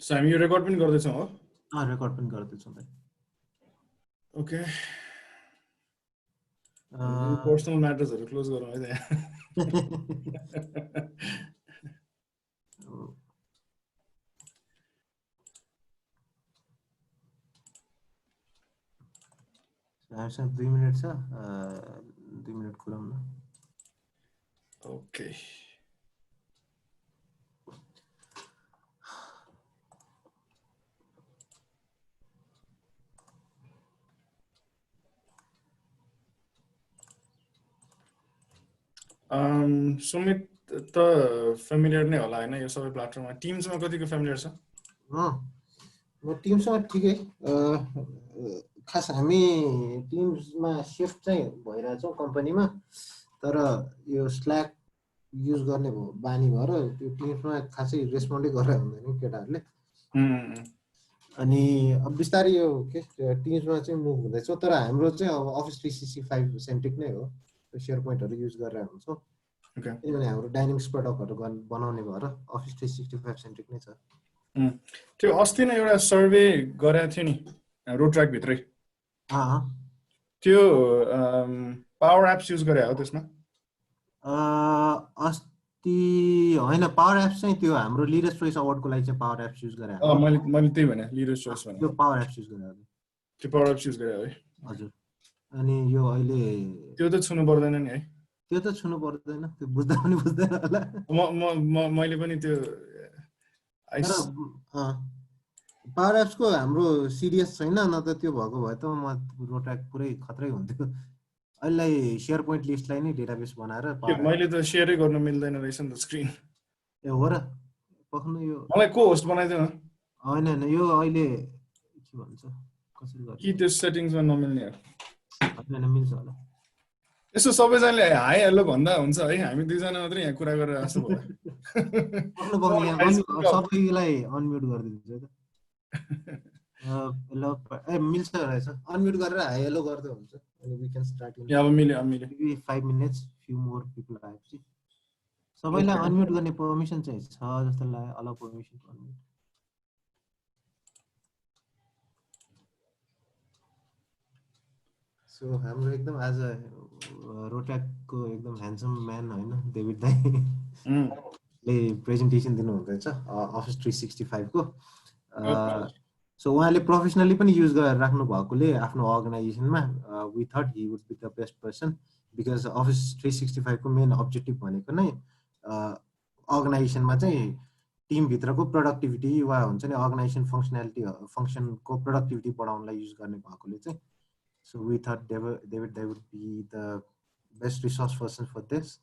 So हामी यो record पनि गर्दै छौं हो? रेकर्ड पनि गर्दै छौं भाइ। ओके। पर्सनल म्याटर्सहरु क्लोज गरौँ है त यहाँ। हामीसँग 2 मिनेट छ, 2 मिनेट कुराउँ न। ओके। सुमित त फ्यामिलियर नै होला हैन यो सबै प्लेटफर्ममा। टिम्समा कतिको फ्यामिलियर छ? म टिम्समा ठिकै, खास हामी टिम्समा शिफ्ट चाहिँ भइरहेछौँ कम्पनीमा, तर यो स्ल्याक युज गर्ने बानी भएर त्यो टिम्समा खासै रेस्पोन्डै गरेर हुँदैन केटाहरूले। अनि अब बिस्तारै यो के टिम्समा चाहिँ मुभ हुँदैछ, तर हाम्रो चाहिँ अब अफिस 365 सेन्ट्रिक नै हो, शेयर पोइन्टहरू युज गरेर हुन्छौँ। किनभने हाम्रो डाइनामिक्स प्रडक्टहरू बनाउने भएर अफिस 365 सेन्ट्रिक नै छ। त्यो अस्ति नै एउटा सर्वे गरेको थियो नि रोट्र्याक्ट भित्रै। त्यो पावर एप्स युज गरे हो त्यसमा? अस्ति होइन, पावर एप्स चाहिँ त्यो हाम्रो लिडर्स चोइस अवार्डको लागि चाहिँ पावर एप्स युज गरे हो। मैले त्यही भने लिडर्स चोइस भने। त्यो पावर एप्स युज गरे हो। त्यो पावर एप्स युज गरे है? हजुर। अनि यो अहिले त्यो त छुनु पर्दैन नि है? त्यो त छुनु पर्दैन, त्यो बुझ्दा पनि बुझ्दैन होला। मैले पनि त्यो पावर एप्सको हाम्रो सिरियस छैन, न त त्यो भएको भए त म रोट्र्याक्ट पुरै खतरै हुन्थ्यो। अहिले शेयर पोइन्ट लिस्टलाई नै डेटाबेस बनाएर मैले त सेयरै गर्न मिल्दैन रहेछ नि त स्क्रिन। ए हो र? पक्नु यो मलाई को होस्ट बनाइदिनु न। हैन हैन, यो अहिले के भन्छ कसरी गर्ने कि त्यो सेटिङ्समा नमिल्ने हो? हैन मिल्छ होला। यसो सबैजनाले हाई हेलो भन्दा हुन्छ है, हामी दुईजना मात्रै यहाँ कुरा गरेर जस्तो भयो। सबैलाई अनम्युट गरिदिन्छु त। हेलो ए मिल्छ रहेछ, अनम्युट गरेर हाई हेलो गर्दै हुन्छ। अनि वी क्यान स्टार्ट इन अब मिल्यो 5 मिनेट्स, फ्यु मोर पिपल आएपछि सबैलाई अनम्युट गर्ने परमिसन चाहिँ छ जस्तो लाग्यो। Allow permission unmute. सो हाम्रो एकदम आज रोट्र्याक्टको एकदम ह्यान्डसम म्यान होइन डेभिड दाईले प्रेजेन्टेसन दिनु हुँदैछ अफिस 365 को। सो उहाँले प्रोफेसनली पनि युज गरेर राख्नु भएकोले आफ्नो अर्गनाइजेसनमा we thought he would be the best person, because office 365 को मेन अब्जेक्टिभ भनेको नै अर्गनाइजेसनमा चाहिँ टिमभित्रको प्रोडक्टिभिटी वा हुन्छ नि अर्गनाइजेसन फङ्सनको प्रोडक्टिभिटी बढाउनलाई युज गर्ने भएकोले चाहिँ so we thought David would be the best resource person for this.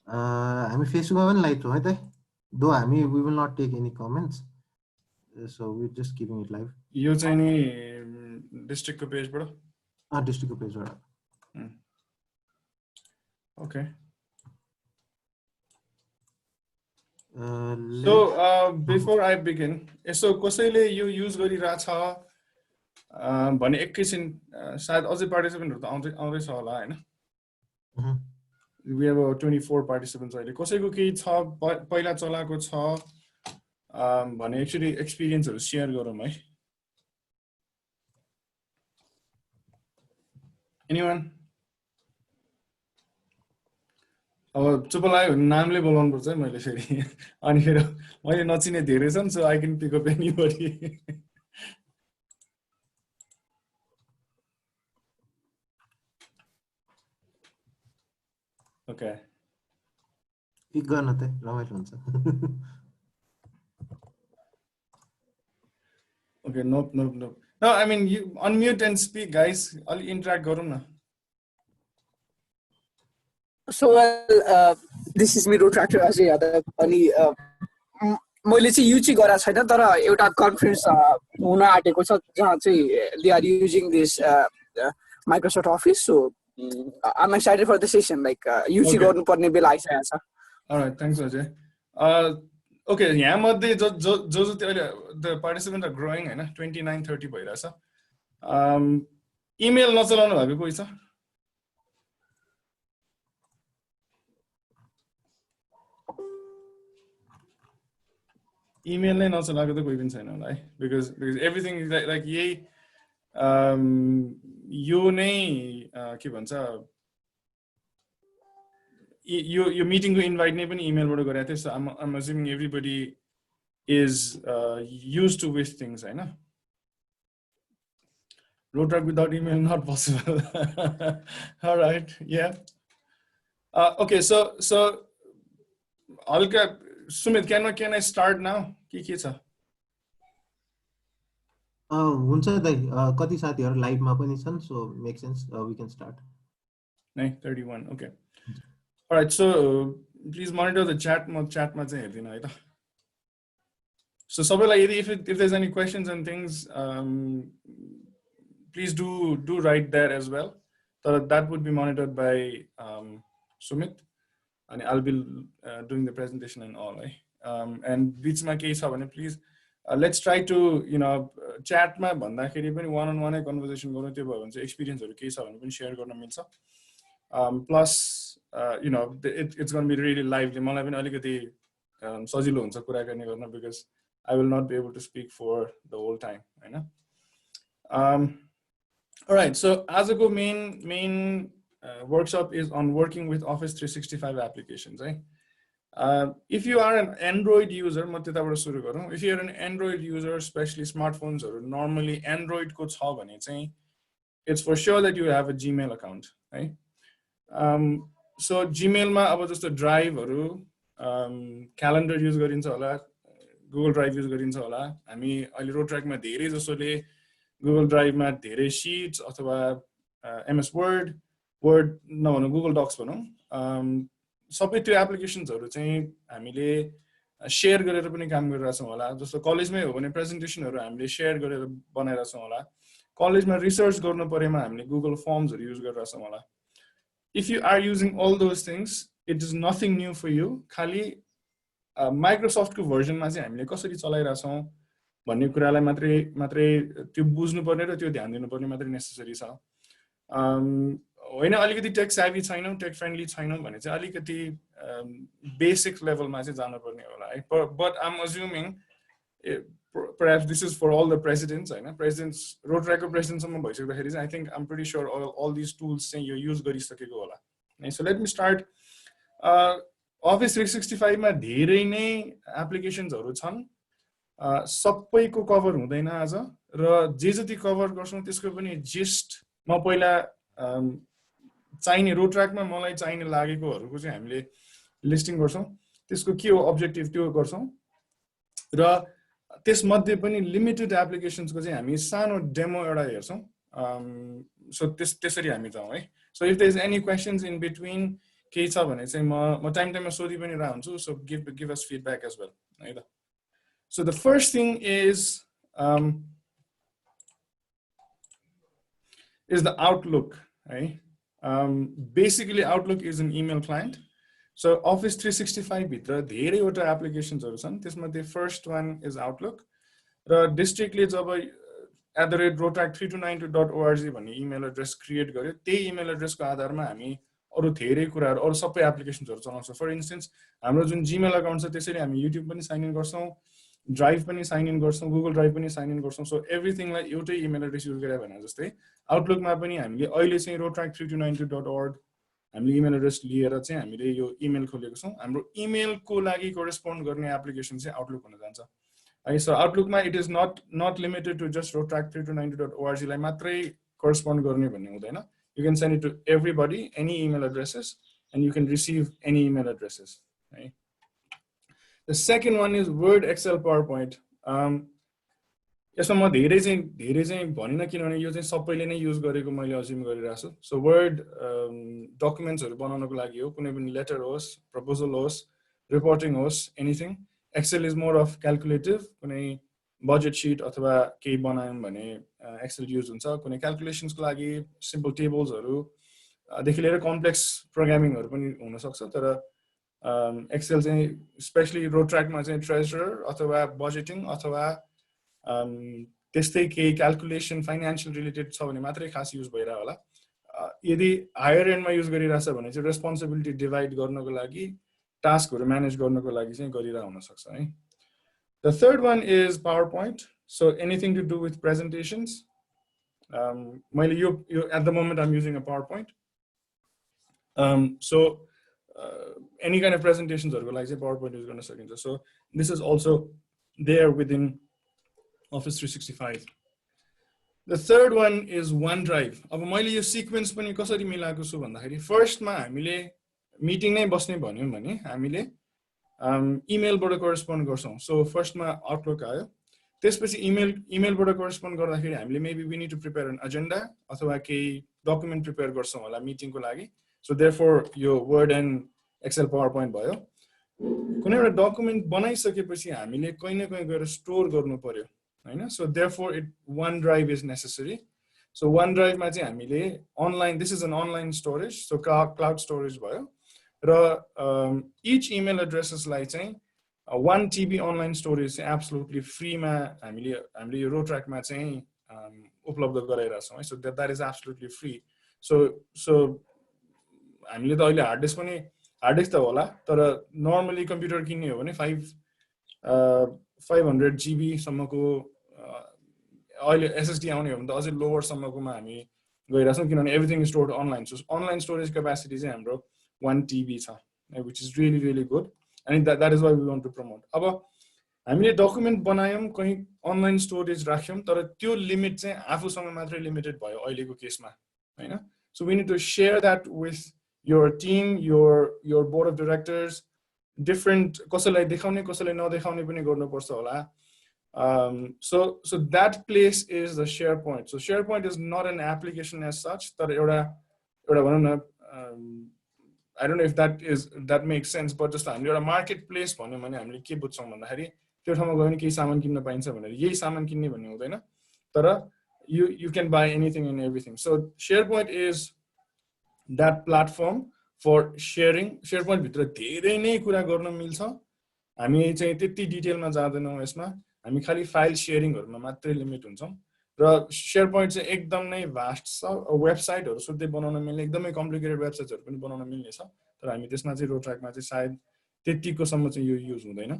हामी फेसबुकमा पनि लाइभ छौँ है त, दो हामी we will not take any comments, so we're just keeping it live. यो चाहिँ नि डिस्ट्रिक्टको पेजबाट? डिस्ट्रिक्टको पेजबाट। Okay. So before I begin, यसो कसैले यो युज गरिरहेछ भने एकैछिन सायद अझै पार्टिसिपेन्टहरु त आउँदैछ होला हैन? We have 24 participants अहिले। कसैको केही छ पहिला चलाएको छ भने एक्चुअली एक्सपिरियन्सहरु शेयर गरौँ है। Anyone? अब चुप लाग्यो भने नामले बोलाउनु पर्छ है मैले फेरि। अनि फेरि मैले नचिने धेरै छन्, so I can pick up anybody. Okay. Pick गर्न त रमाइलो हुन्छ। Okay, nope. No, I mean you unmute and speak, guys. I'll interact गरौँ न। So this is me Rotaract Ajay Yadav. अनि मैले चाहिँ युज चाहिँ गरेको छैन, तर एउटा कन्फरेन्स हुन आँटेको छ जहाँ चाहिँ they are using this Microsoft Office, so I'm excited for the session. Like UC गर्नु पर्ने बेला आइसकेको छ। Alright, thanks Ajay. Okay, यहाँ मध्ये जो अहिले the participants are growing हैन, 29-30 भइरहेछ। इमेल नचलाउनु भएको कोही छ? इमेल नै नचलाएको त कोही पनि छैन होला है because everything is like यही यो नै के भन्छ यो मिटिङको इन्भाइट नै पनि इमेलबाट गरेको थियो so I'm assuming everybody is used to with things हैन Rotaract without email not possible all right yeah okay so Alka Sumit can I start now के छ हुन्छ दाइ कति साथीहरु लाइभमा पनि छन् so make sense we can start 9:31 okay all right so please monitor the chat म chatमा चाहिँ हेर्दिन है त so सबैलाई यदि if there's any questions and things please do write there as well so that would be monitored by Sumit and I'll be doing the presentation and all right and बिचमा केही छ भने please let's try to chat मा भन्दाखेरि पनि one on one conversation गर्नु त्यो भयो भने चाहिँ experience हरु केही छ भने पनि share गर्न मिल्छ plus it's going to be really lively मलाई पनि अलिकति सजिलो हुन्छ कुराकानी गर्न because I will not be able to speak for the whole time हैन all right so आजको main workshop is on working with Office 365 applications right if you are an Android user म त्यताबाट सुरु गरौँ if you are an Android user especially smartphones हरु normally Android को छ भने चाहिँ it's for sure that you have a Gmail account right so Gmail मा अब जस्तो ड्राइभ हरु क्यालेन्डर युज गरिन्छ होला Google Drive युज गरिन्छ होला हामी अहिले Rotaract मा धेरै जसोले Google Drive मा धेरै sheets अथवा MS Word नभनौं Google Docs भनौं सबै त्यो एप्लिकेशन्सहरु चाहिँ हामीले शेयर गरेर पनि काम गरिरहेछौं होला जस्तो कलेजमै हो भने प्रेजेन्टेसनहरु हामीले शेयर गरेर बनाइरहेछौं होला कलेजमा रिसर्च गर्नु परेमा हामीले Google Forms हरु युज गरिरहेछौं होला if you are using all those things it is nothing new for you खाली Microsoft को भर्जन मा चाहिँ हामीले कसरी चलाइरहेछौं भन्ने कुरालाई मात्रै त्यो बुझ्नु पर्ने र त्यो ध्यान दिनु पर्ने मात्रै नेसेसरी छ होइन अलिकति टेक सेभी छैनौ टेक फ्रेन्डली छैनौ भने चाहिँ अलिकति बेसिक लेभलमा चाहिँ जानु पर्ने होला है but I'm assuming perhaps this is for all the presidents हैन presidents Rotaract को president सम्म भइसक्दाखेरि चाहिँ I think I'm pretty sure all these tools चाहिँ यो युज गरिसकेको होला so let me start Office 365 मा धेरै नै एप्लिकेशन्सहरु छन् सबैको कभर हुँदैन आज र जे जति कभर गर्छौं त्यसको पनि जिस्ट म पहिला चाहिने Rotaract मा मलाई चाहिने लागेकोहरुको चाहिँ हामीले लिस्टिङ गर्छौं त्यसको के हो अब्जेक्टिभ त्यो गर्छौं र त्यसमध्ये पनि लिमिटेड एप्लिकेशन्सको चाहिँ हामी सानो डेमो एउटा हेर्छौं सो त्यसरी हामी जाउँ है so if there is any questions in between केही छ भने चाहिँ म टाइममा सोधि पनि रहा हुन्छु so give us feedback as well है त so the first thing is the Outlook है basically Outlook is an email client so Office 365 भित्र धेरैवटा एप्लिकेशन्सहरु छन् त्यसमध्ये फर्स्ट वान इज Outlook र डिस्ट्रिक्टले जब @rotaract3292.org भन्ने इमेल एड्रेस क्रिएट गर्यो त्यही इमेल एड्रेसको आधारमा हामी अरु धेरै कुराहरु अरु सबै एप्लिकेशन्सहरु चलाउँछौं फर इन्स्टेन्स हाम्रो जुन Gmail अकाउन्ट छ त्यसरी हामी YouTube पनि साइन इन गर्छौं ड्राइभ पनि साइन इन गर्छौं Google Drive पनि साइन इन गर्छौं सो एभ्रीथिङलाई एउटै इमेल एड्रेस युज गरे भने जस्तै Outlook मा पनि हामीले अहिले चाहिँ rotaract3292.org हामीले इमेल एड्रेस लिएर चाहिँ हामीले यो इमेल खोलेको छौं हाम्रो इमेल को लागि कोरेस्पोन्ड गर्ने एप्लिकेसन चाहिँ Outlook हुन जान्छ है सो Outlook मा it is not limited to just rotaract3292.org लाई मात्रै कोरेस्पोन्ड गर्ने भन्ने हुँदैन you can send it to everybody any email addresses and you can receive any email addresses right the second one is Word Excel PowerPoint यसमा म धेरै चाहिँ भनिन किनभने यो चाहिँ सबैले नै युज गरेको मैले अज्युम गरिरहेको छु सो वर्ड डकुमेन्ट्सहरु बनाउनको लागि हो कुनै पनि लेटर होस् प्रपोजल होस् रिपोर्टिङ होस् anything Excel is more of calculative कुनै बजेट शीट अथवा केही बनायौं भने एक्सेल युज हुन्छ कुनै क्याल्कुलेशन्सको लागि सिम्पल टेबल्सहरु देखि लिएर कम्प्लेक्स प्रोग्रामिङहरु पनि हुन सक्छ तर एक्सेल चाहिँ स्पेशली Rotaract मा चाहिँ ट्रेजरर अथवा बजेटिङ अथवा त्यस्तै केही क्याल्कुलेसन फाइनान्शियल रिलेटेड छ भने मात्रै खास युज भइरा होला यदि हायर एन्डमा युज गरिराछ भने चाहिँ रेस्पोन्सिबिलिटी डिभाइड गर्नको लागि टास्कहरु म्यानेज गर्नको लागि चाहिँ गरिरा हुन सक्छ है The third one is PowerPoint. So anything to do with presentations. At the moment, I'm using a PowerPoint. So any kind of presentations or like PowerPoint is going to second. So this is also there within Office 365. The third one is OneDrive. अब मैले यो sequence पनि कसरी मिलाएको छु भन्दाखेरि फर्स्टमा हामीले मिटिङ नै बस्ने भन्यौं भने हामीले इमेलबाट करेस्पोन्ड गर्छौं. सो फर्स्टमा आउटलुक आयो, त्यसपछि इमेलबाट करेस्पोन्ड गर्दाखेरि हामीले maybe we need to prepare an agenda अथवा केही डकुमेन्ट प्रिपेयर गर्छौं होला मिटिङको लागि. सो देयरफोर यो वर्ड एन्ड एक्सेल पावरपोइन्ट भयो. कुनै एउटा डकुमेन्ट बनाइसकेपछि हामीले कहीं न कहीं गएर स्टोर गर्नु पर्यो हैन. So therefore OneDrive is necessary. So OneDrive मा चाहिँ हामीले online, this is an online storage, so cloud storage भयो र each email addresses लाई चाहिँ 1 TB online storage चाहिँ absolutely free मा हामीले यो Rotaract मा चाहिँ उपलब्ध गराइरा छौं है. So that is absolutely free. So हामीले त अहिले हार्ड डिस्क पनि हार्ड डिस्क त होला, तर नर्मली कम्प्युटर किन्ने हो भने 500 GB सम्मको अहिले SSD आउने हो भने त अझै लोवर सम्मकोमा हामी गइराछौं किनभने everything is stored online. So online storage capacity चाहिँ हाम्रो 1 TB छ, which is really really good, and that is why we want to promote. अब हामीले डकुमेन्ट बनायौं, कहीं अनलाइन स्टोरेज राख्यौं, तर त्यो लिमिट चाहिँ आफूसँग मात्रै लिमिटेड भयो अहिलेको केसमा हैन. So we need to share that with your team, your board of directors, different कसैलाई देखाउने कसैलाई नदेखाउने पनि गर्नुपर्छ होला. So that place is the SharePoint. So SharePoint is not an application as such, तर एउटा भनौं न, I don't know if that makes sense, but just हामीले एउटा मार्केट प्लेस भन्यौं भने हामीले के बुझ्छौं भन्दाखेरि त्यो ठाउँमा गयो भने केही सामान किन्न पाइन्छ भनेर यही सामान किन्ने भन्ने हुँदैन, तर you can buy anything and everything. So SharePoint is that platform for sharing. SharePoint भित्र धेरै नै कुरा गर्न मिल्छ. हामी चाहिँ त्यति डिटेलमा जाँदैनौं यसमा, हामी खाली फाइल शेयरिङहरुमा मात्रै लिमिट हुन्छौं र SharePoint चाहिँ एकदम नै भास्ट छ. वेबसाइटहरु सुत्दै बनाउन मिल्ने, एकदमै कम्प्लिकेटेड वेबसाइटहरु पनि बनाउन मिल्ने छ, तर हामी त्यसमा चाहिँ Rotaract-मा चाहिँ सायद त्यतिको सम्म चाहिँ यो युज हुँदैन.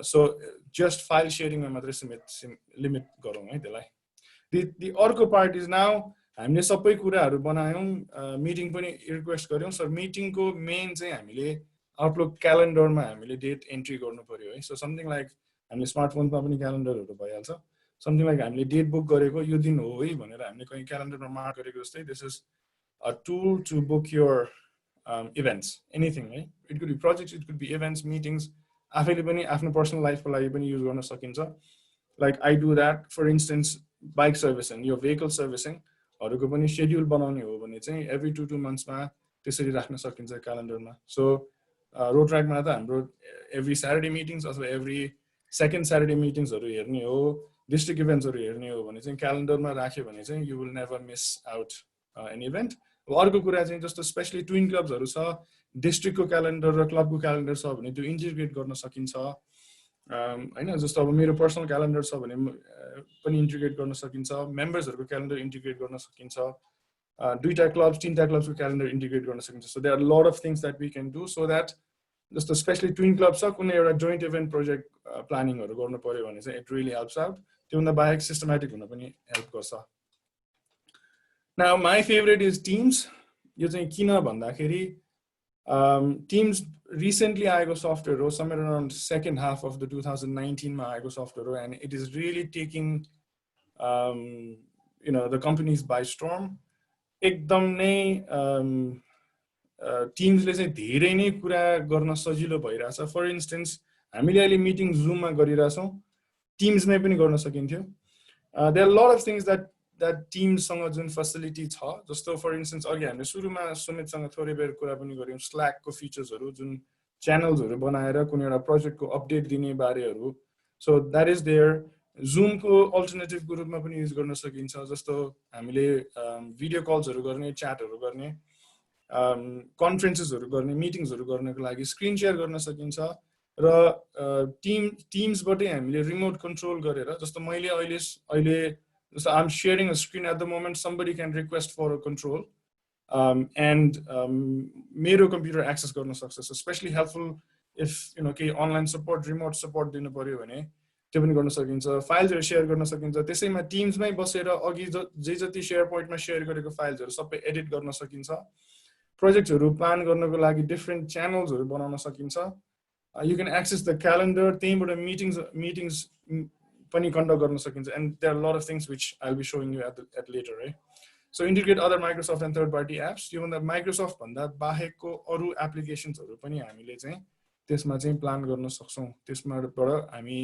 So just file sharing मा मात्रै लिमिट गरौँ है त्यसलाई. The अर्को पार्ट इज नाउ हामीले सबै कुराहरु बनायौं, मिटिङ पनि रिक्वेस्ट गर्यौं. सो मिटिङको मेन चाहिँ हामीले आउटलुक क्यालेन्डरमा हामीले डेट एन्ट्री गर्नु पर्यो है. सो समथिङ लाइक हामीले स्मार्टफोनमा पनि क्यालेन्डरहरु भइहाल्छ. समथिङ लाइक हामीले डेट बुक गरेको यो दिन हो है भनेर हामीले कहीं क्यालेन्डरमा मार्क गरेको जस्तै, this is a tool to book your events, anything है. It could be projects, it could be events, meetings. आफैले पनि आफ्नो पर्सनल लाइफको लागि पनि युज गर्न सकिन्छ. Like I do that. For instance bike servicing, यो भेहिकल सर्भिसिङहरुको पनि शेड्युल बनाउने हो भने चाहिँ एभ्री 2 मन्थ्समा त्यसरी राख्न सकिन्छ क्यालेन्डरमा. सो Rotaract-मा त हाम्रो एभ्री स्याटरडे मिटिङ्स अथवा एभ्री सेकेन्ड स्याटरडे मिटिङ्सहरु हेर्ने हो, डिस्ट्रिक्ट इभेन्ट्सहरु हेर्ने हो भने चाहिँ क्यालेन्डरमा राख्यो भने चाहिँ you will never miss out an event. अर्को कुरा चाहिँ जस्तो स्पेशली ट्विन क्लब्सहरु छ, डिस्ट्रिक्टको क्यालेन्डर र क्लबको क्यालेन्डर छ भने त्यो इन्टिग्रेट गर्न सकिन्छ हैन. जस्तो अब मेरो पर्सनल क्यालेन्डर छ भने पनि इन्टिग्रेट गर्न सकिन्छ, मेम्बर्सहरुको क्यालेन्डर इन्टिग्रेट गर्न सकिन्छ, दुईटा क्लब्स तीनटा क्लब्सको क्यालेन्डर इन्टिग्रेट गर्न सकिन्छ. So there are lot of things that we can do so that जस्तो स्पेशली ट्विन क्लब छ, कुनै एउटा जोइन्ट इभेन्ट प्रोजेक्ट प्लानिङहरु गर्नु पर्यो भने चाहिँ इट रियली हेल्प्स आउट. त्योभन्दा बाहेक सिस्टमेटिक हुन पनि हेल्प गर्छ. Now my favourite is Teams. यो चाहिँ किन भन्दाखेरि टिम्स रिसेन्टली आएको सफ्टवेयर हो, somewhere around second half of the 2019 मा आएको सफ्टवेयर हो, and it is really taking the companies by storm. एकदम नै टिम्सले चाहिँ धेरै नै कुरा गर्न सजिलो भइरहेछ. फर इन्स्टेन्स हामीले अहिले मिटिङ जुममा गरिरहेछौं, टिम्समै पनि गर्न सकिन्थ्यो. There are lot of things that टिम्ससँग जुन फेसिलिटी छ, जस्तो फर इन्स्टेन्स अघि हामीले सुरुमा सुमितसँग थोरै बेर कुरा पनि गर्यौं, स्ल्याकको फिचर्सहरु जुन च्यानल्सहरु बनाएर कुनै एउटा प्रोजेक्टको अपडेट दिने बारेहरु. So that is there. जुमको अल्टरनेटिभको रूपमा पनि युज गर्न सकिन्छ. जस्तो हामीले भिडियो कल्सहरु गर्ने, च्याटहरु गर्ने, कन्फरेन्सेसहरु गर्ने, मिटिङ्सहरु गर्नको लागि स्क्रिन शेयर गर्न सकिन्छ र टिम्सबाटै हामीले रिमोट कन्ट्रोल गरेर, जस्तो मैले अहिले so I'm sharing a screen at the moment, somebody can request for a control and मेरो computer access गर्न सक्छ. So especially helpful इफ केही अनलाइन सपोर्ट रिमोट सपोर्ट दिनु पर्यो भने त्यो पनि गर्न सकिन्छ फाइल्सहरु शेयर गर्न सकिन्छ त्यसैमा टिम्समै बसेर अघि जे जति शेयर पोइन्टमा शेयर गरेको फाइल्सहरु सबै एडिट गर्न सकिन्छ प्रोजेक्टहरु प्लान गर्नको लागि डिफरेन्ट च्यानल्सहरु बनाउन सकिन्छ you can access the calendar त्यहीबाट meetings पनि कन्डक्ट गर्न सकिन्छ and there are a lot of things which I'll be showing you at later right so integrate other Microsoft and third party apps यो भन्दा Microsoft भन्दा बाहेकको अरु एप्लिकेशन्सहरु पनि हामीले चाहिँ त्यसमा चाहिँ प्लान गर्न सक्छौं त्यसमाबाट हामी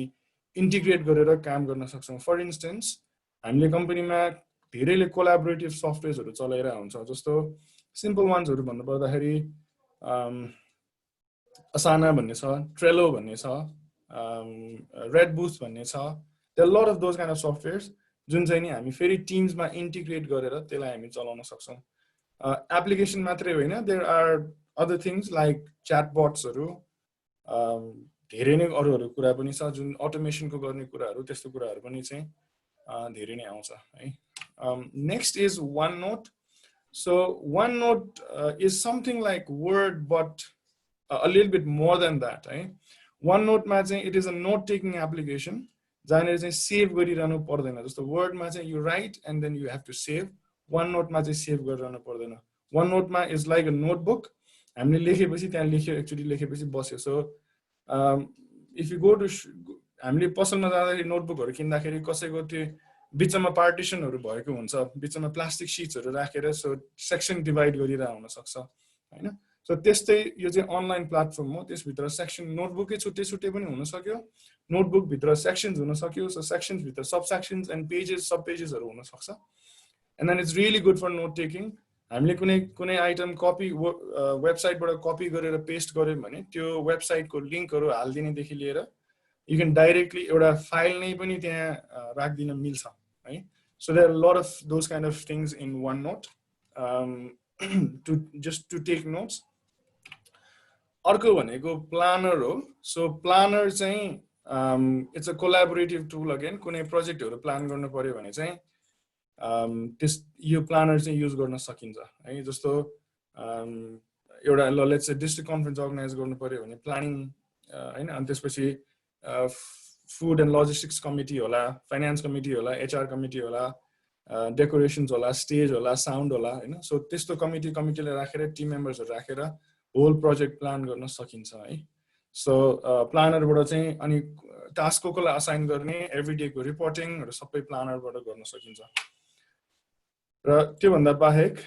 इन्टिग्रेट गरेर काम गर्न सक्छौं फर इन्स्टेन्स हामीले कम्पनीमा धेरैले कोल्याबोरेटिभ सफ्टवेयर्सहरु चलाइरा हुन्छ जस्तो सिम्पल वान्सहरु भन्नु पर्दाखेरि Asana भन्ने छ Trello भन्ने छ Red Booth भन्ने छ there are a lot of those kind of softwares जुन चाहिँ नि हामी फेरि टिम्समा इन्टिग्रेट गरेर त्यसलाई हामी चलाउन सक्छौं एप्लिकेसन मात्रै होइन there are other things like chatbotsहरु धेरै नै अरुहरु कुरा पनि छ जुन अटोमेसनको गर्ने कुराहरु त्यस्तो कुराहरु पनि चाहिँ धेरै नै आउँछ है next is OneNote so OneNote is something like Word but a little bit more than that right OneNote ma chahi it is a note taking application jane chahi save garirahnu pardaina jasto Word ma chahi you write and then you have to save OneNote ma chahi save garirahnu pardaina OneNote ma is like a notebook हामीले लेखेपछि त्यहाँ लेख्यो actually लेखेपछि बस्यो so if you go to हामीले पसलमा जाँदाखेरि नोटबुकहरु किन्दाखेरि कसैको त्यो बिचमा पार्टिसनहरु भएको हुन्छ बिचमा प्लास्टिक शीट्सहरु राखेर सो सेक्सन डिभाइड गरिरा हुन सक्छ हैन So त्यस्तै यो चाहिँ अनलाइन प्लेटफर्म हो त्यसभित्र सेक्सन नोटबुकै छुट्टै छुट्टै पनि हुन सक्यो नोटबुक भित्र सेक्सन्स हुन सक्यो सो सेक्सन्स भित्र सब सेक्सन्स एन्ड पेजेस सब पेजेसहरु हुन सक्छ and then it's really good for note taking हामीले कुनै आइटम कपी वेबसाइटबाट कपी गरेर पेस्ट गर्यौं भने त्यो वेबसाइटको लिंकहरु हाल्दिने देखि लिएर यु क्यान डाइरेक्टली एउटा फाइल नै पनि त्यहाँ राख्दिन मिल्छ है so there are lot of those kind of things in OneNote to take notes अर्को भनेको प्लानर हो सो प्लानर चाहिँ इट्स अ कोल्याबोरेटिभ टुल अगेन कुनै प्रोजेक्टहरु प्लान गर्न पर्यो भने चाहिँ यो प्लानर चाहिँ युज गर्न सकिन्छ है जस्तो एउटा let's say district conference organise गर्नु पर्यो भने प्लानिङ हैन अनि त्यसपछि फुड एन्ड लजिस्टिक्स कमिटी होला फाइनान्स कमिटी होला एचआर कमिटी होला डेकोरेशन्स होला स्टेज होला साउन्ड होला हैन सो त्यस्तो कमिटीले राखेर टिम मेम्बर्सहरु राखेर होल प्रोजेक्ट प्लान गर्न सकिन्छ है सो प्लानरबाट चाहिँ अनि टास्क कोलाई असाइन गर्ने एभ्री डे को रिपोर्टिङहरु सबै प्लानरबाट गर्न सकिन्छ र त्यो भन्दा बाहेक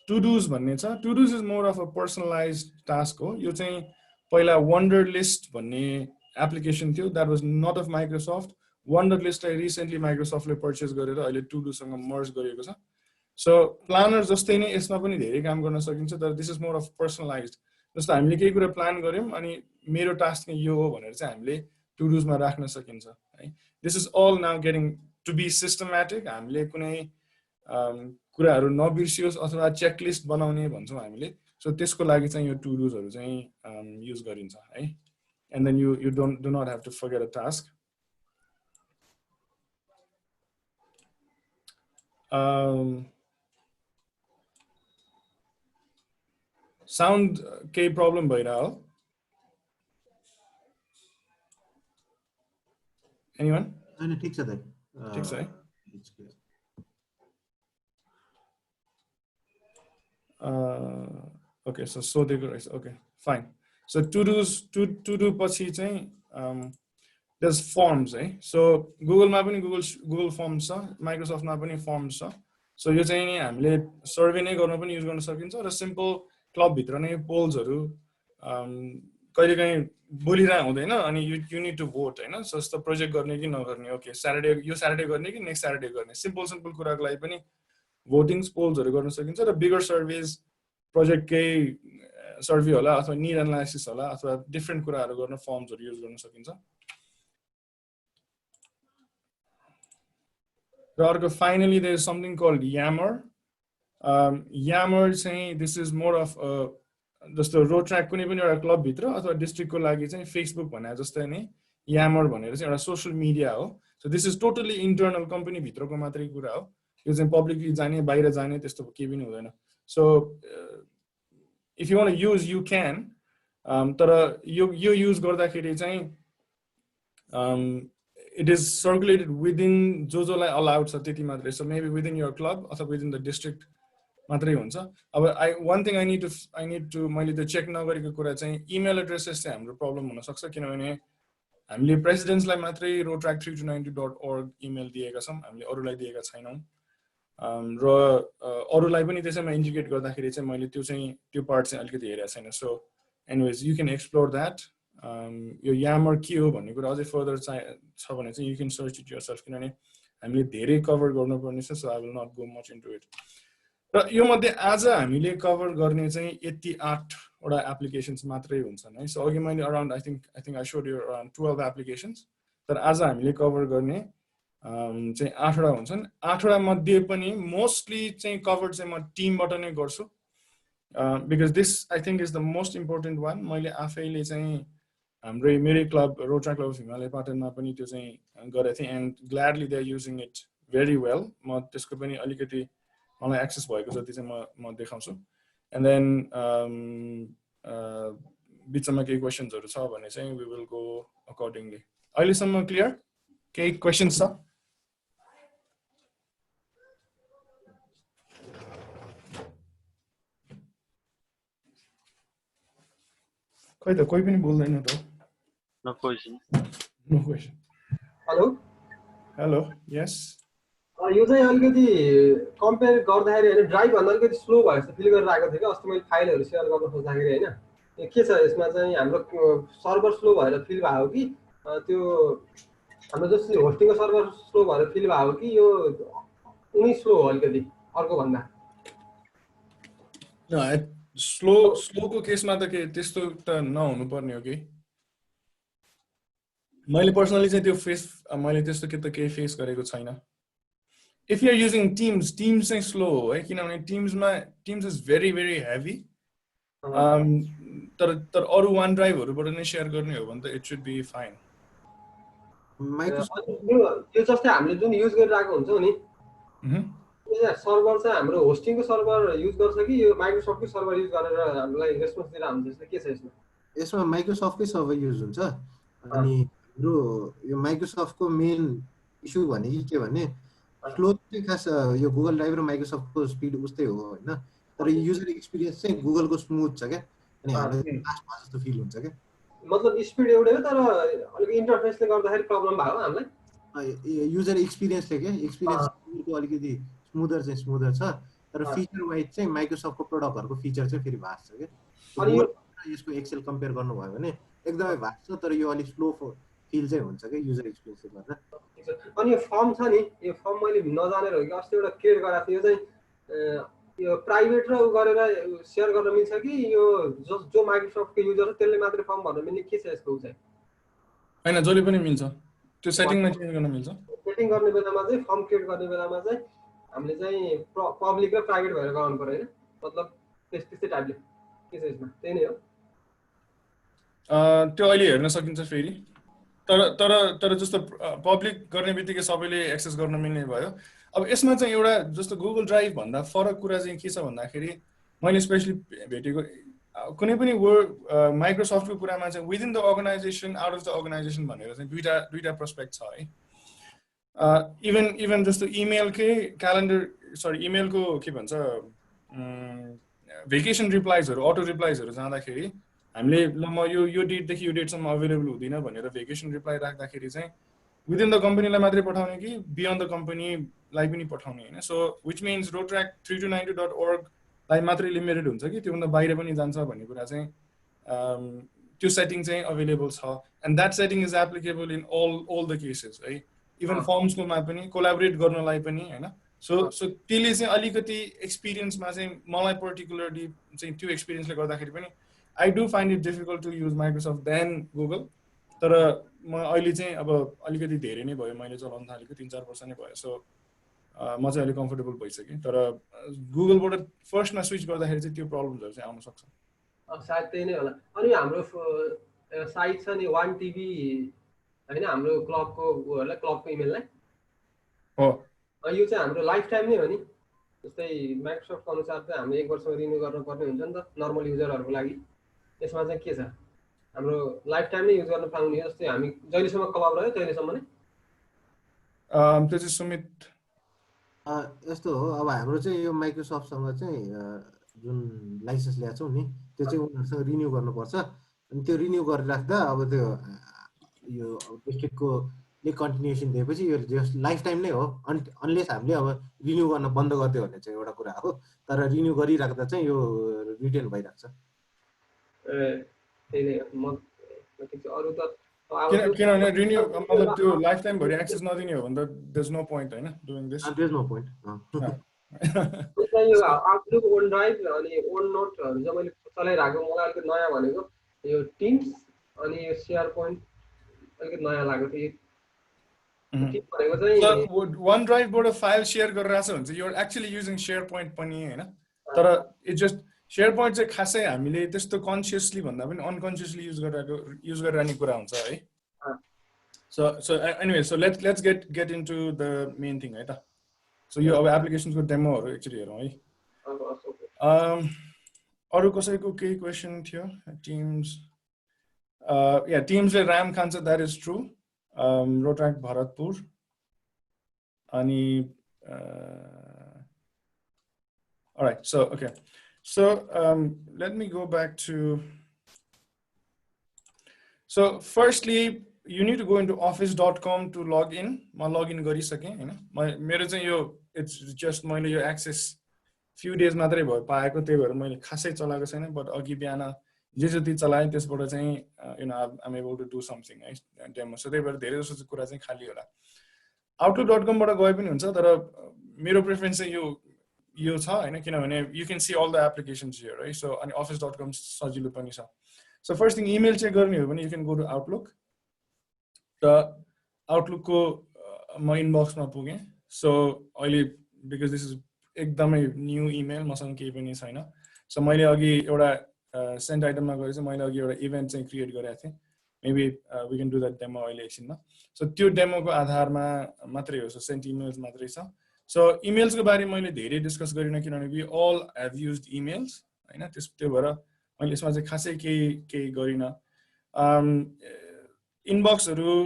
टु डूज भन्ने छ to dos is more of a personalized task हो यो चाहिँ पहिला वन्डर लिस्ट भन्ने एप्लिकेसन थियो that was not of Microsoft वन्डर लिस्टलाई रिसेन्टली माइक्रोसफ्टले परचेज गरेर अहिले टु डू सँग मर्ज गरिएको छ सो प्लानर जस्तै नै यसमा पनि धेरै काम गर्न सकिन्छ तर this is more of personalised जस्तो हामीले केही कुरा प्लान गर्यौं अनि मेरो टास्क चाहिँ यो हो भनेर चाहिँ हामीले टु डूजमा राख्न सकिन्छ है this is all now getting to be systematic हामीले कुनै कुराहरु नबिर्सियोस् अथवा चेकलिस्ट बनाउने भन्छौं हामीले सो त्यसको लागि चाहिँ यो टु डूजहरु चाहिँ युज गरिन्छ है and then you do not have to forget a task Sound केही प्रब्लम भइरा हो एनीवन हैन ठीक छ दाइ ठीक छ है ओके सो सोधेको रहेछ okay fine so to do पछि चाहिँ there's forms है सो गुगलमा पनि गुगल फर्म्स छ माइक्रोसफ्टमा पनि फर्म्स छ सो यो चाहिँ नि हामीले सर्वे नै गर्न पनि युज गर्न सकिन्छ र सिम्पल क्लब भित्र नै पोल्सहरु कहिलेकाहीँ बोलिरा हुँदैन अनि यु नीड टु भोट हैन जस्तो प्रोजेक्ट गर्ने कि नगर्ने ओके यो स्याटरडे गर्ने कि नेक्स्ट स्याटरडे गर्ने सिम्पल कुराको लागि पनि भोटिङ पोल्सहरु गर्न सकिन्छ र बिगर सर्वेज प्रोजेक्टकै सर्वे होला अथवा नीड एनालाइसिस होला अथवा डिफरेन्ट कुराहरु गर्न फर्म्सहरु युज गर्न सकिन्छ र अर्को finally there is something called Yammer चाहिँ दिस इज मोर अफ जस्तो रोट्र्याक्ट कुनै पनि एउटा क्लब भित्र अथवा डिस्ट्रिक्टको लागि चाहिँ फेसबुक भने जस्तै नै Yammer भनेर चाहिँ एउटा सोशल मिडिया हो so this is totally internal company भित्रको मात्रै कुरा हो यो चाहिँ पब्लिकली जाने बाहिर जाने त्यस्तो केही पनि हुँदैन so if you want to use you can तर यो युज गर्दाखेरि चाहिँ it is circulated within जोलाई allowed छ त्यति मात्रै, so maybe within your club अथवा within the district मात्रै हुन्छ। अब one thing I need to मैले त्यो चेक नगरेको कुरा चाहिँ इमेल एड्रेसेस चाहिँ हाम्रो प्रब्लम हुन सक्छ, किनभने हामीले प्रेसिडेन्ट्सलाई मात्रै rotaract392.org इमेल दिएका छौँ, हामीले अरूलाई दिएका छैनौँ। र अरूलाई पनि त्यसैमा इन्डिकेट गर्दाखेरि चाहिँ मैले त्यो पार्ट चाहिँ अलिकति हेरेको छैन। So anyways you can explore that. यो यामर के हो भन्ने कुरा अझै फर्दर छ भने चाहिँ you can search it yourself, किनभने हामीले धेरै कभर गर्नुपर्ने छ। So I will not go much into it. र यो मध्ये आज हामीले कभर गर्ने चाहिँ यति 8वटा एप्लिकेसन्स मात्रै हुन्छन् है। सो अघि मैले अराउन्ड आई थिङ्क आई सोड यु अराउन्ड 12 एप्लिकेसन्स, तर आज हामीले कभर गर्ने चाहिँ 8वटा हुन्छन्। 8वटा मध्ये पनि मोस्टली चाहिँ कभर चाहिँ म टिमबाट नै गर्छु, because this I think is the most important one. मैले आफैले चाहिँ मेरै क्लब रोटराक्ट क्लब हिमालय पाटनमा पनि त्यो चाहिँ गरेको थिएँ, and gladly they are using it very well. म त्यसको पनि अलिकति मलाई एक्सेस भएको जति चाहिँ म देखाउँछु। एन्ड देन बिचमा केही क्वेसन्सहरू छ भने चाहिँ वी विल गो अकर्डिङली। अहिलेसम्म क्लियर? केही क्वेसन्स छ? खै त कोही पनि बोल्दैन त। No question. Hello yes. यो चाहिँ अलिकति कम्पेयर गर्दाखेरि होइन ड्राइभ भन्दा अलिकति स्लो भएछ फिल गरेर आएको थियो कि अस्ति मैले फाइलहरू सेयर गर्न खोज्दाखेरि होइन। के छ यसमा चाहिँ हाम्रो सर्भर स्लो भएर फिल भयो कि त्यो हाम्रो जस्तो होस्टिङको सर्भर स्लो भएर फिल भयो कि यो उनी स्लो हो अलिकति अर्को भन्दा? स्लोको केसमा त के त्यस्तो त नहुनु पर्ने हो कि। मैले पर्सनली चाहिँ मैले त्यस्तो केही फेस गरेको छैन। If you are using Teams चाहिँ स्लो हो है, किनभने Teams is very very heavy. तर अरू वान ड्राइभहरूबाट नै सेयर गर्ने हो भने त इट सुड बी फाइन। यो जस्तै हामीले जुन युज गरिरहेको हुन्छौँ नि सर्भर चाहिँ हाम्रो होस्टिङको सर्भर युज गर्छ कि यो माइक्रोसफ्टकै सर्भर युज गरेर हामीलाई रेस्पोन्स दिएर हुन्छ? के छ यसमा? यसमा माइक्रोसफ्टकै सर्भर युज हुन्छ। अनि हाम्रो यो माइक्रोसफ्टको मेन इस्यु भनेको के भने फ्लो चाहिँ खास यो गुगल ड्राइभ र माइक्रोसफ्टको स्पिड उस्तै हो होइन, तर युजर एक्सपिरियन्स चाहिँ गुगलको स्मुथ छ क्या, अनि हामीलाई फास्ट भए जस्तो फिल हुन्छ क्या। मतलब स्पिड एउटै हो तर अलिक इन्टरफेसले गर्दाखेरि प्रब्लम भयो हामीलाई। युजर एक्सपिरियन्सले के एक्सपिरियन्सको अलिकति स्मुदर छ, तर फिचर वाइज चाहिँ माइक्रोसफ्टको प्रडक्टहरूको फिचर चाहिँ फेरि भास्ट छ क्या। अनि यसको एक्सेल कम्पेयर गर्नुभयो भने एकदमै भास्ट छ, तर यो अलिक स्लो फिल चाहिँ हुन्छ क्या युजर एक्सपिरियन्सले गर्दा। अनि यो फर्म छ नि, यो फर्म मैले नजानेर हो कि अस्ति एउटा क्रिएट गरेको थिएँ। यो चाहिँ यो प्राइभेट र गरेर सेयर गर्न मिल्छ कि यो जो माइक्रोसफ्टको युजर हो त्यसले मात्रै फर्म भर्न मिल्ने? के छ यसको चाहिँ? हैन, जसले पनि मिल्छ, त्यो सेटिङमा चेन्ज गर्न मिल्छ। सेटिङ गर्ने बेलामा चाहिँ फर्म क्रिएट गर्ने बेलामा चाहिँ हामीले चाहिँ पब्लिक र प्राइभेट भएर गराउनु पर्यो हैन? मतलब त्यस्तै टाइपले के छ यसमा? त्यही नै हो। त्यो अहिले हेर्न सकिन्छ फेरि, तर जस्तो पब्लिक गर्ने बित्तिकै सबैले एक्सेस गर्न मिल्ने भयो। अब यसमा चाहिँ एउटा जस्तो गुगल ड्राइभ भन्दा फरक कुरा चाहिँ के छ भन्दाखेरि मैले स्पेशली भेटेको कुनै पनि वर्ड माइक्रोसफ्टको कुरामा चाहिँ within the organization out of the organization भनेर चाहिँ दुईटा पर्सपेक्ट छ है। इभन जस्तो इमेलको के भन्छ भेकेसन रिप्लाइजहरू अटो रिप्लाइजहरू जाँदाखेरि हामीले ल म यो डेटदेखि यो डेटसम्म अभाइलेबल हुँदिन भनेर भेकेसन रिप्लाई राख्दाखेरि चाहिँ विदिन द कम्पनीलाई मात्रै पठाउने कि बियोन्ड द कम्पनीलाई पनि पठाउने होइन। सो विच मिन्स rotaract392.org लाई मात्रै लिमिटेड हुन्छ कि त्योभन्दा बाहिर पनि जान्छ भन्ने कुरा चाहिँ त्यो सेटिङ चाहिँ अभाइलेबल छ, and that setting is applicable in all the cases है। इभन फर्म्सकोमा पनि कोलाबोरेट गर्नलाई पनि होइन। सो त्यसले चाहिँ अलिकति एक्सपिरियन्समा चाहिँ मलाई पर्टिकुलरली चाहिँ त्यो एक्सपिरियन्सले गर्दाखेरि पनि I do find it difficult to use Microsoft then Google. तर म अहिले चाहिँ अब अलिकति धेरै नै भयो मैले चलाउन थालेको, 3-4 वर्ष नै भयो। सो म चाहिँ अलिक कम्फर्टेबल भइसकेँ, तर गुगलबाट फर्स्टमा स्विच गर्दाखेरि चाहिँ त्यो प्रब्लमहरू चाहिँ आउन सक्छ। सायद त्यही नै होला। अनि हाम्रो साइट छ नि वान टिभी होइन, हाम्रो क्लबको इमेललाई हो, यो चाहिँ हाम्रो लाइफ टाइम नै हो नि। जस्तै माइक्रोसफ्टको अनुसार चाहिँ हामीले 1 वर्षमा रिन्यू गर्नुपर्ने हुन्छ नि त नर्मल युजरहरूको लागि। यसमा चाहिँ के छ हाम्रो लाइफ टाइम नै युज गर्न पाउने हो जस्तै हामी जहिलेसम्म क्लब रह्यो तहिलेसम्म नै त्यो चाहिँ सुमित यस्तो हो अब हाम्रो चाहिँ यो माइक्रोसफ्टसँग चाहिँ जुन लाइसेन्स ल्याएको छौँ नि त्यो चाहिँ उनीहरूसँग रिन्यू गर्नुपर्छ अनि त्यो रिन्यू गरिराख्दा अब त्यो यो डिस्ट्रिक्टको कन्टिन्युएसन दिएपछि यो जस्ट लाइफ टाइम नै हो अनलेस हामीले अब रिन्यू गर्न बन्द गरिदियो भने चाहिँ एउटा कुरा हो तर रिन्यू गरिराख्दा चाहिँ यो रिटेन भइरहेको छ त्यही नै हो म ठिक छ अरू त अब किनभने रिन्यू मतलब त्यो लाइफ टाइम भरि एक्सेस नदिने हो भने त देयर नो पोइन्ट हैन doing this there no point यो आउटलुक ओन ड्राइभ अनि ओन नोटहरू चाहिँ मैले चलाइरहेको मलाई अलिकति नयाँ भनेको यो टिम्स अनि यो सेयर पोइन्ट अलिकति नयाँ लागेको थियो भनेको चाहिँ वन ड्राइभबाट फाइल सेयर गरिरहेछ भने चाहिँ you're actually using share point पनि हैन तर इट जस्ट सेयर पोइन्ट चाहिँ खासै हामीले त्यस्तो कन्सियसली भन्दा पनि अनकन्सियसली युज गरिरहने कुरा हुन्छ है so anyway so let's get into the main thing है त so यो अब एप्लिकेसनको डेमोहरु एक्चुअली हेरौँ है अरु कसैको केही क्वेशन थियो टिम्स या टिम्सले र्याम खान्छ that is true Rotaract Bharatpur अनि alright so okay so let me go back to so firstly you need to go into office.com to log in ma login गरिसके हैन मेरो चाहिँ यो it's just मैले यो एक्सेस few days मात्रै भयो पाएको त्यही भएर मैले खासै चलाएको छैन बट अघि बिहान जे जति चलाए त्यसबाट चाहिँ you know I'm able to do something है डेमो so त्यही भएर धेरै जसो कुरा चाहिँ खाली होला outlook.com बाट गए पनि हुन्छ तर मेरो प्रेफरेन्स चाहिँ यो छ हैन किनभने you can see all the applications here right so अनि office.com सजिलो पनि छ so first thing email check गर्ने हो भने you can go to outlook the outlook को म इनबक्समा पुगे so अहिले because this is एकदमै न्यू इमेल मसँग केही पनि छैन so मैले अघि एउटा सेन्ड आइटममा गएर चाहिँ मैले अघि एउटा इभेन्ट चाहिँ क्रिएट गरेको थिएँ maybe we can do that demo अहिले एकछिनमा so त्यो डेमोको आधारमा मात्रै हो so sent emails मात्रै छ so emails को बारेमा मैले धेरै डिस्कस गरिन किनभने we all have used emails हैन त्यो भएर मैले यसमा चाहिँ खासै केही गरिन इनबक्सहरु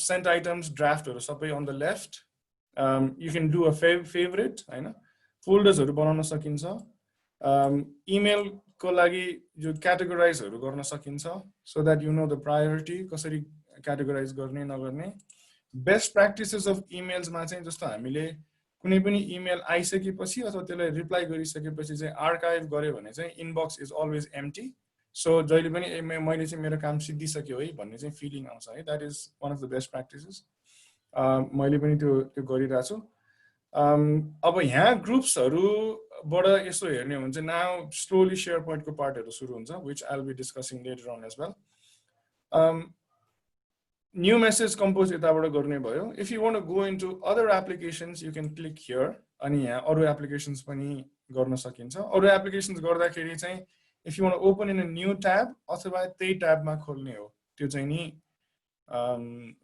sent items draftहरु सबै on the left you can do a favorite हैन फोल्डर्सहरु बनाउन सकिन्छ इमेल को लागि जो क्याटेगोराइजहरु गर्न सकिन्छ so that you know the priority कसरी क्याटेगोराइज गर्ने नगर्ने बेस्ट प्र्याक्टिसेस अफ इमेल्स मा चाहिँ जस्तो हामीले कुनै पनि इमेल आइसकेपछि अथवा त्यसलाई रिप्लाई गरिसकेपछि चाहिँ आर्काइभ गर्यो भने चाहिँ inbox is always empty so जहिले पनि मैले चाहिँ मेरो काम सिद्धिसक्यो है भन्ने चाहिँ फिलिङ आउँछ है that is one of the best practices मैले पनि त्यो गरिरहेको छु अब यहाँ ग्रुप्सहरुबाट यसो हेर्ने हो भने चाहिँ नाउ स्लोली शेयर पोइन्टको पार्टहरु सुरु हुन्छ which I will be discussing later on as well new message compose यताबाट गर्ने भयो if you want to go into other applications you can click here अनि यहाँ अरु एप्लिकेशन्स पनि गर्न सकिन्छ अरु एप्लिकेशन्स गर्दाखेरि चाहिँ if you want to open in a new tab अथवा त्यही ट्याबमा खोल्ने हो त्यो चाहिँ नि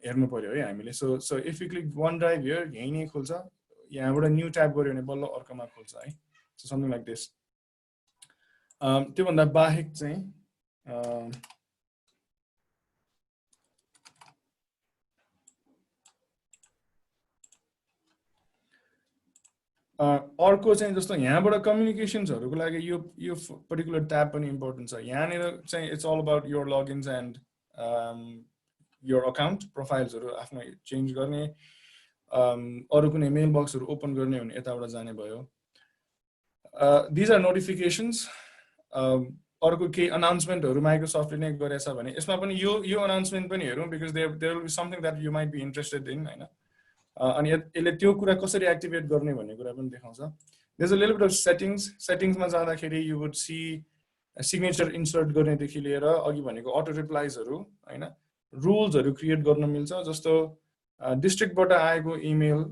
हेर्नु पर्यो है हामीले so if you click one drive here यही नै खोल्छ यहाँबाट न्यू ट्याब गर्यो भने बल्ल अर्कोमा खोल्छ है सो समथिङ लाइक दिस त्यो भन्दा बाहेक चाहिँ अर्को चाहिँ जस्तो यहाँबाट कम्युनिकेसन्सहरुको लागि यो पर्टिकुलर ट्याब पनि इम्पोर्टेन्ट छ यहाँनिर चाहिँ it's all about your logins and your account प्रोफाइल्सहरु आफ्नो चेन्ज गर्ने अरु कुनै मेल बक्सहरु ओपन गर्ने भने यताबाट जाने भयो दिस आर नोटिफिकेशन्स अर्को केही अनाउन्समेन्टहरु माइक्रोसफ्टले नै गरेछ भने यसमा पनि यो अनाउन्समेन्ट पनि हेरौँ because there will be something that you might be interested in हैन अनि यसले त्यो कुरा कसरी एक्टिभेट गर्ने भन्ने कुरा पनि देखाउँछ there is a little bit of सेटिंग्समा जाँदाखेरि you would see signature insert गर्नेदेखि लिएर अघि भनेको अटो रिप्लाइजहरु हैन रुल्सहरु क्रिएट गर्न मिल्छ जस्तो डिस्ट्रिक्टबाट आएको इमेल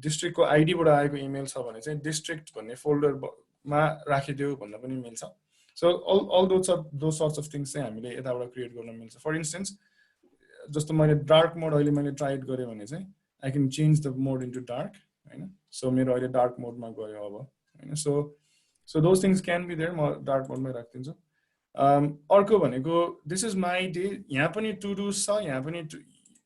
डिस्ट्रिक्टको आइडीबाट आएको इमेल छ भने चाहिँ डिस्ट्रिक्ट भन्ने फोल्डरमा राखिदियो भन्न पनि मिल्छ so all those sorts of things चाहिँ हामीले यताबाट क्रिएट गर्न मिल्छ फर इन्स्टेन्स जस्तो मैले डार्क मोड अहिले मैले ट्राई गरे भने चाहिँ I can change the mode into dark, right? So मेरो अहिले dark mode मा गयो अब, हैन? So those things can be there. म dark mode मा राख्दिन्छु. अर्को भनेको दिस इज माई डे, यहाँ पनि टु डुज छ, यहाँ पनि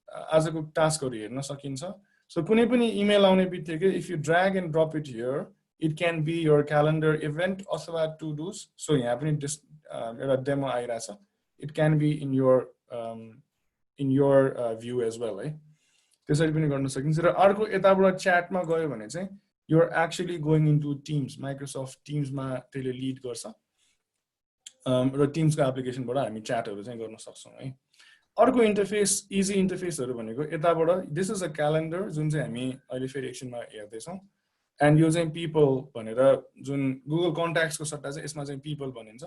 आजको टास्कहरू हेर्न सकिन्छ। सो कुनै पनि इमेल आउने बित्तिकै if you drag and drop it here, it can be your calendar event अथवा टु डुज। सो यहाँ पनि एउटा डेमो आइरहेछ, it can be in your view as well है, त्यसरी पनि गर्न सकिन्छ। र अर्को यताबाट च्याटमा गयो भने चाहिँ you're actually going into Teams, Microsoft टिम्समा त्यसले लिड गर्छ र टिम्सको एप्लिकेसनबाट हामी च्याटहरू चाहिँ गर्न सक्छौँ है। अर्को इन्टरफेस, इजी इन्टरफेसहरू भनेको यताबाट दिस इज अ क्यालेन्डर जुन चाहिँ हामी अहिले फेरि एकछिनमा हेर्दैछौँ, एन्ड यो चाहिँ पिपल भनेर जुन गुगल कन्ट्याक्ट्सको सट्टा चाहिँ यसमा चाहिँ पिपल भनिन्छ।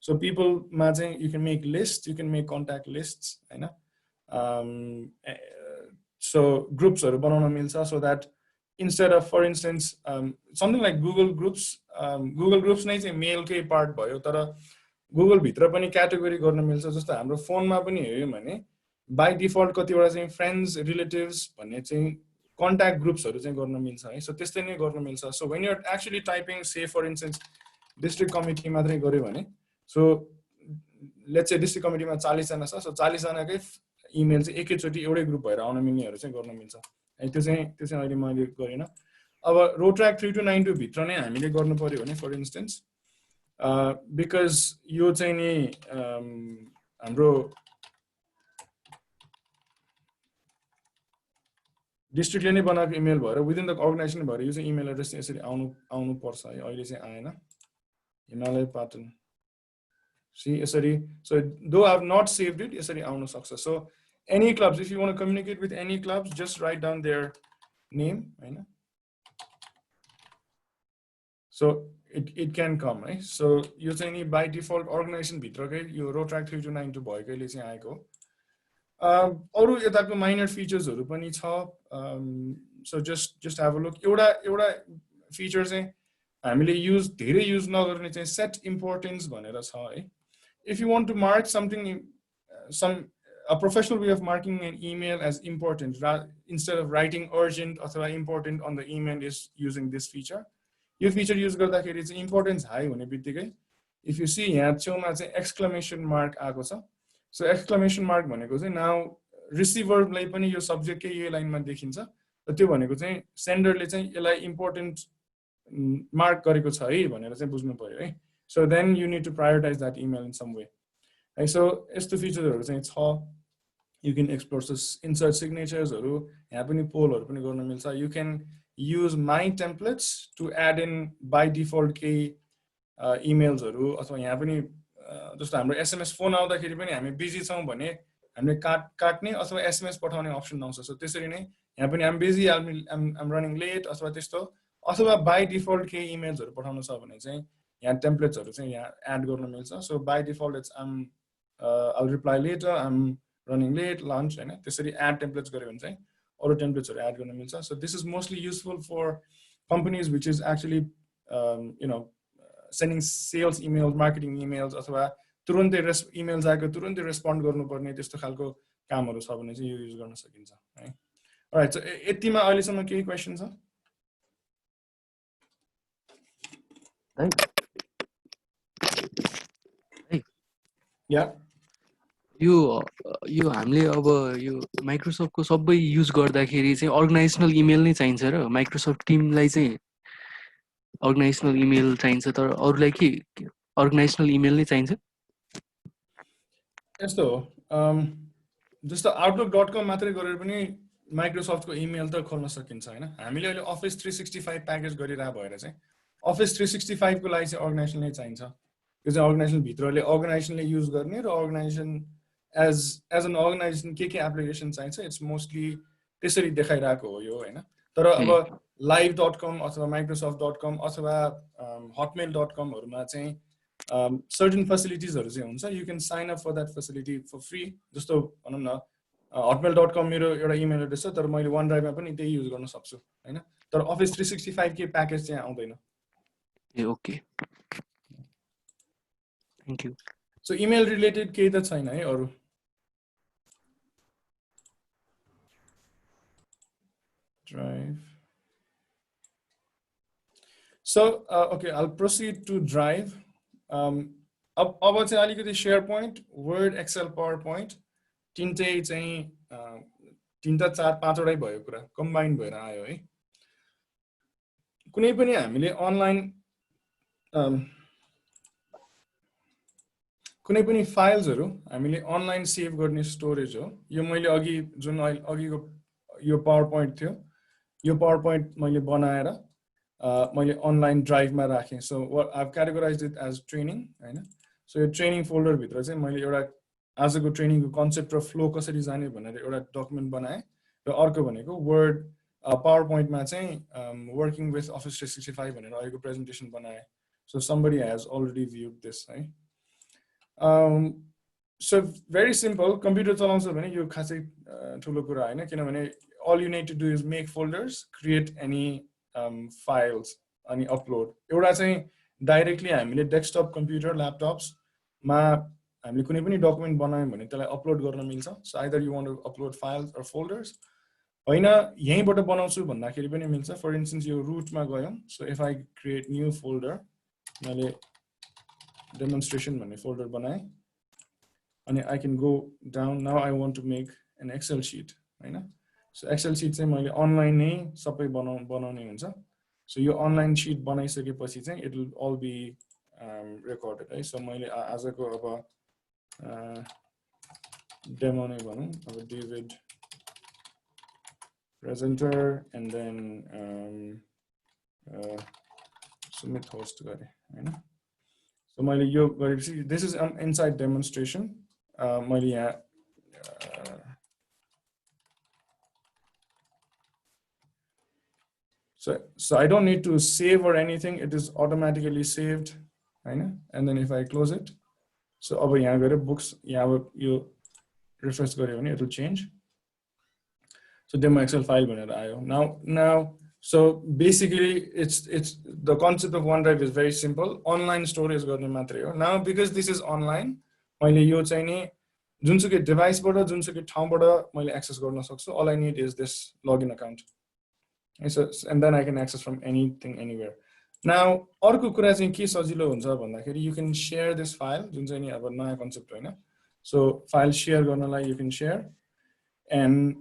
सो पिपलमा चाहिँ you can make list, you can make contact list होइन, सो ग्रुप्सहरू बनाउन मिल्छ। So that instead of, for instance, something like Google Groups नै चाहिँ मेलकै पार्ट भयो, तर गुगल भित्र पनि क्याटेगोरी गर्न मिल्छ। जस्तो हाम्रो फोनमा पनि हेऱ्यौँ भने बाई डिफल्ट कतिवटा चाहिँ फ्रेन्ड्स रिलेटिभ्स भन्ने चाहिँ कन्ट्याक्ट ग्रुप्सहरू चाहिँ गर्न मिल्छ है। सो त्यस्तै नै गर्न मिल्छ। So when you're actually typing, say for instance district committee मात्रै गऱ्यो भने, सो लेट्स से डिस्ट्रिक्ट कमिटीमा 40 जना छ, सो 40 जनाकै इमेल चाहिँ एकैचोटि एउटै ग्रुप भएर आउन मिल्नेहरू चाहिँ गर्न मिल्छ है। त्यो चाहिँ अहिले मैले गरिनँ। अब रोट्र्याक्ट 3292 भित्र नै हामीले गर्नु पर्यो भने फर इन्स्टेन्स बिकज यो चाहिँ नि हाम्रो डिस्ट्रिक्टले नै बनाएको इमेल भएर विदिन द अर्गनाइजेसन भएर यो चाहिँ इमेल एड्रेस यसरी आउनु पर्छ है। अहिले चाहिँ आएन, हिमालय पाटन सी यसरी। So though I have not saved it, यसरी आउन सक्छ। So any clubs, if you want to communicate with any clubs, just write down their name, right? So it can come, right? So you say by default organization भित्रकै यो Rotaract 3292 भएकैले चाहिँ आएको। अरु यताको minor फिचर्सहरु पनि छ। So just have a look. एउटा feature चाहिँ हामीले धेरै युज नगर्ने चाहिँ set importance भनेर छ है। If you want to mark something, a professional way of marking an email as important, instead of writing urgent or important on the email, is using this feature. Your feature use गर्दाखेरि चाहिँ importance high हुने बित्तिकै if you see यहाँ छेउमा चाहिँ exclamation mark आएको छ। So exclamation mark भनेको चाहिँ now receiver लाई पनि यो सब्जेक्ट कै यो लाइनमा देखिन्छ, र त्यो भनेको चाहिँ सेन्डरले चाहिँ यसलाई इम्पोर्टेन्ट मार्क गरेको छ है भनेर चाहिँ बुझ्नु पर्यो है। So then you need to prioritize that email in some way. है सो यस्तो फिचरहरु चाहिँ छ। You can explore insert signatures हरु, यहाँ पनि पोलहरु पनि गर्न मिल्छ। You can use my templates to add in by default केही emails हरु, अथवा यहाँ पनि जस्तो हाम्रो SMS फोन आउँदाखेरि पनि हामी बिजी छौं भने हामीले काट्ने अथवा SMS पठाउने अप्सन आउँछ। सो त्यसरी नै यहाँ पनि I'm busy, I'm running late अथवा त्यस्तो, अथवा by default केही emails हरु पठाउनु छ भने चाहिँ यहाँ templates हरु चाहिँ यहाँ add गर्न मिल्छ। So by default it's I'll reply later, I'm running late, lunch, हैन, त्यसरी add templates गर्यो भने चाहिँ अरु templates हरु add गर्न मिल्छ। So this is mostly useful for companies which is actually sending sales emails, marketing emails, अथवा तुरुन्तै emails आएको तुरुन्तै respond गर्नुपर्ने त्यस्तो खालको कामहरु छ भने चाहिँ यो युज गर्न सकिन्छ है। Alright, so यतिमा अहिलेसम्म केही क्वेशन छ? या यो हामीले अब यो माइक्रोसफ्टको सबै युज गर्दाखेरि चाहिँ अर्गनाइजेसनल इमेल नै चाहिन्छ र माइक्रोसफ्ट टिमलाई चाहिँ अर्गनाइजेसनल इमेल चाहिन्छ, तर अरूलाई के अर्गनाइजेसनल इमेल नै चाहिन्छ? यस्तो हो, जस्तो outlook.com मात्रै गरेर पनि माइक्रोसफ्टको इमेल त खोल्न सकिन्छ हैन। हामीले अहिले अफिस 365 प्याकेज गरिरहेको भएर चाहिँ अफिस 365 को लागि चाहिँ अर्गनाइजेसन नै चाहिन्छ। यो चाहिँ अर्गनाइजेसन भित्रले अर्गनाइजेसनले युज गर्ने र अर्गनाइजेसन एज एन अर्गनाइजेसन के एप्लिकेसन चाहिन्छ, इट्स मोस्टली त्यसरी देखाइरहेको हो यो हैन। तर अब live.com अथवा microsoft.com अथवा hotmail.com हरुमा चाहिँ certain facilitiesहरु चाहिँ हुन्छ। You can sign up for that facility for free. जस्तो भनौं न hotmail.com मेरो एउटा इमेल एड्रेस छ, तर मैले OneDrive मा पनि त्यही युज गर्न सक्छु हैन। तर अफिस 365 के प्याकेज चाहिँ आउँदैन। Ah okay, thank you. So email related केही त छैन है अरु? Drive. So okay, I'll proceed to Drive. अब चाहिँ अलिकति SharePoint, Word, Excel, PowerPoint तीनटै चाहिँ तीनटा 4-5 वटै भयो कुरा कम्बाइन भएर आयो है कुनै पनि हामीले अनलाइन कुनै पनि फाइल्सहरु हामीले अनलाइन सेभ गर्ने स्टोरेज हो यो मैले अघि जुन अघिको यो PowerPoint थियो यो PowerPoint मैले बनाएर मैले अनलाइन ड्राइभमा राखेँ so I've categorized it as training हैन सो यो ट्रेनिङ फोल्डर भित्र चाहिँ मैले एउटा आजको ट्रेनिङको कन्सेप्ट र फ्लो कसरी जाने भनेर एउटा डकुमेन्ट बनाएँ र अर्को भनेको वर्ड PowerPoint मा चाहिँ वर्किङ विथ Office 365 भनेर अहिलेको प्रेजेन्टेसन बनाएँ so somebody has already viewed this है so very simple कम्प्युटर चलाउँछ भने यो खासै ठुलो कुरा हैन किनभने all you need to do is make folders create any files अनि upload एउटा चाहिँ डाइरेक्टली हामीले डेस्कटप कम्प्युटर ल्यापटप्स मा हामीले कुनै पनि डकुमेन्ट बनायौं भने त्यसलाई अपलोड गर्न मिल्छ so either you want to upload files or folders हैन यहीँबाट बनाउँछु भन्दाखेरि पनि मिल्छ फर इन्स्टेन्स यो रुटमा गयौं so if I create new folder मैले डेमोन्स्ट्रेसन भन्ने फोल्डर बनाएँ अनि I can go down now I want to make an Excel sheet हैन सो एक्सेल शीट चाहिँ मैले अनलाइन नै सबै बनाउने हुन्छ सो यो अनलाइन शीट बनाइसकेपछि चाहिँ it will all be recorded है सो मैले आजको अब डेमो नै भनौं अब David presenter and then Sumit host गरे हैन सो मैले यो गरेपछि दिस इज इनसाइड डेमोन्स्ट्रेसन मैले यहाँ So I don't need to save or anything. It is automatically saved, right? And then if I close it, so over here I got books. Yeah, you refresh it will change. So demo Excel file now. So basically, it's the concept of OneDrive is very simple. Online storage material. Now because this is online, मैले यो चाहिँ नि जुनसुकै डिभाइसबाट जुनसुकै ठाउँबाट मैले access गर्न सक्छु. All I need is this login account. So, and then I can access from anything anywhere. Now, अर्को कुरा चाहिँ के सजिलो हुन्छ भन्दाखेरि you can share this file जुन चाहिँ नि अब नयाँ कन्सेप्ट हैन so file share गर्नलाई you can share and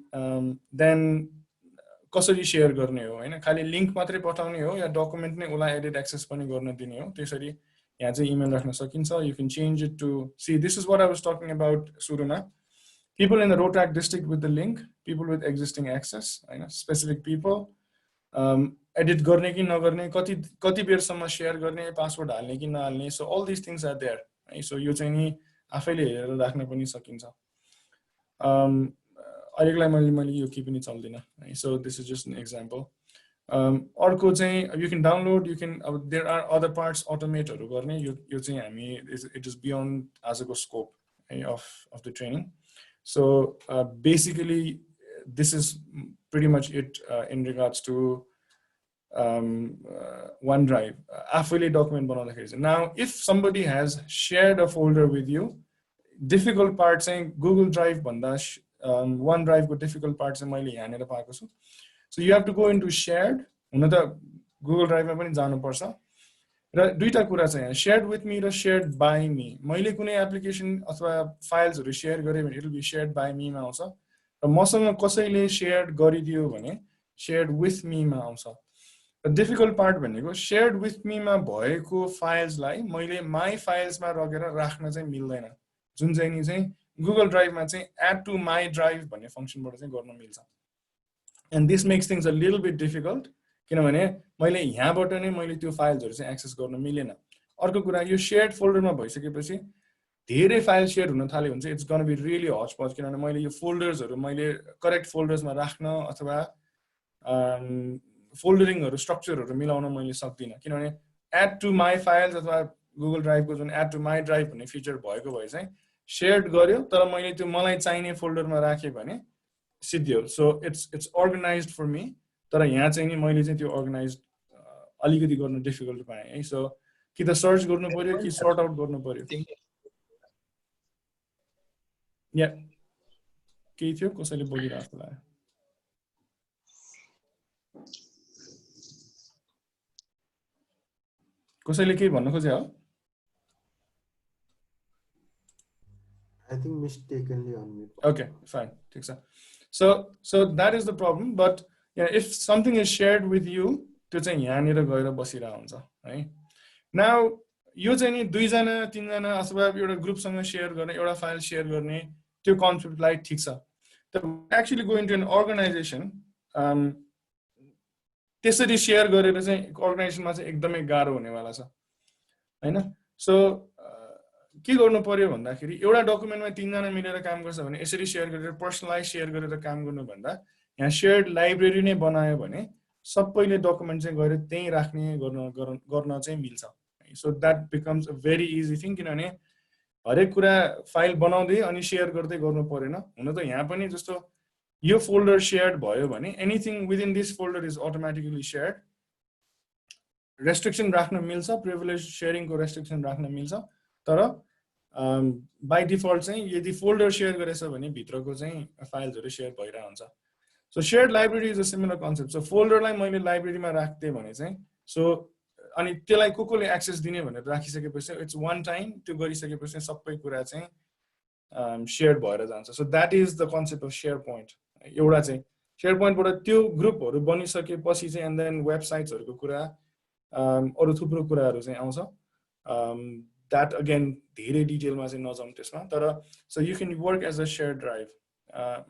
then कसरी share गर्ने हो हैन खाली लिंक मात्रै पठाउने हो या डकुमेन्ट नै उलाई एडिट एक्सेस पनि गर्न दिने हो त्यसरी यहाँ चाहिँ इमेल राख्न सकिन्छ you can change it to see this is what I was talking about सुरुमा people in the Rotaract district with the link people with existing access हैन specific people edit गर्ने कि नगर्ने कति बेरसम्म शेयर गर्ने पासवर्ड हाल्ने कि नहाल्ने so all these things are there है so यो चाहिँ नि आफैले हेरेर राख्न पनि सकिन्छ अहिलेलाई मैले यो के पनि चल्दैन है so this is just an example अर्को चाहिँ you can download you can there are other parts automate हरु गर्ने यो चाहिँ हामी it is beyond आजको scope of the training so basically this is pretty much it in regards to OneDrive. Affiliate document बनाउँदाखेरि now if somebody has shared a folder with you, difficult part saying Google Drive भन्दा OneDrive को difficult part चाहिँ मैले यहाँनेर पाएको छु. So you have to go into shared. हुन त Google Drive मा पनि जानु पर्छ. र दुईटा कुरा चाहिँ shared with me र shared by me. मैले कुनै एप्लिकेसन अथवा फाइल्सहरु शेयर गरे भने it will be shared by me मा आउँछ. र मसँग कसैले शेयर गरिदियो भने shared with me मा आउँछ. The difficult part भनेको shared with me मा भएको फाइल्सलाई मैले my files मा लगेर राख्न चाहिँ मिल्दैन. जुन चाहिँ नि चाहिँ Google Drive मा चाहिँ add to my drive भन्ने फंक्सनबाट चाहिँ गर्न मिल्छ. And this makes things a little bit difficult किनभने मैले यहाँबाट नै मैले त्यो फाइल्सहरु चाहिँ एक्सेस गर्न मिलेन. अर्को कुरा यो shared फोल्डरमा भइसकेपछि धेरै फाइल शेयर हुन थाल्यो भने चाहिँ it's going to be really hodgepodge किनभने मैले यो फोल्डर्सहरु मैले करेक्ट फोल्डर्समा राख्न अथवा फोल्डरिङहरु स्ट्रक्चरहरु मिलाउन मैले सक्दिन किनभने add to my files अथवा Google Drive को जुन add to my drive भन्ने फिचर भएको भए चाहिँ शेयर्ड गर्यो तर मैले त्यो मलाई चाहिने फोल्डरमा राखे भने सिद्धियो सो इट्स अर्गनाइज्ड फर मी तर यहाँ चाहिँ नि मैले चाहिँ त्यो अर्गनाइज्ड अलिकति गर्न डिफिकल्ट पाएँ है सो कि त सर्च गर्नु पर्यो कि सर्ट आउट गर्नु पर्यो या के थियो कसैले बोलिरहेको लाग्यो कसैले के भन्न खोजे हो I think mistakenly unmute. Okay, fine. ठिक छ. So that is the problem. But if something is shared with you, त्यो चाहिँ यहाँनिर गएर बसिरहेको हुन्छ है. Now यो चाहिँ नि दुईजना तीनजना अथवा एउटा ग्रुपसँग शेयर गर्ने, एउटा फाइल शेयर गर्ने, त्यो कन्सेप्टलाई ठिक छ. तर actually go into an organization, त्यसरी शेयर गरेर चाहिँ अर्गनाइजेसनमा चाहिँ एकदमै गाह्रो हुनेवाला छ हैन. सो के गर्नु पर्यो भन्दाखेरि एउटा डकुमेन्टमा तीनजना मिलेर काम गर्छ भने यसरी शेयर गरेर पर्सनलाइज शेयर गरेर काम गर्नु भन्दा यहाँ शेयर्ड लाइब्रेरी नै बनायो भने सबैले डकुमेन्ट चाहिँ गएर त्यही राख्ने गर्न चाहिँ मिल्छ. So that becomes a very easy thing, किनभने हरेक कुरा फाइल बनाउँदै अनि शेयर गर्दै गर्नु परेन. हुन त यहाँ पनि जस्तो यो फोल्डर शेयर्ड भयो भने anything within this folder is automatically shared. Restriction राख्न मिल्छ, प्रिभिलेज शेयरिङको रेस्ट्रिक्सन राख्न मिल्छ. तर बाई डिफल्ट चाहिँ यदि फोल्डर शेयर गरेछ भने भित्रको चाहिँ फाइल्सहरु शेयर भइरा हुन्छ. So shared library is a similar concept. So फोल्डरलाई मैले लाइब्रेरीमा राख्दै भने चाहिँ सो अनि त्यसलाई कोले एक्सेस दिने भनेर राखिसकेपछि इट्स वान टाइम, त्यो गरिसकेपछि सबै कुरा चाहिँ शेयर्ड भएर जान्छ. So that is the concept of SharePoint. एउटा चाहिँ SharePointबाट त्यो ग्रुपहरु बनिसकेपछि चाहिँ एन्ड देन वेबसाइट्सहरुको कुरा अरु थुप्रो कुराहरु चाहिँ आउँछ. That again धेरै डिटेलमा चाहिँ नजाउँ त्यसमा. तर so you can work as a share drive.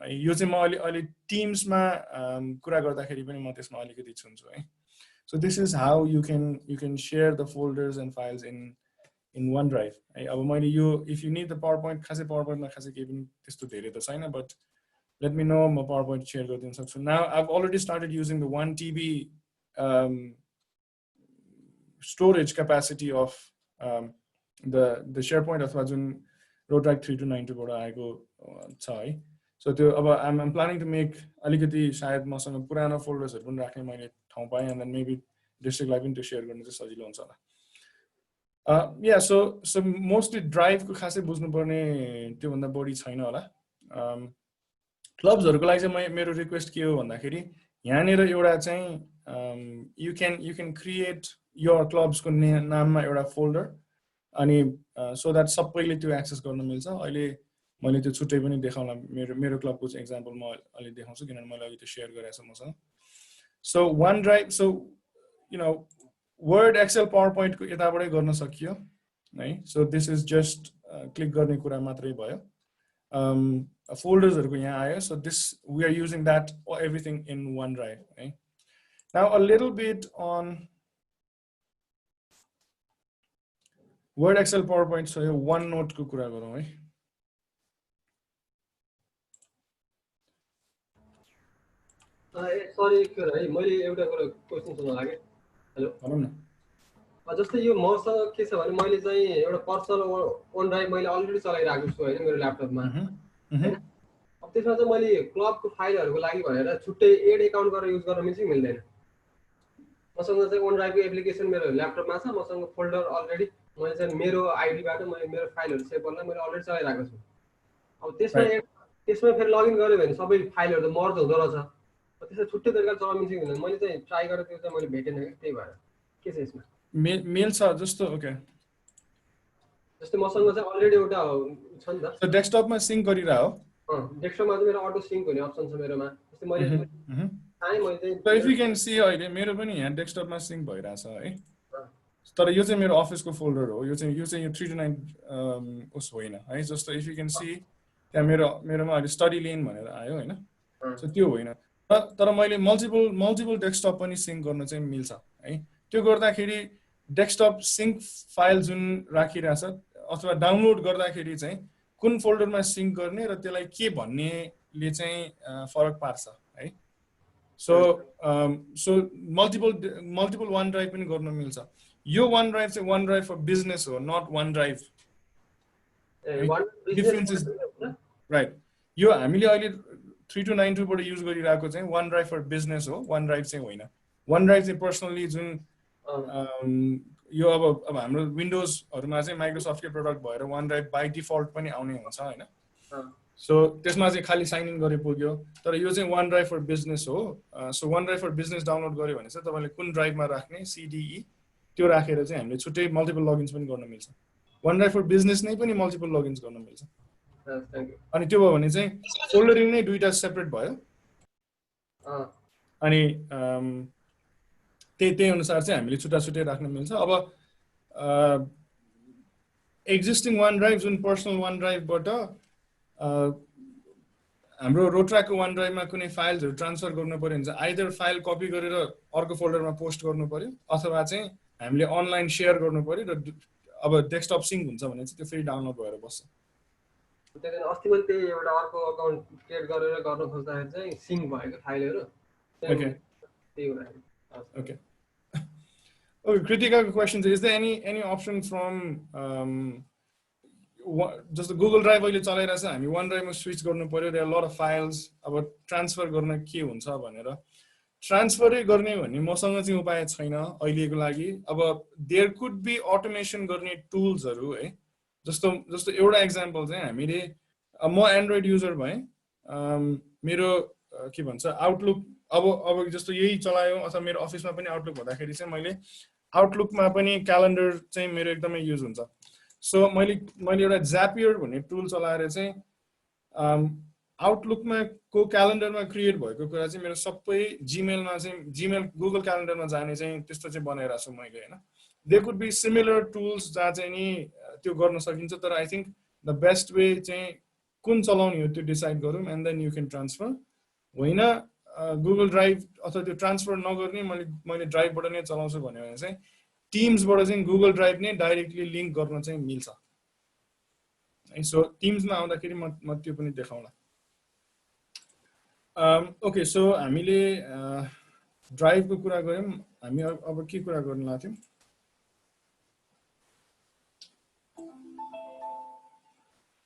यो चाहिँ म अलि टिम्समा कुरा गर्दाखेरि पनि म त्यसमा अलिकति छुन्छु है. So this is how you can share the folders and files in OneDrive है. अब मैले यो if you need the PowerPoint, खासै पावरपोइन्टमा खासै केही पनि त्यस्तो धेरै त छैन, बट लेट मी नो, म पावरपोइन्ट शेयर गरिदिन सक्छु. Now I have already started using the 1 TB storage capacity of the SharePoint अथवा जुन Rotaract 3292 बाट आएको छ है. सो त्यो अब I'm planning to make अलिकति सायद मसँग पुरानो फोल्डर्सहरु पनि राख्ने मैले ठाउँ पाएँ, and then maybe डिस्ट्रिक्टलाई पनि त्यो शेयर गर्न चाहिँ सजिलो हुन्छ होला. Yeah, so mostly ड्राइभ को खासै बुझ्नु पर्ने त्यो भन्दा बढी छैन होला. क्लब्सहरुको लागि चाहिँ मेरो रिक्वेस्ट के हो भन्दाखेरि यहाँनिर एउटा चाहिँ you can create your क्लब्सको नाममा एउटा फोल्डर, अनि सो दैट सबैले त्यो एक्सेस गर्न मिल्छ. अहिले मैले त्यो छुट्टै पनि देखाउला, मेरो क्लबको चाहिँ एक्जाम्पल म अलि देखाउँछु किनभने मैले अघि त्यो शेयर गरेको छु मसँग. So OneDrive, so you know Word, Excel, PowerPoint को यताबाटै गर्न सकियो है. So this is just click गर्ने कुरा मात्रै भयो. फोल्डर्सहरुको यहाँ आयो. So this we are using that everything in OneDrive है. Now a little bit on Word, Excel, PowerPoint. So यो OneNote को कुरा गरौँ है. सरी है, मैले एउटा कुरा क्वेशन सोध्न लागे. हेलो भनौँ न. जस्तै यो मसँग के छ भने मैले चाहिँ एउटा पर्सनल OneDrive मैले अलरेडी चलाइरहेको छु हैन मेरो ल्यापटपमा. अब त्यसमा चाहिँ मैले क्लबको फाइलहरुको लागि भनेर छुट्टै एड अकाउन्ट गरेर युज गर्न मिल्छ कि मिल्दैन? मसँग चाहिँ OneDrive को एप्लिकेसन मेरो ल्यापटपमा छ, मसँग फोल्डर अलरेडी मैले चाहिँ मेरो आइडीबाट मेरो फाइलहरु सेभ गर्न मैले अलरेडी चलाइरहेको छु. अब त्यसमा फेरि लगइन गर्यो भने सबै फाइलहरु त मर्ज हुँदो रहेछ. त्यसमा छुट्टै तरिकाले चलाउन मिल्छ कि मिल्दैन? मैले चाहिँ ट्राई गरेर त्यो चाहिँ मैले भेटेन के, त्यही भएर के छ यसमा? मिल्छ जस्तो. ओके, जस्तै मसँग चाहिँ अलरेडी एउटा छ नि त. सो डेस्कटपमा सिंक गरिरा हो. डेस्कटपमा चाहिँ मेरो अटो सिंक हुने अप्सन छ मेरोमा. जस्तै मैले मैले चाहिँ इफ यु क्यान सी अहिले मेरो पनि यहाँ डेस्कटपमा सिंक भइराछ है. तर यो चाहिँ मेरो अफिसको फोल्डर हो. यो चाहिँ 329 उस होइन है. जस्तो इफ यु क्यान सी त्यहाँ मेरोमा अहिले स्टडी लेन भनेर आयो हैन. सो त्यो होइन, तर मैले मल्टिपल डेस्कटप पनि सिंक गर्न चाहिँ मिल्छ है. त्यो गर्दाखेरि डेस्कटप सिंक फाइल जुन राखिरहेछ अथवा डाउनलोड गर्दाखेरि चाहिँ कुन फोल्डरमा सिंक गर्ने र त्यसलाई के भन्नेले चाहिँ फरक पार्छ है. सो मल्टिपल OneDrive पनि गर्न मिल्छ. यो OneDrive चाहिँ OneDrive फर बिजनेस हो, not OneDrive. Difference is right. यो हामीले अहिले 3292 बाट युज गरिरहेको चाहिँ OneDrive फर बिजनेस हो, OneDrive चाहिँ होइन. OneDrive चाहिँ पर्सनली जुन यो अब हाम्रो विन्डोजहरुमा चाहिँ माइक्रोसफ्टकै प्रोडक्ट भएर OneDrive बाइ डिफल्ट पनि आउने हुन्छ हैन. सो त्यसमा चाहिँ खाली साइन इन गरे पुग्यो. तर यो चाहिँ OneDrive फर बिजनेस हो. So OneDrive for business download गर्यो भने चाहिँ तपाईले कुन ड्राइभमा राख्ने CDE त्यो राखेर चाहिँ हामीले छुट्टै मल्टिपल लगइन्स पनि गर्न मिल्छ. OneDrive फर बिजनेस नै पनि मल्टिपल लगइन्स गर्न मिल्छ. थ्याङ्क यू अनि त्यो भयो भने चाहिँ फोल्डरिङ नै दुईटा सेपरेट भयो अनि त्यही अनुसार चाहिँ हामीले छुट्टा छुट्टै राख्न मिल्छ अब एक्जिस्टिङ OneDrive जुन पर्सनल OneDriveबाट हाम्रो रोट्राकको OneDriveमा कुनै फाइल्सहरू ट्रान्सफर गर्नु पर्यो भने चाहिँ आइदर फाइल कपी गरेर अर्को फोल्डरमा पोस्ट गर्नु पर्यो अथवा चाहिँ हामीले अनलाइन सेयर गर्नु पर्यो र अब डेस्कटप सिङ्क हुन्छ भने चाहिँ त्यो फेरि डाउनलोड भएर बस्छ त्यही अस्ति मैले त्यही एउटा अर्को अकाउन्ट क्रिएट गरेर गर्न खोज्दाखेरि चाहिँ सिङ्क भएको फाइलहरू Okay. त्यही हुँदाखेरि Okay. Okay, Kritika question is there any option from just the Google Drive अहिले चलाइरहेछ हामी OneDrive मा स्विच गर्नु पर्यो there are a lot of files अब ट्रान्सफर गर्न के हुन्छ भनेर ट्रान्सफरै गर्ने भन्ने मसँग चाहिँ उपाय छैन अहिलेको लागि अब देयर कुड बी अटोमेसन गर्ने टुल्सहरू है जस्तो एउटा एक्जाम्पल चाहिँ हामीले म एन्ड्रोइड युजर भएँ मेरो के भन्छ आउटलुक अब जस्तो यही चलायो अथवा मेरो अफिसमा पनि आउटलुक हुँदाखेरि चाहिँ मैले आउटलुकमा पनि क्यालेन्डर चाहिँ मेरो एकदमै युज हुन्छ सो मैले एउटा ज्यापियर भन्ने टुल चलाएर चाहिँ आउटलुकमा को क्यालेन्डरमा क्रिएट भएको कुरा चाहिँ मेरो सबै जीमेलमा चाहिँ जीमेल गुगल क्यालेन्डरमा जाने चाहिँ त्यस्तो चाहिँ बनाइरहेको छु मैले हैन they could be similar tools जहाँ चाहिँ नि त्यो गर्न सकिन्छ तर I think the best way चाहिँ कुन चलाउने हो त्यो डिसाइड गरौँ and then you can transfer होइन गुगल ड्राइभ अथवा त्यो ट्रान्सफर नगर्ने मैले ड्राइभबाट नै चलाउँछु भन्यो भने चाहिँ टिम्सबाट चाहिँ गुगल ड्राइभ नै डाइरेक्टली लिङ्क गर्न चाहिँ मिल्छ सो टिम्समा आउँदाखेरि म त्यो पनि देखाउँला ओके सो हामीले ड्राइभको कुरा गऱ्यौँ हामी अब के कुरा गर्न लाग्थ्यौँ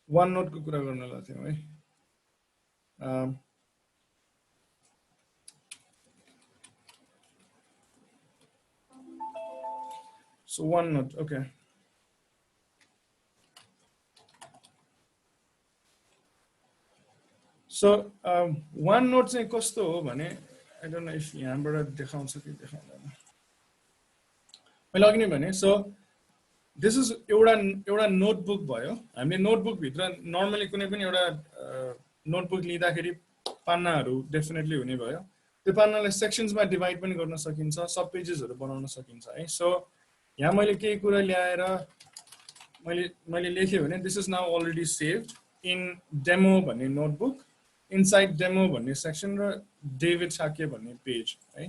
OneNote को कुरा गर्न लाग्थ्यौँ है so OneNote okay so OneNote चाहिँ कस्तो हो भने I don't know if यहाँबाट देखाउँछ कि देखाउँदैन मैले अघि नै भने so this is एउटा नोटबुक भयो हामीले नोटबुक भित्र नर्मली कुनै पनि एउटा नोटबुक लिँदाखेरि पान्नाहरू डेफिनेटली हुने भयो त्यो पान्नालाई सेक्सन्समा डिभाइड पनि गर्न सकिन्छ सब पेजेसहरू बनाउन सकिन्छ है सो यहाँ मैले केही कुरा ल्याएर मैले लेखेँ भने this is now already saved in demo भन्ने नोटबुक इनसाइड डेमो भन्ने सेक्सन र डेभिड साके भन्ने पेज है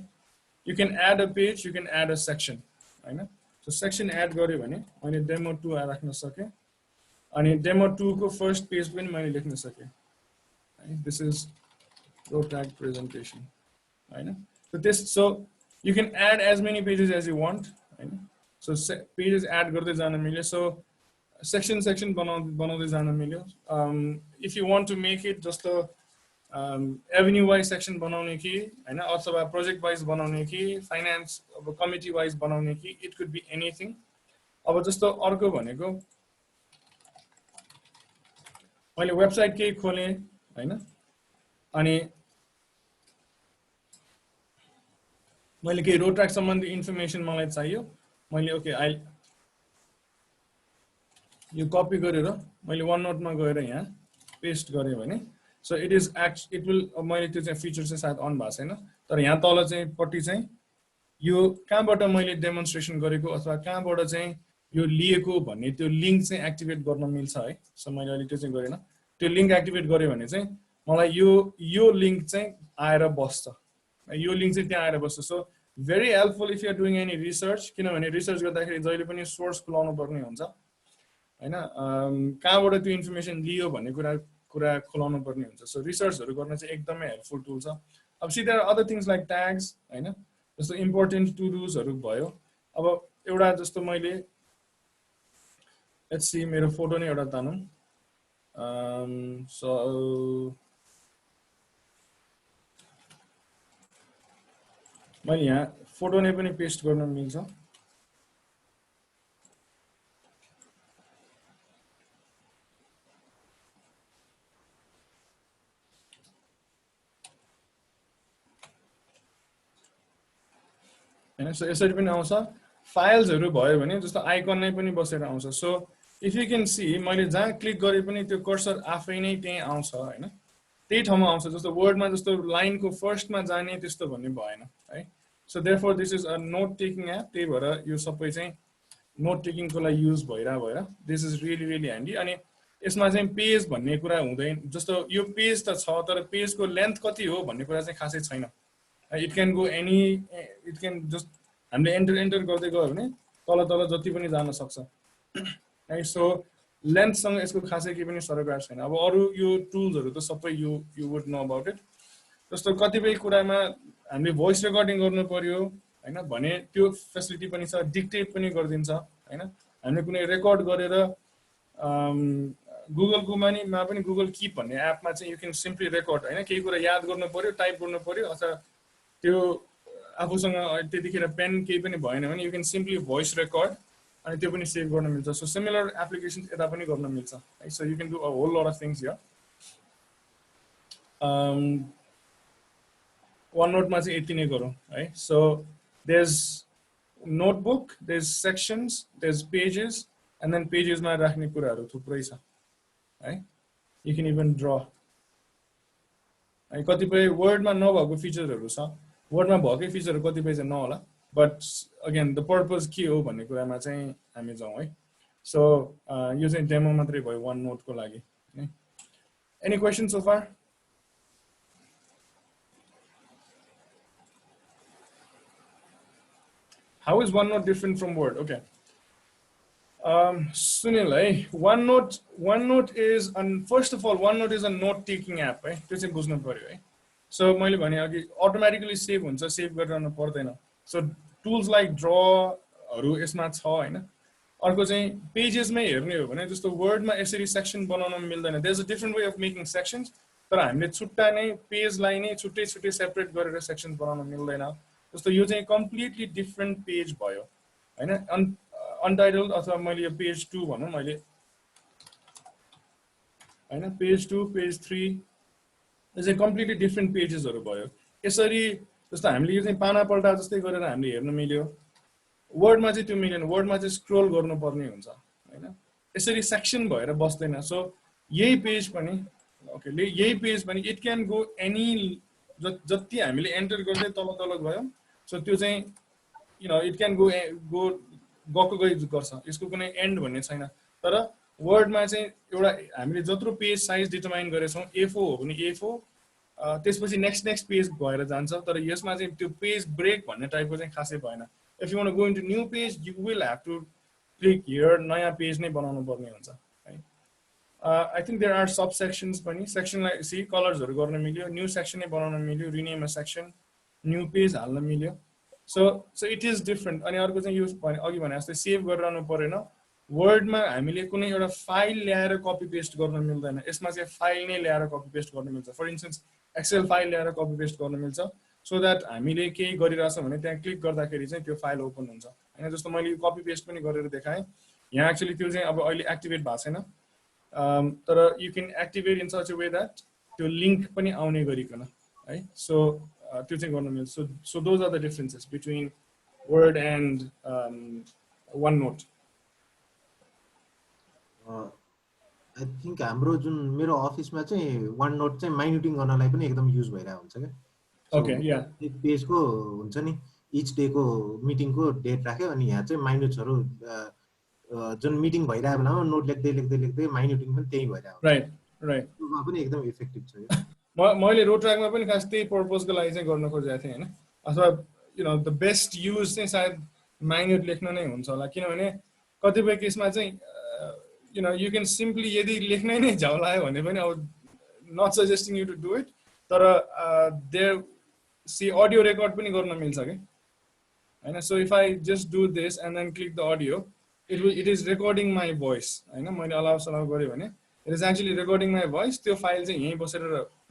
you can add a page you can add a section हैन सो सेक्सन एड गर्यो भने मैले डेमो 2 राख्न सकेँ अनि डेमो 2 को फर्स्ट पेज पनि मैले लेख्न सकेँ दिस इज Rotaract presentation हैन so you can add as many pages as you want हैन so pages add गर्दै जान मिल्यो so section बनाउँदै जान मिल्यो if you want to make it just a avenue wise section बनाउने कि हैन अथवा project wise बनाउने कि finance अब committee wise बनाउने कि it could be anything अब जस्तो अर्को भनेको मैले वेबसाइट केही खोलेँ हैन अनि मैले केही रोट्राक्ट सम्बन्धी इन्फर्मेसन मलाई चाहियो मैले ओके यो कपी गरेर मैले OneNote मा गएर यहाँ पेस्ट गरेँ भने सो इट विल मैले त्यो चाहिँ फिचर चाहिँ सायद अन भएको छैन तर यहाँ तल चाहिँ पट्टि चाहिँ यो कहाँबाट मैले डेमोन्स्ट्रेसन गरेको अथवा कहाँबाट चाहिँ यो लिएको भन्ने त्यो लिंक चाहिँ एक्टिभेट गर्न मिल्छ है सो मैले अहिले त्यो चाहिँ गरेन त्यो लिंक एक्टिभेट गरे भने चाहिँ मलाई यो लिंक चाहिँ आएर बस्छ यो लिंक चाहिँ त्यहाँ आएर बस्छ so very helpful if you are doing any research किनभने रिसर्च गर्दाखेरि जहिले पनि सोर्स खुलाउनु पर्ने हुन्छ हैन कहाँबाट त्यो इन्फर्मेसन लियो भन्ने कुरा खुलाउनु पर्ने हुन्छ सो रिसर्चहरु गर्न चाहिँ एकदमै हेल्पफुल टुल छ अब see there are other things like tags हैन जस्तो इम्पोर्टेन्ट टु डुजहरु भयो अब एउटा जस्तो मैले लेट्स सी मेरो फोटो नै एउटा तानौं सो मैले यहाँ फोटो नै पनि पेस्ट गर्न मिल्छ हैन सो यसरी पनि आउँछ फाइल्सहरु भयो भने जस्तो आइकन नै पनि बसेर आउँछ so if you can see मैले जहाँ क्लिक गरे पनि त्यो कर्सर आफै नै त्यहीँ आउँछ हैन त्यही ठाउँमा आउँछ जस्तो वर्डमा जस्तो लाइनको फर्स्टमा जाने त्यस्तो भन्ने भएन है so therefore this is a note taking app त्यही भएर यो सबै चाहिँ नोट टेकिङको लागि युज भएर this is really really handy अनि यसमा चाहिँ पेज भन्ने कुरा हुँदैन जस्तो यो पेज त छ तर पेजको लेन्थ कति हो भन्ने कुरा चाहिँ खासै छैन it can go any it can just हामीले एन्टर गर्दै गयो भने तल तल जति पनि जान सक्छ है सो लेन्थसँग यसको खासै केही पनि सरोकार छैन अब अरू यो टुल्सहरू त सबै you would know about it जस्तो कतिपय कुरामा हामीले भोइस रेकर्डिङ गर्नु पर्यो हैन भने त्यो फेसिलिटी पनि छ डिक्टेट पनि गरिदिन्छ हैन हामीले कुनै रेकर्ड गरेर गुगलको मा पनि गुगल किप भन्ने एपमा चाहिँ यु क्यान सिम्पली रेकर्ड हैन केही कुरा याद गर्नु पर्यो टाइप गर्नु पर्यो अथवा त्यो आफूसँग त्यतिखेर पेन केही पनि भएन भने you can simply voice record अनि त्यो पनि सेभ गर्न मिल्छ सो सिमिलर एप्लिकेसन्स यता पनि गर्न मिल्छ है so you can do a whole lot of things here OneNote-मा चाहिँ यति नै गरौँ है so there is notebook there is sections there is pages and then पेजेसमा राख्ने कुराहरू थुप्रै छ है यु क्यान इभन ड्र है कतिपय वर्डमा नभएको फिचरहरू छ वर्डमा भएकै फिचरहरू कतिपय चाहिँ नहोला बट अगेन द पर्पज के हो भन्ने कुरामा चाहिँ हामी जाउँ है सो यो चाहिँ डेमो मात्रै भयो OneNote-को लागि है any question so far How is OneNote different from Word? Okay. Sunil, OneNote is, first of all, OneNote is a note-taking app, right? This is बुझ्नु पर्यो है. So मैले भने अघि automatically save हुन्छ, save गरिरहनु पर्दैन. So tools like Draw-हरू यसमा छ हैन. अर्को चाहिँ पेजेसमै हेर्ने हो भने जस्तो वर्डमा यसरी सेक्सन बनाउन मिल्दैन. There's a different way of making sections. तर हामीले छुट्टा नै पेजलाई नै छुट्टै छुट्टै सेपरेट गरेर सेक्सन्स बनाउन मिल्दैन. जस्तो यो चाहिँ कम्प्लिटली डिफ्रेन्ट पेज भयो हैन अनटाइटल्ड अथवा मैले यो पेज 2 भनौँ मैले हैन पेज 2 पेज 3 यो चाहिँ कम्प्लिटली डिफ्रेन्ट पेजेसहरू भयो यसरी जस्तो हामीले यो चाहिँ पाना पल्टा जस्तै गरेर हामीले हेर्न मिल्यो वर्डमा चाहिँ त्यो मिलेन वर्डमा चाहिँ स्क्रोल गर्नुपर्ने हुन्छ हैन यसरी सेक्सन भएर बस्दैन सो यही पेज पनि ओके यही पेज पनि इट क्यान गो एनी जति हामीले एन्टर गर्दै तल तल गयो सो त्यो चाहिँ यु नो इट क्यान गएको गइ गर्छ यसको कुनै एन्ड भन्ने छैन तर वर्डमा चाहिँ एउटा हामीले जत्रो पेज साइज डिटरमाइन गरेछौँ A4 हो भने A4 त्यसपछि नेक्स्ट पेज भएर जान्छ तर यसमा चाहिँ त्यो पेज ब्रेक भन्ने टाइपको चाहिँ खासै भएन if you want to go into new page you will have to click here नयाँ पेज नै बनाउनु पर्ने हुन्छ है I think there are subsections पनि सेक्सनलाई सी कलर्सहरू गर्न मिल्यो न्यू सेक्सन नै बनाउन मिल्यो rename a section new page हाल्न मिल्यो सो इट इज डिफरेन्ट अनि अर्को चाहिँ यो अघि भने जस्तै सेभ गरिरहनु परेन वर्डमा हामीले कुनै एउटा फाइल ल्याएर कपी पेस्ट गर्न मिल्दैन यसमा चाहिँ फाइल नै ल्याएर कपी पेस्ट गर्न मिल्छ फर इन्स्टेन्स एक्सेल फाइल ल्याएर कपी पेस्ट गर्न मिल्छ सो द्याट हामीले केही गरिरहेछौँ भने त्यहाँ क्लिक गर्दाखेरि चाहिँ त्यो फाइल ओपन हुन्छ होइन जस्तो मैले यो कपी पेस्ट पनि गरेर देखाएँ यहाँ एक्चुअली त्यो चाहिँ अब अहिले एक्टिभेट भएको छैन तर you can activate in such a way that त्यो लिङ्क पनि आउने गरिकन है सो त्यो चाहिँ गर्न मिल्छ so those are the differences between Word and OneNote I think हाम्रो जुन मेरो अफिसमा चाहिँ OneNote चाहिँ माइन्युटिङ गर्नलाई पनि एकदम युज भइरहेको हुन्छ क्या ओके या पेजको हुन्छ नि इच डेको मिटिङको डेट राख्यो अनि यहाँ चाहिँ माइन्युट्सहरू जुन मिटिङ भइरहेको बेलामा नोट लेख्दै माइन्युटिङ पनि त्यही भइरहेको राइट त्यसमा पनि एकदम इफेक्टिभ छ यो मैले रोटराक्टमा पनि खास त्यही पर्पजको लागि चाहिँ गर्न खोजेको थिएँ होइन अथवा you know the best use चाहिँ सायद माइन्युट लेख्न नै हुन्छ होला किनभने कतिपय केसमा चाहिँ you know you can simply यदि लेख्नै नै झ्याउ लाग्यो भने पनि अब not suggesting you to do it तर देयर सी अडियो रेकर्ड पनि गर्न मिल्छ कि होइन so if I just do this and then click the audio it is recording my voice होइन मैले अलाउ सलाउ गरेँ भने it is actually recording my voice त्यो फाइल चाहिँ यहीँ बसेर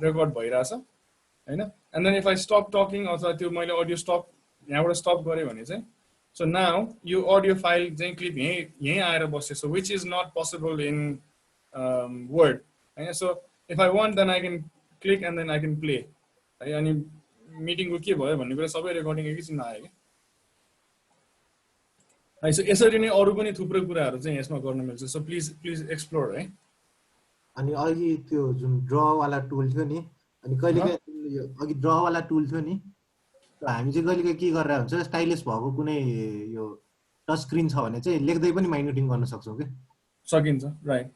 रेकर्ड भइरहेछ होइन and then if I stop talking अथवा त्यो मैले अडियो स्टप यहाँबाट स्टप गरेँ भने चाहिँ सो नाउ यो अडियो फाइल चाहिँ क्लिप यहीँ आएर बस्यो so which is not possible in Word होइन so if I want then I can click and then I can play है अनि मिटिङको के भयो भन्ने कुरा सबै रेकर्डिङ एकैछिनमा आयो कि है सो यसरी नै अरु पनि थुप्रै कुराहरु चाहिँ यसमा गर्न मिल्छ सो प्लिज एक्सप्लोर है अनि अघि त्यो जुन ड्र वाला टुल थियो नि अनि कहिलेकाहीँ अघि ड्र वाला टुल थियो नि हामी चाहिँ कहिलेकाहीँ के गरेर हुन्छ स्टाइलिस भएको कुनै यो टच स्क्रिन छ भने चाहिँ लेख्दै पनि माइन्युटिङ गर्न सक्छौँ के सकिन्छ राइट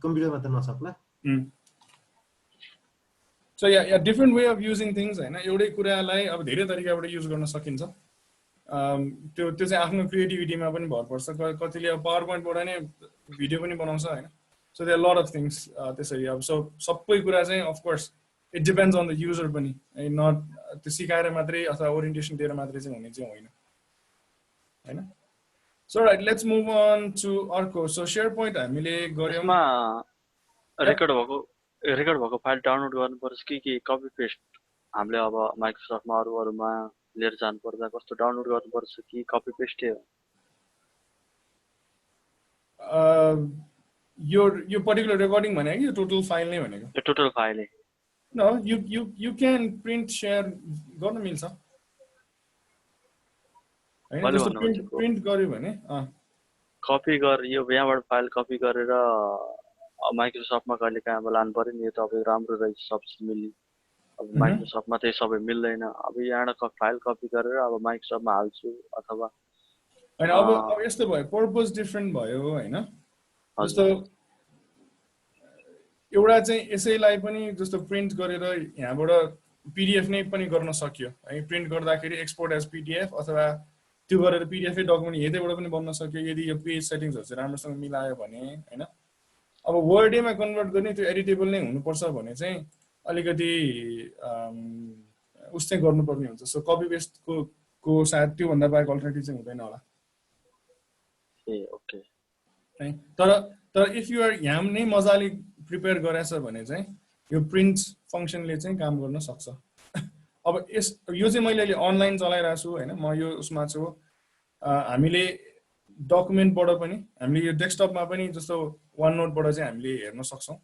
कम्प्युटरमा त नसक्ला so yeah different way of using things हैन एउटै कुरालाई अब धेरै तरिकाबाट युज गर्न सकिन्छ त्यो चाहिँ आफ्नो क्रिएटिभिटीमा पनि भर पर्छ कतिले अब पावर पोइन्टबाट नै भिडियो पनि बनाउँछ हैन so there lot of things त्यसरी अब सो सबै कुरा चाहिँ of course it depends on the user पनि नट त्यो सिकाएर मात्रै अथवा ओरिएन्टेसन दिएर मात्रै चाहिँ हुने चाहिँ होइन हैन so right let's move on to अर्को सो शेयर पोइन्ट हामीले गर्यौं रेकर्ड भएको फाइल डाउनलोड गर्नुपर्छ कि कपी पेस्ट हामीले अब माइक्रोसफ्टमा अरूमा लिएर जानु पर्दा कस्तो डाउनलोड गर्नुपर्छ कि कपी पेस्टै हो यो पर्टिकुलर रेकर्डिङ भनेको यो टोटल फाइल नै भनेको यो टोटल फाइलै no you can print share गर्न मिल्छ प्रिन्ट गर्यो भने कपी यो यहाँबाट फाइल कपी गरेर माइक्रोसफ्टमा कहिले काहीँ अब लानु पर्यो नि यो त अब राम्रो रहेछ सब्सिडी मिल्ने अब माइक्रोसफ्टमा चाहिँ सबै मिल्दैन अब यहाँबाट फाइल कपी गरेर अब माइक्रोसफ्टमा हाल्छु अथवा हैन अब यस्तो भयो पर्पस डिफरेन्ट भयो हैन जस्तो एउटा चाहिँ यसैलाई पनि जस्तो प्रिन्ट गरेर यहाँबाट पीडीएफ नै पनि गर्न सक्यो है प्रिन्ट गर्दाखेरि एक्सपोर्ट एज पीडीएफ अथवा त्यो गरेर पीडीएफ डकुमेन्ट यतैबाट पनि बन्न सक्यो यदि यो पेज सेटिङ्सहरु चाहिँ राम्रोसँग मिलायो भने हैन अब वर्डमा कन्भर्ट गर्ने त्यो एडिटेबल नै हुनुपर्छ भने चाहिँ अलिकति उस चाहिँ गर्नुपर्ने हुन्छ सो कपी पेस्ट को सायद त्यो भन्दा बाहेक अल्टरनेटिभ चाहिँ हुँदैन होला ए ओके है तर इफ यु आर याम नै मजाले प्रिपेयर गरेछ भने चाहिँ यो प्रिन्ट फंक्सनले चाहिँ काम गर्न सक्छ अब यो चाहिँ मैले अहिले अनलाइन चलाइरहेको छु हैन म यो उसमा छु हामीले डकुमेन्टबाट पनि हामीले यो डेस्कटपमा पनि जस्तो OneNote-बाट चाहिँ हामीले हेर्न सक्छौं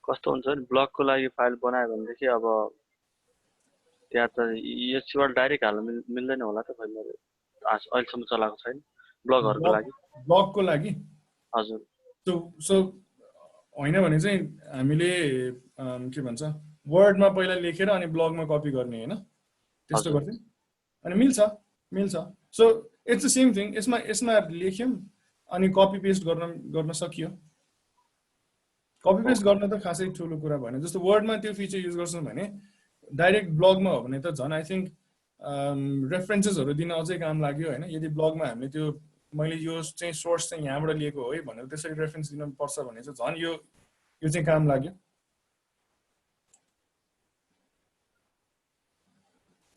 कस्तो हुन्छ नि ब्लगको लागि फाइल बनायो भनेदेखि अब त्यहाँ त यसबाट डाइरेक्ट हाल्न मिल्दैन होला त खै मैले अहिलेसम्म चलाएको छैन ब्लगको लागि हजुर सो होइन भने चाहिँ हामीले के भन्छ वर्डमा पहिला लेखेर अनि ब्लगमा कपी गर्ने हैन त्यस्तो गर्थ्यौं अनि मिल्छ so it's the same thing यसमा लेख्यौं अनि कपी पेस्ट गर्न सकियो कपी पेस्ट गर्न त खासै ठुलो कुरा भएन जस्तो वर्डमा त्यो फिचर युज गर्छौं भने डाइरेक्ट ब्लगमा हो भने त झन् आई थिंक रेफरेन्सेसहरु दिन अझै काम लाग्यो हैन यदि ब्लगमा हामीले त्यो मैले यो चाहिँ सोर्स चाहिँ यहाँबाट लिएको हो है भनेर त्यसरी रेफरेन्स दिन पर्छ भने चाहिँ झन् यो चाहिँ काम लाग्यो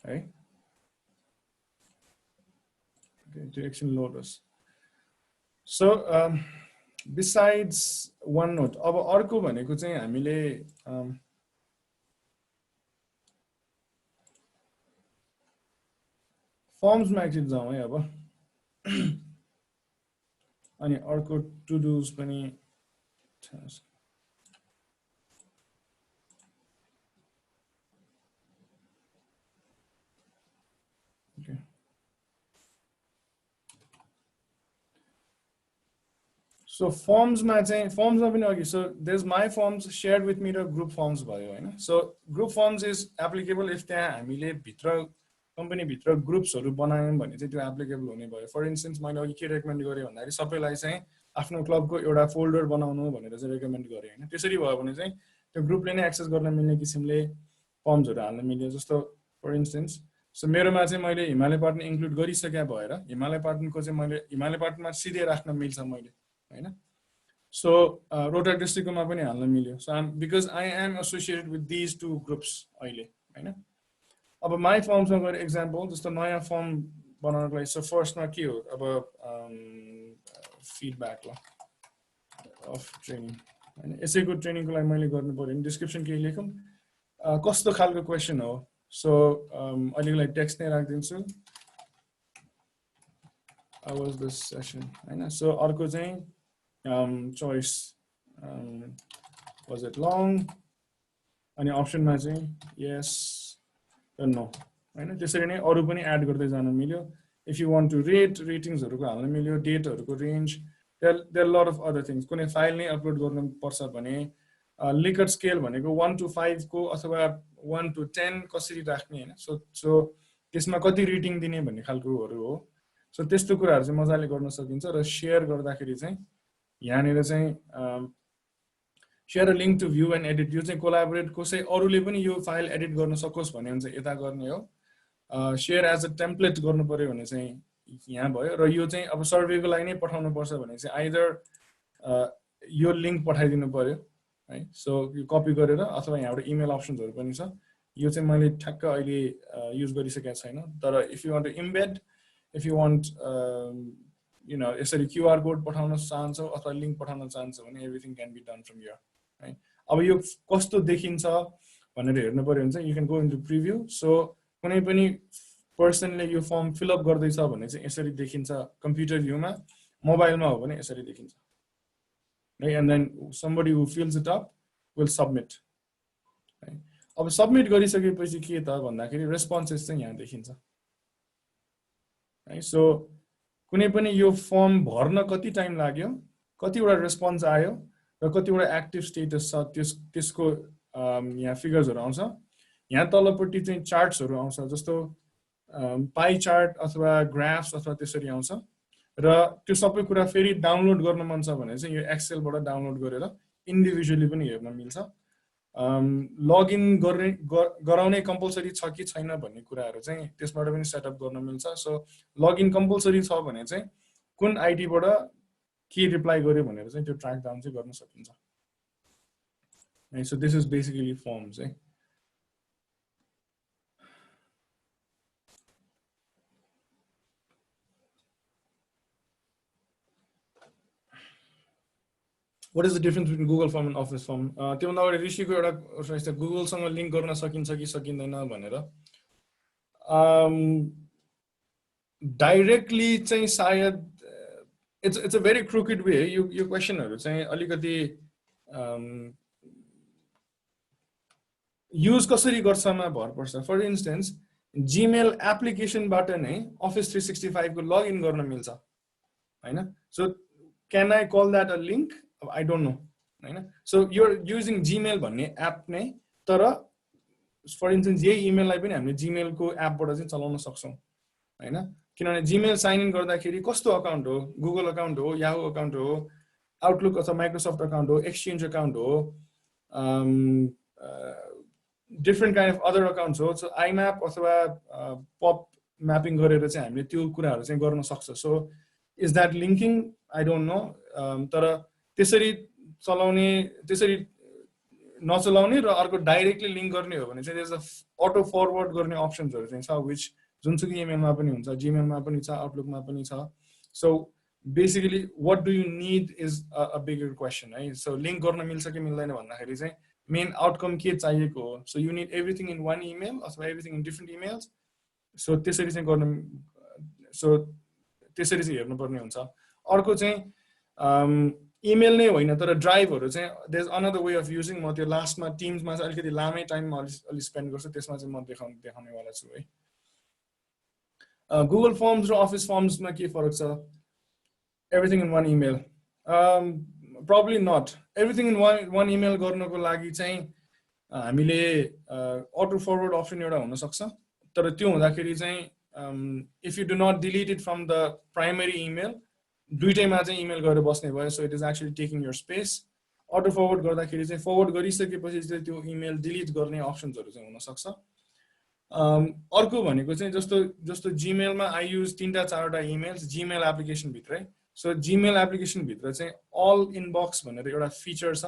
है to action loaders so besides OneNote अब अर्को भनेको चाहिँ हामीले फर्म्स मा एकछिन जाउँ है अब अनि अर्को टु डुज पनि So forms ma पनि अघि so there's my forms shared with me र group forms भयो हैन so group forms is applicable if त्यहाँ हामीले भित्र कम्पनी भित्र ग्रुप्सहरु बनायौं भने चाहिँ त्यो एप्लिकेबल हुने भयो फर इन्स्टेन्स मैले अघि के रेकमेन्ड गरे भन्दाखेरि सबैलाई चाहिँ आफ्नो क्लबको एउटा फोल्डर बनाउनु भनेर चाहिँ रेकमेन्ड गरे हैन त्यसरी भयो भने चाहिँ त्यो ग्रुपले नै एक्सेस गर्न मिल्ने किसिमले फर्म्सहरु हाल्न मिल्यो जस्तो फर इन्स्टेन्स सो मेरोमा चाहिँ मैले हिमालयपाटन इन्क्लुड गरिसके भएर हिमालयपाटनको चाहिँ मैले हिमालयपाटनमा सिधै राख्न मिल्छ मैले हैन सो रोटरैक्ट डिस्ट्रिक्टकोमा पनि हाल्न मिल्यो so because I am associated with this two groups अहिले हैन अब माई फर्म्समा गएर एक्जाम्पल जस्तो नयाँ फर्म बनाउनको लागि सो फर्स्टमा के हो अब फिडब्याक अफ ट्रेनिङ हैन यसैको ट्रेनिङको लागि मैले गर्नु पर्यो नि डिस्क्रिप्सन केही लेखौँ कस्तो खालको क्वेसन हो सो अहिलेको लागि टेक्स्ट नै राखिदिन्छु how was this session हैन सो अर्को चाहिँ choice was it long अनि अप्सनमा चाहिँ yes or no हैन त्यसरी नै अरु पनि एड गर्दै जान मिल्यो if you want to rate रेटिङ्सहरुको हाल्न मिल्यो डेटहरुको range there lot of other things कुनै फाइल नै अपलोड गर्नु पर्छ भने लिकट स्केल भनेको 1 to 5 को अथवा 1 to 10 कसरी राख्ने हैन सो त्यसमा कति रेटिङ दिने भन्ने खालकोहरु हो सो त्यस्तो कुराहरु चाहिँ मजाले गर्न सकिन्छ र शेयर गर्दाखेरि चाहिँ यहाँनिर चाहिँ share a link to view and edit यो चाहिँ कोलाबोरेट कसै अरूले पनि यो फाइल एडिट गर्न सकोस् भन्ने हुन्छ यता गर्ने हो शेयर एज अ टेम्प्लेट गर्नु पर्यो भने चाहिँ यहाँ भयो र यो चाहिँ अब सर्भेको लागि नै पठाउनु पर्छ भने चाहिँ आइदर यो लिंक पठाइदिनु पर्यो है सो यो कपी गरेर अथवा यहाँबाट इमेल अप्सन्सहरु पनि छ यो चाहिँ मैले ठ्याक्क अहिले युज गरिसकेको छैन तर if you want to embed if you want you know यसरी QR कोड पठाउन चाहन्छौ अथवा लिंक पठाउन चाहन्छौ भने everything can be done from here है अब यो कस्तो देखिन्छ भनेर हेर्नु पर्यो भने चाहिँ you can go into preview so कुनै पनि पर्सनले यो फर्म फिल अप गर्दै छ भने चाहिँ यसरी देखिन्छ कम्प्युटर भ्यूमा मोबाइलमा हो भने यसरी देखिन्छ है and then somebody who fills it up will submit है अब सबमिट गरिसकेपछि के त भन्दाखेरि रेस्पोन्सेस चाहिँ यहाँ देखिन्छ है सो कुनै पनि यो फर्म भर्न कति टाइम लाग्यो कतिवटा रेस्पोन्स आयो र कतिवटा एक्टिभ स्टेटस छ त्यसको यहाँ फिगर्सहरु आउँछ यहाँ तलपट्टि चाहिँ चार्ट्सहरु आउँछ जस्तो पाई चार्ट अथवा ग्राफ्स अथवा त्यसरी आउँछ र त्यो सबै कुरा फेरि डाउनलोड गर्न मन छ भने चाहिँ यो एक्सेल बाट डाउनलोड गरेर इन्डिभिजुअली पनि हेर्न मिल्छ लगइन गराउने कम्पल्सरी छ कि छैन भन्ने कुराहरु चाहिँ त्यसबाट पनि सेटअप गर्न मिल्छ सो लगइन कम्पल्सरी छ भने चाहिँ कुन आईडी बाट के रिप्लाई गर्यो भनेर चाहिँ त्यो ट्र्याक डाउन चाहिँ गर्न सकिन्छ है so this is basically firms है What is the difference between Google Form and Office Form? त्यो भन्दा अगाडि ऋषिको एउटा प्रश्न छ Google सँग लिंक गर्न सकिन्छ कि सकिँदैन भनेर डाइरेक्टली चाहिँ सायद it's a very crooked way यो क्वेशनहरु चाहिँ अलिकति युज कसरी गर्छमा भर पर्छ फर इन्स्टेन्स जीमेल एप्लिकेसनबाट नै Office 365 को लगइन गर्न मिल्छ हैन so can I call that a link? I don't know हैन सो you're using Gmail भन्ने एप नै तर फर इन्स्टेन्स यही इमेललाई पनि हामीले Gmail को एपबाट चाहिँ चलाउन सक्छौं हैन किनभने Gmail साइन इन गर्दाखेरि कस्तो अकाउन्ट हो Google अकाउन्ट हो Yahoo अकाउन्ट हो Outlook अथवा Microsoft अकाउन्ट हो Exchange अकाउन्ट हो different kind of other accounts हो so IMAP अथवा POP म्यापिङ गरेर चाहिँ हामीले त्यो कुराहरु चाहिँ गर्न सक्छ so is that linking I don't know तर त्यसरी चलाउने त्यसरी नचलाउने र अर्को डाइरेक्टली लिंक गर्ने हो भने चाहिँ there is a auto forward गर्ने अप्सन्सहरु चाहिँ छ व्हिच जुनसुकै इमेलमा पनि हुन्छ जीमेलमा पनि छ आउटलुकमा पनि छ so basically what do you need is a bigger question है सो लिंक गर्न मिल्छ कि मिल्दैन भन्दाखेरि चाहिँ मेन आउटकम के चाहिएको हो so you need everything in one email अथवा everything in different emails so त्यसरी चाहिँ गर्न सो त्यसरी चाहिँ हेर्नुपर्ने हुन्छ अर्को चाहिँ इमेल नै होइन तर ड्राइभहरु चाहिँ there is another way of using म त्यो लास्टमा टिम्समा चाहिँ अलिकति लामै टाइममा अलि स्पेन्ड गर्छु त्यसमा चाहिँ म देखाउने वाला छु है गुगल फर्म्स र अफिस फर्म्समा के फरक छ everything in one email probably not everything in one email गर्नको लागि चाहिँ हामीले अटो फरवर्ड अप्सन एउटा हुन सक्छ तर त्यो हुँदाखेरि चाहिँ if you do not delete it from the primary email दुईटैमा चाहिँ इमेल गरेर बस्ने भयो so it is actually taking your space auto forward गर्दाखेरि चाहिँ फरवर्ड गरिसकेपछि चाहिँ त्यो इमेल डिलिट गर्ने अप्सन्सहरु चाहिँ हुन सक्छ अर्को भनेको चाहिँ जस्तो जीमेलमा आई युज 3टा 4टा इमेल्स जीमेल एप्लिकेसन भित्रै सो जीमेल एप्लिकेसन भित्र चाहिँ अल इनबक्स भनेर एउटा फिचर छ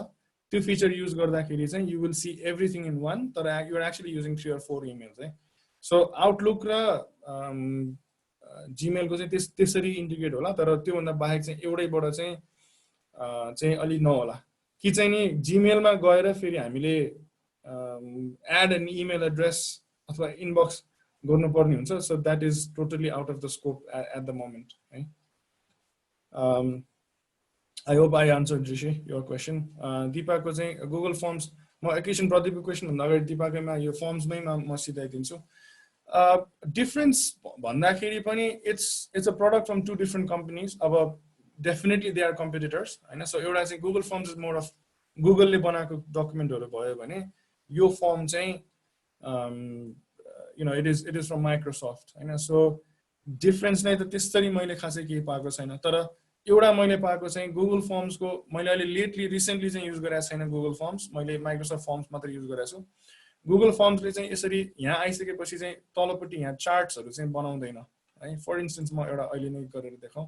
त्यो फिचर युज गर्दाखेरि चाहिँ you will see everything in one तर you are actually using 3 or 4 emails है सो आउटलुक र जीमेल को चाहिँ त्यसरी इन्टिग्रेट होला तर त्यो भन्दा बाहेक चाहिँ एउटैबाट चाहिँ अलि नहोला कि चाहिँ नि जीमेलमा गएर फेरि हामीले एड एन इमेल एड्रेस अथवा इनबक्स गर्नुपर्ने हुन्छ so that is totally out of the scope at the moment है I hope I answered Rishi your question दिपाको चाहिँ गुगल फर्म्स म एकैछिन प्रदीपको क्वेसन भन्दा अगाडि दिपाकैमा यो फर्म्समै म सिधाइदिन्छु डिफरेन्स भन्दाखेरि पनि it's a product from two different companies अब डेफिनेटली दे आर कम्पिटिटर्स होइन सो एउटा चाहिँ Google firms is more of गुगलले बनाएको डकुमेन्टहरू भयो भने यो फर्म चाहिँ you no it is from Microsoft होइन सो डिफरेन्स नै त त्यसरी मैले खासै केही पाएको छैन तर एउटा मैले पाएको चाहिँ गुगल फर्म्सको मैले अहिले रिसेन्टली चाहिँ युज गरेको छैन गुगल फर्म्स मैले माइक्रोसफ्ट फर्म्स मात्र युज गरेको छु गुगल फर्म्सले चाहिँ यसरी यहाँ आइसकेपछि चाहिँ तलपट्टि यहाँ चार्ट्सहरू चाहिँ बनाउँदैन है फर इन्स्टेन्स म एउटा अहिले नै गरेर देखाउँ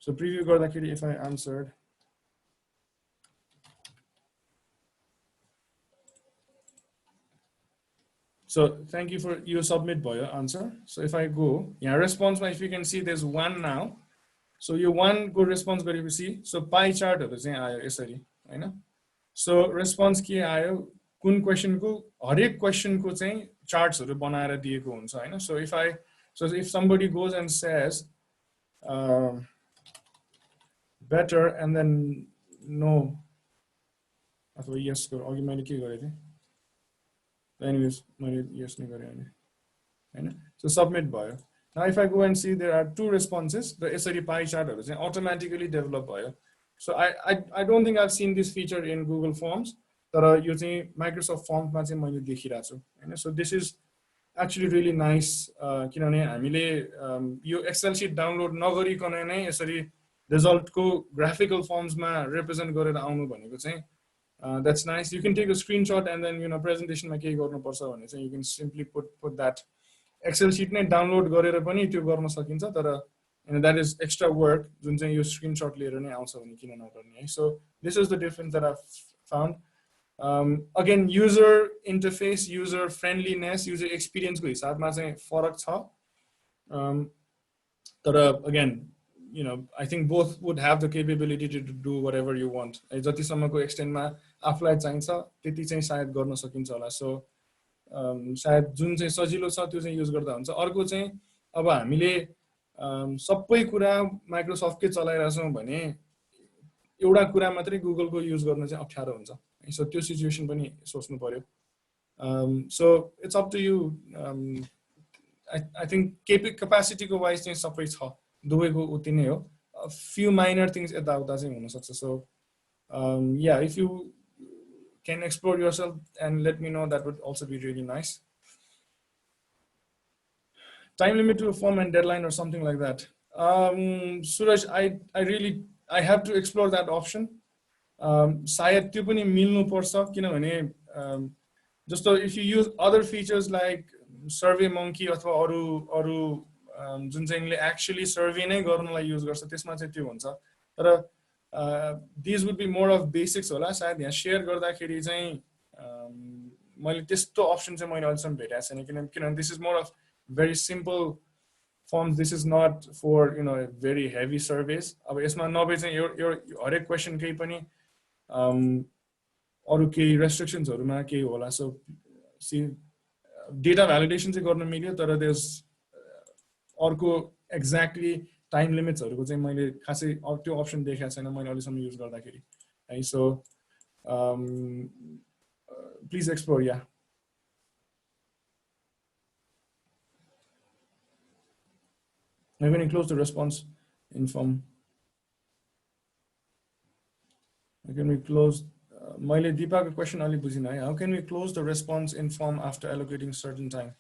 सो प्रिभ्यू गर्दाखेरि if I answered so thank you for your submit भयो answer so if I go यहाँ response मा if you can see there's one now so यो one को response गरेपछि so pie chart हरू चाहिँ आयो यसरी हैन so response के आयो कुन क्वेशन को हरेक क्वेशन को चाहिँ चार्ट्स हरू बनाएर दिएको हुन्छ हैन so if somebody goes and says better and then no अथवा yes को अघि मैले के गरे थिए anyways मैले yes नै गरे हैन so submit भयो now if I go and see there are two responses the यसरी pie chart हरू चाहिँ automatically develop भयो so I don't think I've seen this feature in Google Forms तर यो चाहिँ Microsoft Forms मा चाहिँ मैले देखिरहेको छु हैन so this is actually really nice किनभने हामीले यो एक्सेल शीट डाउनलोड नगरिकन नै यसरी रिजल्ट को ग्राफिकल फर्म्स मा रिप्रेजेन्ट गरेर आउनु भनेको चाहिँ that's nice you can take a screenshot and then you know presentation मा के गर्नु पर्छ भने चाहिँ you can simply put that excel sheet नै डाउनलोड गरेर पनि त्यो गर्न सकिन्छ तर you know that is extra work जुन चाहिँ यो screenshot लिएर नै आउँछ भने किन नगर्ने है so this is the difference that I've found again user interface user friendliness user experience को हिसाबमा चाहिँ फरक छ तर again you know I think both would have the capability to do whatever you want जति सम्मको एक्सटेन्टमा आफुलाई चाहिन्छ त्यति चाहिँ सायद गर्न सकिन्छ होला सो सायद जुन चाहिँ सजिलो छ त्यो चाहिँ युज गर्दा हुन्छ अर्को चाहिँ अब हामीले सबै कुरा माइक्रोसफ्टकै चलाइरहेछौं भने एउटा कुरा मात्रै गुगलको युज गर्न चाहिँ अप्ठ्यारो हुन्छ सो त्यो सिचुएसन पनि सोच्नु पर्यो so it's up to you I think capacity को वाइज चाहिँ सबै छ दुवैको उति नै हो few minor things यताउता चाहिँ हुन सक्छ so yeah if you can explore yourself and let me know that would also be really nice time limit to a form and deadline or something like that Suraj I have to explore that option सायद त्यो पनि मिल्नु पर्छ किनभने जस्तो if you use other features like survey monkey अथवा अरु जुन चाहिँ एक्चुअली सर्वे नै गर्नलाई युज गर्छ त्यसमा चाहिँ त्यो हुन्छ तर these would be more of basics होला सायद यहाँ शेयर गर्दाखेरि चाहिँ मैले त्यस्तो अप्सन चाहिँ मैले अहिलेसम्म भेटेको छैन किनभने this is more of very simple forms this is not for you know very heavy surveys अब यसमा नभए चाहिँ यो हरेक क्वेशन केही पनि अरु केही रेस्ट्रिक्सन्सहरुमा केही होला सो डेटा भ्यालिडेसन चाहिँ गर्न मिल्यो तर there's अर्को एक्ज्याक्टली टाइम लिमिट्सहरुको चाहिँ मैले खासै त्यो अप्सन देखेको छैन मैले अहिलेसम्म युज गर्दाखेरि है so please explore yeah I'm going to close the response in form. How can we close? मैले दिपाको क्वेशन अलि बुझिन है. How can we close the response in form after allocating certain time?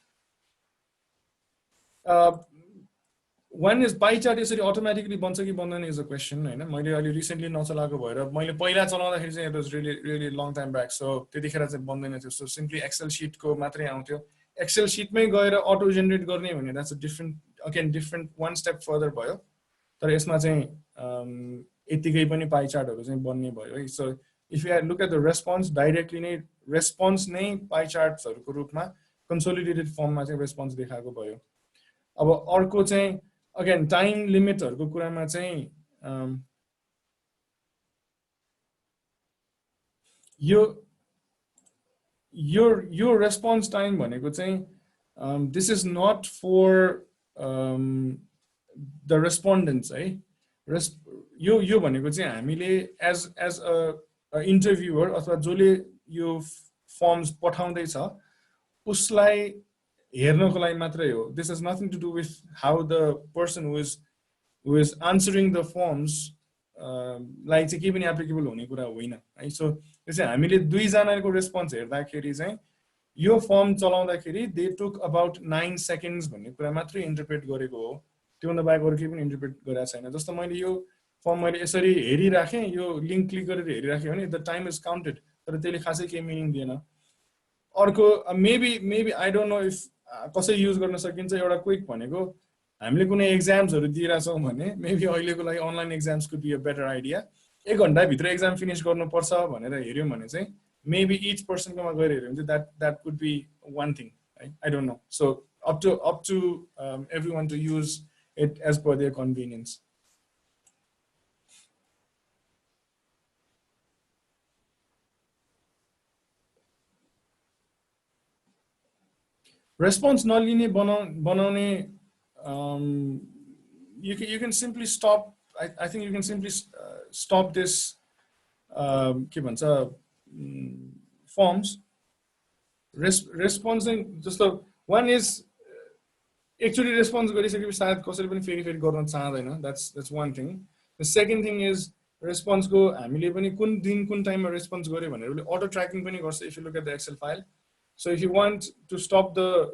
One is pie chart यसरी automatically बन्छ कि बन्दैन is a question हैन. मैले अलि recently नचलाएको भएर मैले पहिला चलाउँदाखेरि चाहिँ it was really long time back. So त्यतिखेर चाहिँ बन्दैन थियो. So simply Excel sheet को मात्रै आउँथ्यो. Excel sheet मै गएर auto generate गर्ने भने that's a different one step further भयो. तर यसमा चाहिँ यतिकै पनि pie chartहरु चाहिँ बन्ने भयो है. So if you look at the response directly नै response नै pie chartsहरुको रूपमा consolidated form मा चाहिँ response देखाएको भयो. अब अर्को चाहिँ again time limitहरुको कुरामा चाहिँ your response time भनेको चाहिँ this is not for the respondents है. यो भनेको चाहिँ हामीले as a interviewer अथवा जसले यो forms पठाउँदै छ उसलाई हेर्नको लागि मात्रै हो. This has nothing to do with how the person who is answering the forms like चाहिँ के पनि एप्लिकेबल हुने कुरा होइन है. सो त्यसै हामीले दुईजनाको रेस्पोन्स हेर्दाखेरि चाहिँ यो फर्म चलाउँदाखेरि दे टुक अबाउट 9 सेकेन्ड्स भन्ने कुरा मात्रै इन्टरप्रेट गरेको हो. त्योभन्दा बाहेक अरू केही पनि इन्टरप्रेट गरेको छैन. जस्तो मैले यो फर्म मैले यसरी हेरिराखेँ, यो लिङ्क क्लिक गरेर हेरिराखेँ भने द टाइम इज काउन्टेड, तर त्यसले खासै केही मिनिङ दिएन. अर्को maybe I don't know if कसरी युज गर्न सकिन्छ. एउटा क्विक भनेको हामीले कुनै एक्जाम्सहरू दिइरहेछौँ भने मेबी अहिलेको लागि online exams could be a better idea. 1 घन्टाभित्र एक्जाम फिनिस गर्नुपर्छ भनेर हेऱ्यौँ भने चाहिँ maybe each person come that could be one thing, right? I don't know. So up to everyone to use it as per their convenience. Response नलिने बनाउने you can simply stop. I think you can simply stop this के भन्छ forms. Response just the one is actually response गरिसकेपछि सायद कसैले पनि फेरि गर्न चाहदैन. That's one thing. The second thing is response को हामीले पनि कुन दिन कुन टाइममा response गर्यो भनेर auto tracking पनि गर्छ if you look at the Excel file. So if you want to stop the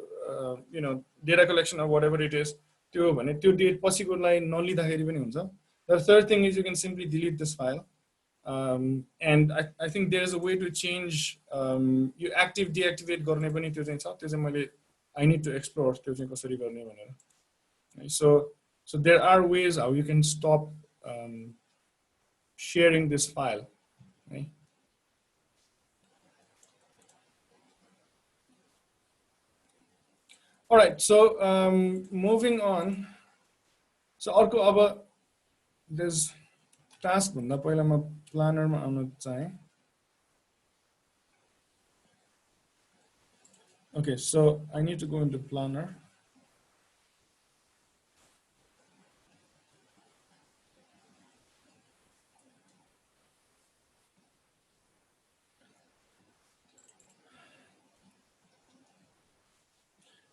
data collection or whatever it is, त्यो भने त्यो डेट पछिको लागि नलिँदाखेरि पनि हुन्छ. The third thing is you can simply delete this file. And I think there is a way to change you active deactivate गर्ने पनि त्यो चाहिँ छ. त्यो चाहिँ मैले I need to explore त्यो चाहिँ कसरी गर्ने भनेर. So there are ways how you can stop sharing this file, right? All right, so moving on. So अर्को अब there's task भन्दा पहिला म planner मा आउन चाहे. Okay, so I need to go into planner.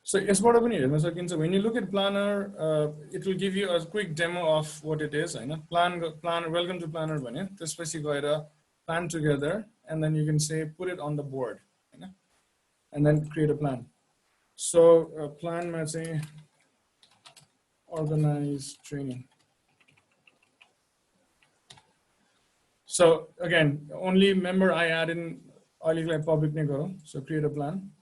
So यसबाट पनि हेर्न सकिन्छ. When you look at planner, it will give you a quick demo of what it is. हैन plan welcome to planner भने त्यसपछि गएर plan together and then you can say put it on the board, हैन, and then create a plan. So plan मा चाहिँ organize training. So again, only member I add in अलिकलाई public नै गरौँ. So create a plan.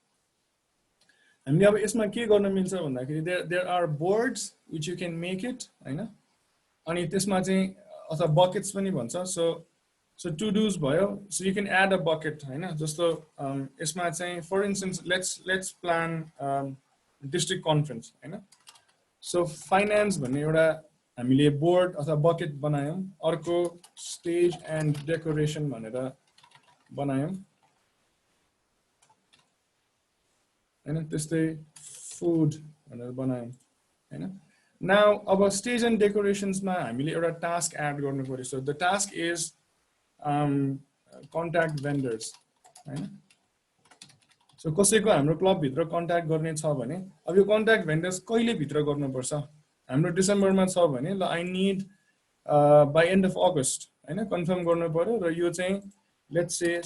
हामीले अब यसमा के गर्न मिल्छ भन्दाखेरि there are boards which you can make it, हैन, अनि त्यसमा चाहिँ अथवा buckets पनि भन्छ. So to dos भयो. So you can add a bucket, हैन. जस्तो यसमा चाहिँ for instance let's plan district conference, हैन. So finance भन्ने एउटा हामीले board अथवा bucket बनायौं. अर्को stage and decoration भनेर बनायौं, हैन. त्यस्तै food भनेर बनायौं, हैन. Now अब stage and decorations मा हामीले एउटा task add गर्नु पर्यो. So the task is contact vendors, हैन. So कसैको हाम्रो क्लब भित्र कन्ट्याक्ट गर्ने छ भने अब यो कन्ट्याक्ट भेन्डर्स कहिले भित्र गर्नुपर्छ. हाम्रो डिसेम्बरमा छ भने ल I need by end of August, हैन, कन्फर्म गर्नु पर्यो. र यो चाहिँ let's say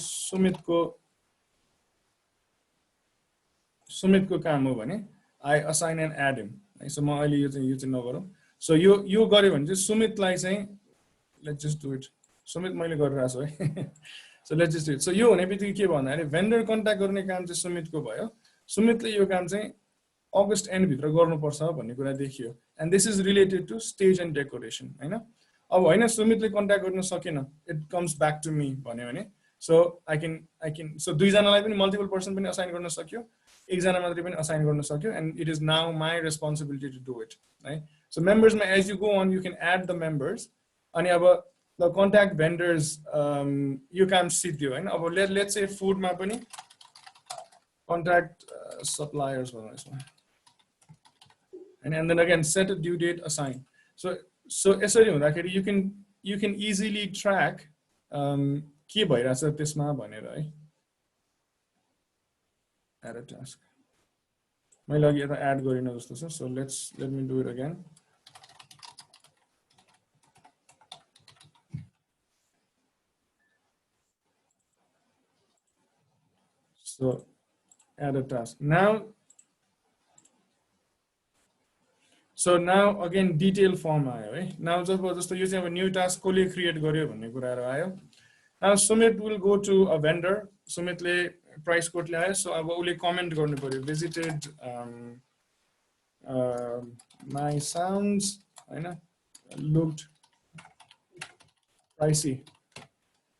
सुमितको काम हो भने I assign and add him. So म अहिले यो चाहिँ नगरौँ. So यो गर्यो भने चाहिँ सुमितलाई चाहिँ let's just do it. Sumit मैले गरिरहेछु है. So let's just do it. So यो हुने बित्तिकै के भन्दाखेरि vendor contact गर्ने काम चाहिँ सुमितको भयो. सुमितले यो काम चाहिँ अगस्त एन्ड भित्र गर्नुपर्छ भन्ने कुरा देखियो. And this is related to stage and decoration, हैन. अब हैन सुमितले कन्ट्याक्ट गर्न सकेन, it comes back to me भन्यो भने so I can so दुईजनालाई पनि मल्टिपल पर्सन पनि असाइन गर्न सक्यो, एकजना मात्रै पनि असाइन गर्न सक्यो, and it is now my responsibility to do it, right? So members ma as you go on you can add the members. अनि अब the contact vendors you can सिद्धियो, हैन. अब let's say food मा पनि contact suppliers भनौँ यसमा, and then again set a due date, assign. So यसरी हुँदाखेरि you can easily track के भइराछ त्यसमा भनेर है. Add a task. मैले अघि यता एड गरिन जस्तो छ so let me do it again so add a task now again detail form आयो है now जस्तो यो चाहिँ अब न्यू टास्क कोले क्रिएट गर्यो भन्ने कुराहरु आयो now Sumit will go to a vendor Sumitले प्राइस कोड ल्यायो so अब उले कमेन्ट गर्नु पर्यो visited my sounds हैन looked pricey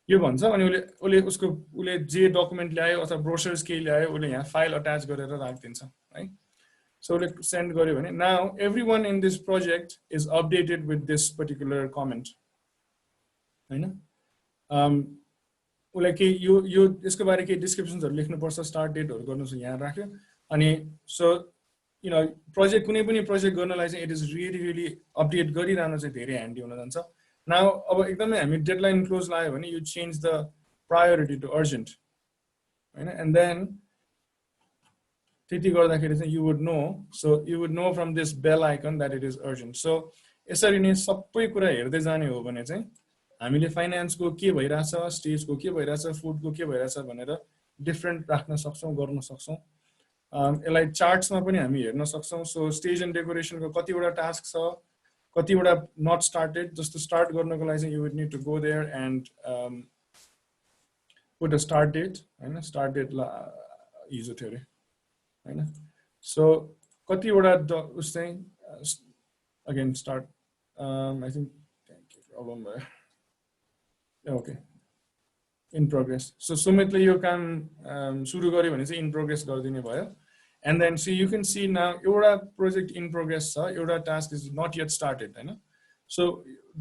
यो भन्छ अनि उले जे डकुमेन्ट ल्यायो अथवा ब्रोशर्स के ल्यायो उले यहाँ फाइल अट्याच गरेर राख्दिन्छ है so उले सेन्ड गर्यो भने now everyone in this project is updated with this particular comment हैन उले के यो यसको बारे के डिस्क्रिप्सन्सहरु लेख्नु पर्छ स्टार्ट डेटहरु गर्नु छ यहाँ राख्यो अनि so you know प्रोजेक्ट कुनै पनि प्रोजेक्ट गर्नलाई चाहिँ it is really अपडेट गरिरहनु चाहिँ धेरै ह्यान्डी हुन जान्छ now अब एकदमै हामी डेडलाइन क्लोज लाग्यो भने you change the priority to urgent हैन and then त्यति गर्दाखेरि चाहिँ you would know from this bell icon that it is urgent so यसरी नै सबै कुरा हेर्दै जाने हो भने चाहिँ हामीले फाइनान्सको के भइराछ स्टेजको के भइराछ फुडको के भइराछ भनेर डिफरेंट राख्न सक्छौं गर्न सक्छौं यसलाई चार्ट्समा पनि हामी हेर्न सक्छौं सो स्टेज एन्ड डेकोरेसनको कतिवटा टास्क छ कतिवटा नट स्टार्टेड जस्तो स्टार्ट गर्नको लागि चाहिँ you would need to go there and put a start date हैन स्टार्ट डेट हिजो थियो रे हैन सो कतिवटा उस चाहिँ again start I think thank you problem भयो ओके इन प्रोग्रेस सो सुमितले यो काम सुरु गर्यो भने चाहिँ इन प्रोग्रेस गर्दिने भयो and then see you can see now एउटा project in progress छ एउटा task is not yet started हैन so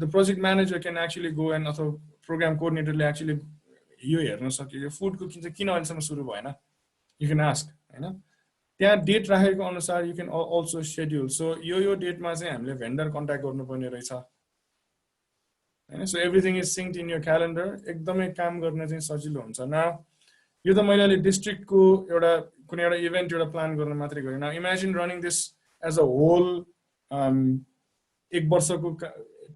the project manager can actually go and अथवा program coordinator ले actually यो हेर्न सक्यो यो फुड कुकिङ चाहिँ किन अहिलेसम्म सुरु भएन you can ask हैन त्यहाँ डेट राखेको अनुसार you can also schedule so यो डेटमा चाहिँ हामीले भेन्डर कन्ट्याक्ट गर्नुपर्ने रहेछ हैन so everything is synced in your calendar एकदमै काम गर्न चाहिँ सजिलो हुन्छ now यो त मैले अहिले डिस्ट्रिक्ट को एउटा कुनै एउटा इभेन्ट एउटा प्लान गर्न मात्रै गरेन now imagine running this as a whole एक वर्षको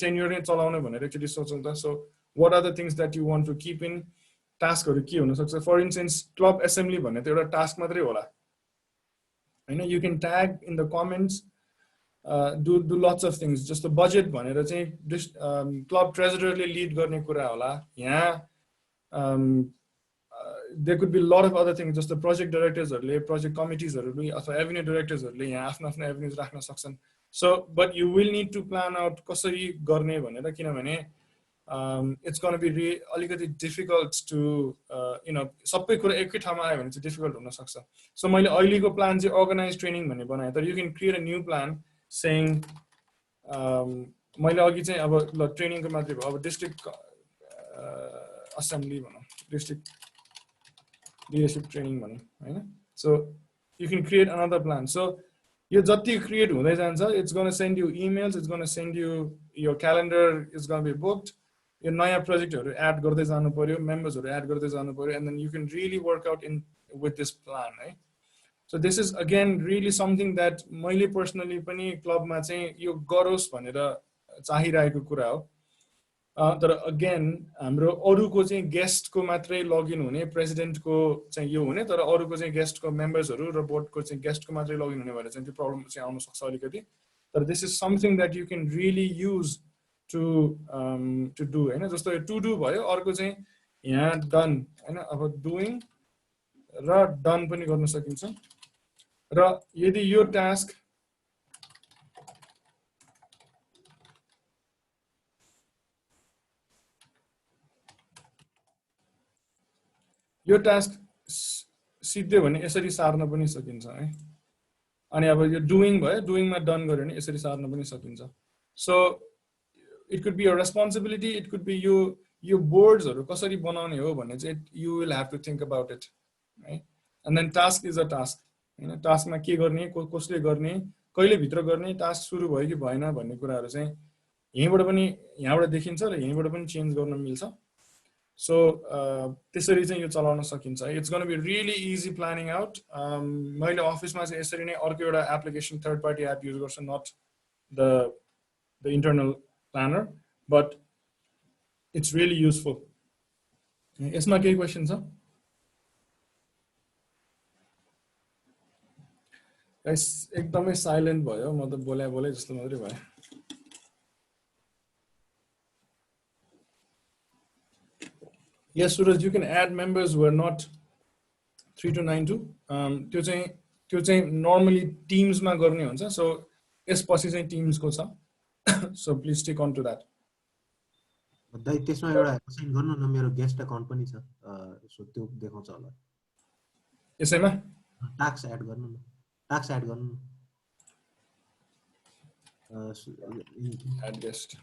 टेन्युर नै चलाउने भनेर एकचोटी सोचौं त so what are the things that you want to keep in टास्कहरु के हुन सक्छ फर इन्स्टेन्स क्लब एसेम्बली भन्ने त एउटा टास्क मात्रै होला हैन you can tag in the comments do lots of things जस्तो बजेट भनेर चाहिँ क्लब ट्रेजररले लीड गर्ने कुरा होला यहाँ there could be a lot of other things just the project directors or project committees or avenue directors or आफ्नो avenues राख्न सक्छन् so but you will need to plan out कसरी गर्ने भनेर किनभने it's going to be अलिकति difficult to you know सबै कुरा एकै ठाउँमा आयो भने चाहिँ difficult हुन सक्छ so मैले अहिलेको प्लान चाहिँ organized training भन्ने बनाए तर you can create a new plan saying मैले अघि चाहिँ अब ल ट्रेनिङको मात्रै भयो अब डिस्ट्रिक्ट असेम्बली भनौं डिस्ट्रिक्ट leadership training भनौं हैन so you can create another plan so यो जति क्रिएट हुँदै जान्छ it's going to send you emails it's going to send you your calendar is going to be booked यो नयाँ प्रोजेक्टहरु add गर्दै जानु पर्यो मेम्बर्सहरु एड गर्दै जानु पर्यो and then you can really work out in with this plan है so this is again really something that मैले पर्सनली पनि क्लबमा चाहिँ यो गरोस् भनेर चाहिरहेको कुरा हो तर अगेन हाम्रो अरुको चाहिँ गेस्टको मात्रै लगइन हुने प्रेसिडेन्टको चाहिँ यो हुने तर अरुको चाहिँ गेस्टको मेम्बर्सहरु र बोर्डको चाहिँ गेस्टको मात्रै लगइन हुने भएर चाहिँ त्यो प्रब्लम चाहिँ आउन सक्छ अलिकति तर this is something that you can really use to do हैन जस्तो टु डु भयो अर्को चाहिँ यहाँ डन हैन अब डुइङ र डन पनि गर्न सकिन्छ र यदि यो टास्क यो टास्क सिद्धै भने यसरी सार्न पनि सकिन्छ है अनि अब यो डुइङ भयो डुइङमा डन गर्यो भने यसरी सार्न पनि सकिन्छ so it could be a responsibility it could be यो बोर्ड्सहरु कसरी बनाउने हो भन्ने चाहिँ you will have to think about it है and then task is a task हैन टास्कमा के गर्ने कसले गर्ने कहिले भित्र गर्ने टास्क सुरु भयो कि भएन भन्ने कुराहरु चाहिँ यहीँबाट देखिन्छ र यहीँबाट पनि चेन्ज गर्न मिल्छ So त्यसरी चाहिँ यो चलाउन सकिन्छ. It's going to be really easy planning out. मैले अफिसमा चाहिँ यसरी नै अर्को एउटा application third party app use गर्छु, not the internal planner, but it's really useful. यसमा केही क्वेशन छ? गाइस एकदमै साइलेन्ट भयो, म त बोले जस्तो मात्रै भयो. Yes, Suraj, you can add members who are not 3292. त्यो चाहिँ normally teams मा गर्ने हुन्छ. So यसपछि चाहिँ teams को छ. So please stick on to that. दाइ त्यसमा एउटा असाइन गर्नु न, मेरो गेस्ट अकाउन्ट पनि छ, सो त्यो देखाउँछ होला. यसैमा टास्क एड गर्नु न, टास्क एड गर्नु न. add guest.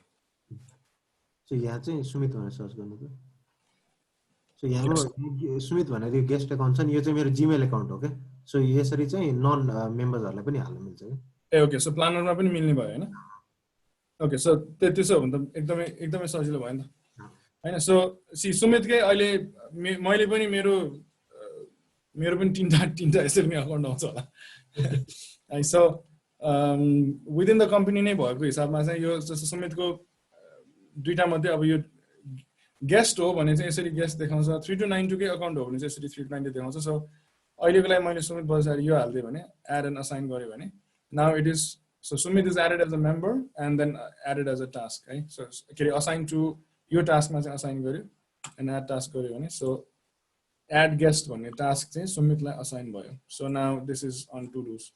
सो यहाँ चाहिँ सुमित भनेर सर्च गर्नु त. सो यहाँ सुमित भनेर यो गेस्ट अकाउन्ट छ नि, यो चाहिँ मेरो जीमेल अकाउन्ट हो के. सो यसरी चाहिँ नन मेम्बर्सहरुलाई पनि हाल्न मिल्छ के. ए ओके, सो प्लानरमा पनि मिल्ने भयो हैन? ओके, सो त्यसो हो भने त एकदमै सजिलो भयो नि त हैन? सो सुमितकै अहिले मैले पनि मेरो पनि तीनटा यसरी नै अकाउन्ट आउँछ होला. है, सो विदिन द कम्पनी नै भएको हिसाबमा चाहिँ यो जस्तो सुमितको दुईटा मध्ये अब यो गेस्ट हो भने चाहिँ यसरी गेस्ट देखाउँछ, 3292 कै अकाउन्ट हो भने चाहिँ यसरी 3292 देखाउँछ. सो अहिलेको लागि मैले सुमित बजारी यो हाल्दै भने एड एन्ड असाइन गर्यो भने now it is, so Sumit is added as a member and then added as a task, right? So assign to your task ma chai assign garyo and add task garyo bhane, so add guest bhanne task chai Sumit lai assign bhayo. So now this is on to dos,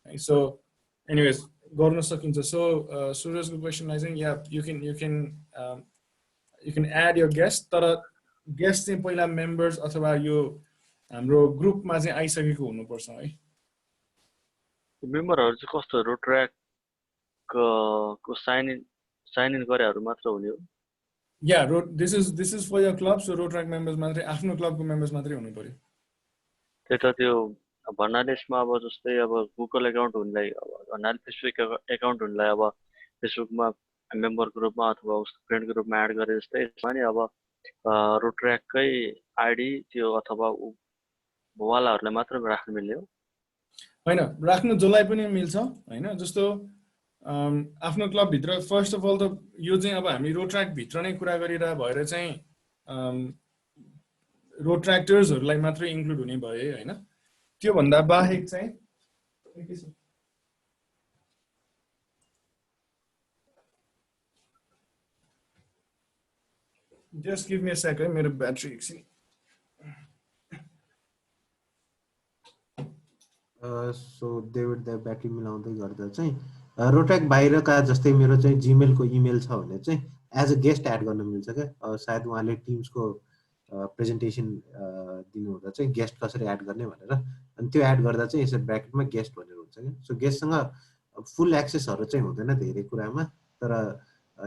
right? So anyways garna sakincha. So Suraj ko question I think yeah, you can add your guest, tara guest chai पहिला members अथवा यो हाम्रो group मा चाहिँ आइसकेको हुनु पर्छ है. मेम्बरहरु चाहिँ कस्तो रोटरैक्ट को साइन इन गरेहरु मात्र हुने हो? Yeah, this is for your club, so Rotaract members मात्रै, आफ्नो क्लबको मेम्बर्स मात्रै हुनु पर्यो. त्यो भन्नाले यसमा अब जस्तै अब गुगल अकाउन्ट हुनलाई, भन्नाले फेसबुक अकाउन्ट हुनलाई अब फेसबुकमा मेम्बर ग्रुपमा अथवा उसको फ्रेन्ड ग्रुपमा एड गरे जस्तै यसमा नि अब रोटरैक्टकै आईडी त्यो अथवा वालाहरुलाई मात्र राख्न मिल्ने हो? हैन, राख्न जसलाई पनि मिल्छ हैन. जस्तो आफ्नो क्लब भित्र फर्स्ट अफ अल त यो चाहिँ अब हामी रोटरैक्ट भित्र नै कुरा गरिरा भएर चाहिँ रोटरैक्टर्सहरुलाई मात्रै इन्क्लुड हुने भए हैन. त्यो भन्दा बाहेक चाहिँ just give me a second, मेरो ब्याट्री एकछिन. सो डेभिड द ब्याट्री मिलाउँदै गर्दा चाहिँ रोटरैक्ट बाहिरका जस्तै मेरो चाहिँ जीमेलको इमेल छ भने चाहिँ एज अ गेस्ट एड गर्न मिल्छ क्या. सायद उहाँले टिम्सको प्रेजेन्टेसन दिनुहुँदा चाहिँ गेस्ट कसरी एड गर्ने भनेर, अनि त्यो एड गर्दा चाहिँ यसरी ब्र्याकेटमा गेस्ट भनेर हुन्छ क्या. सो गेस्टसँग फुल एक्सेसहरू चाहिँ हुँदैन धेरै कुरामा, तर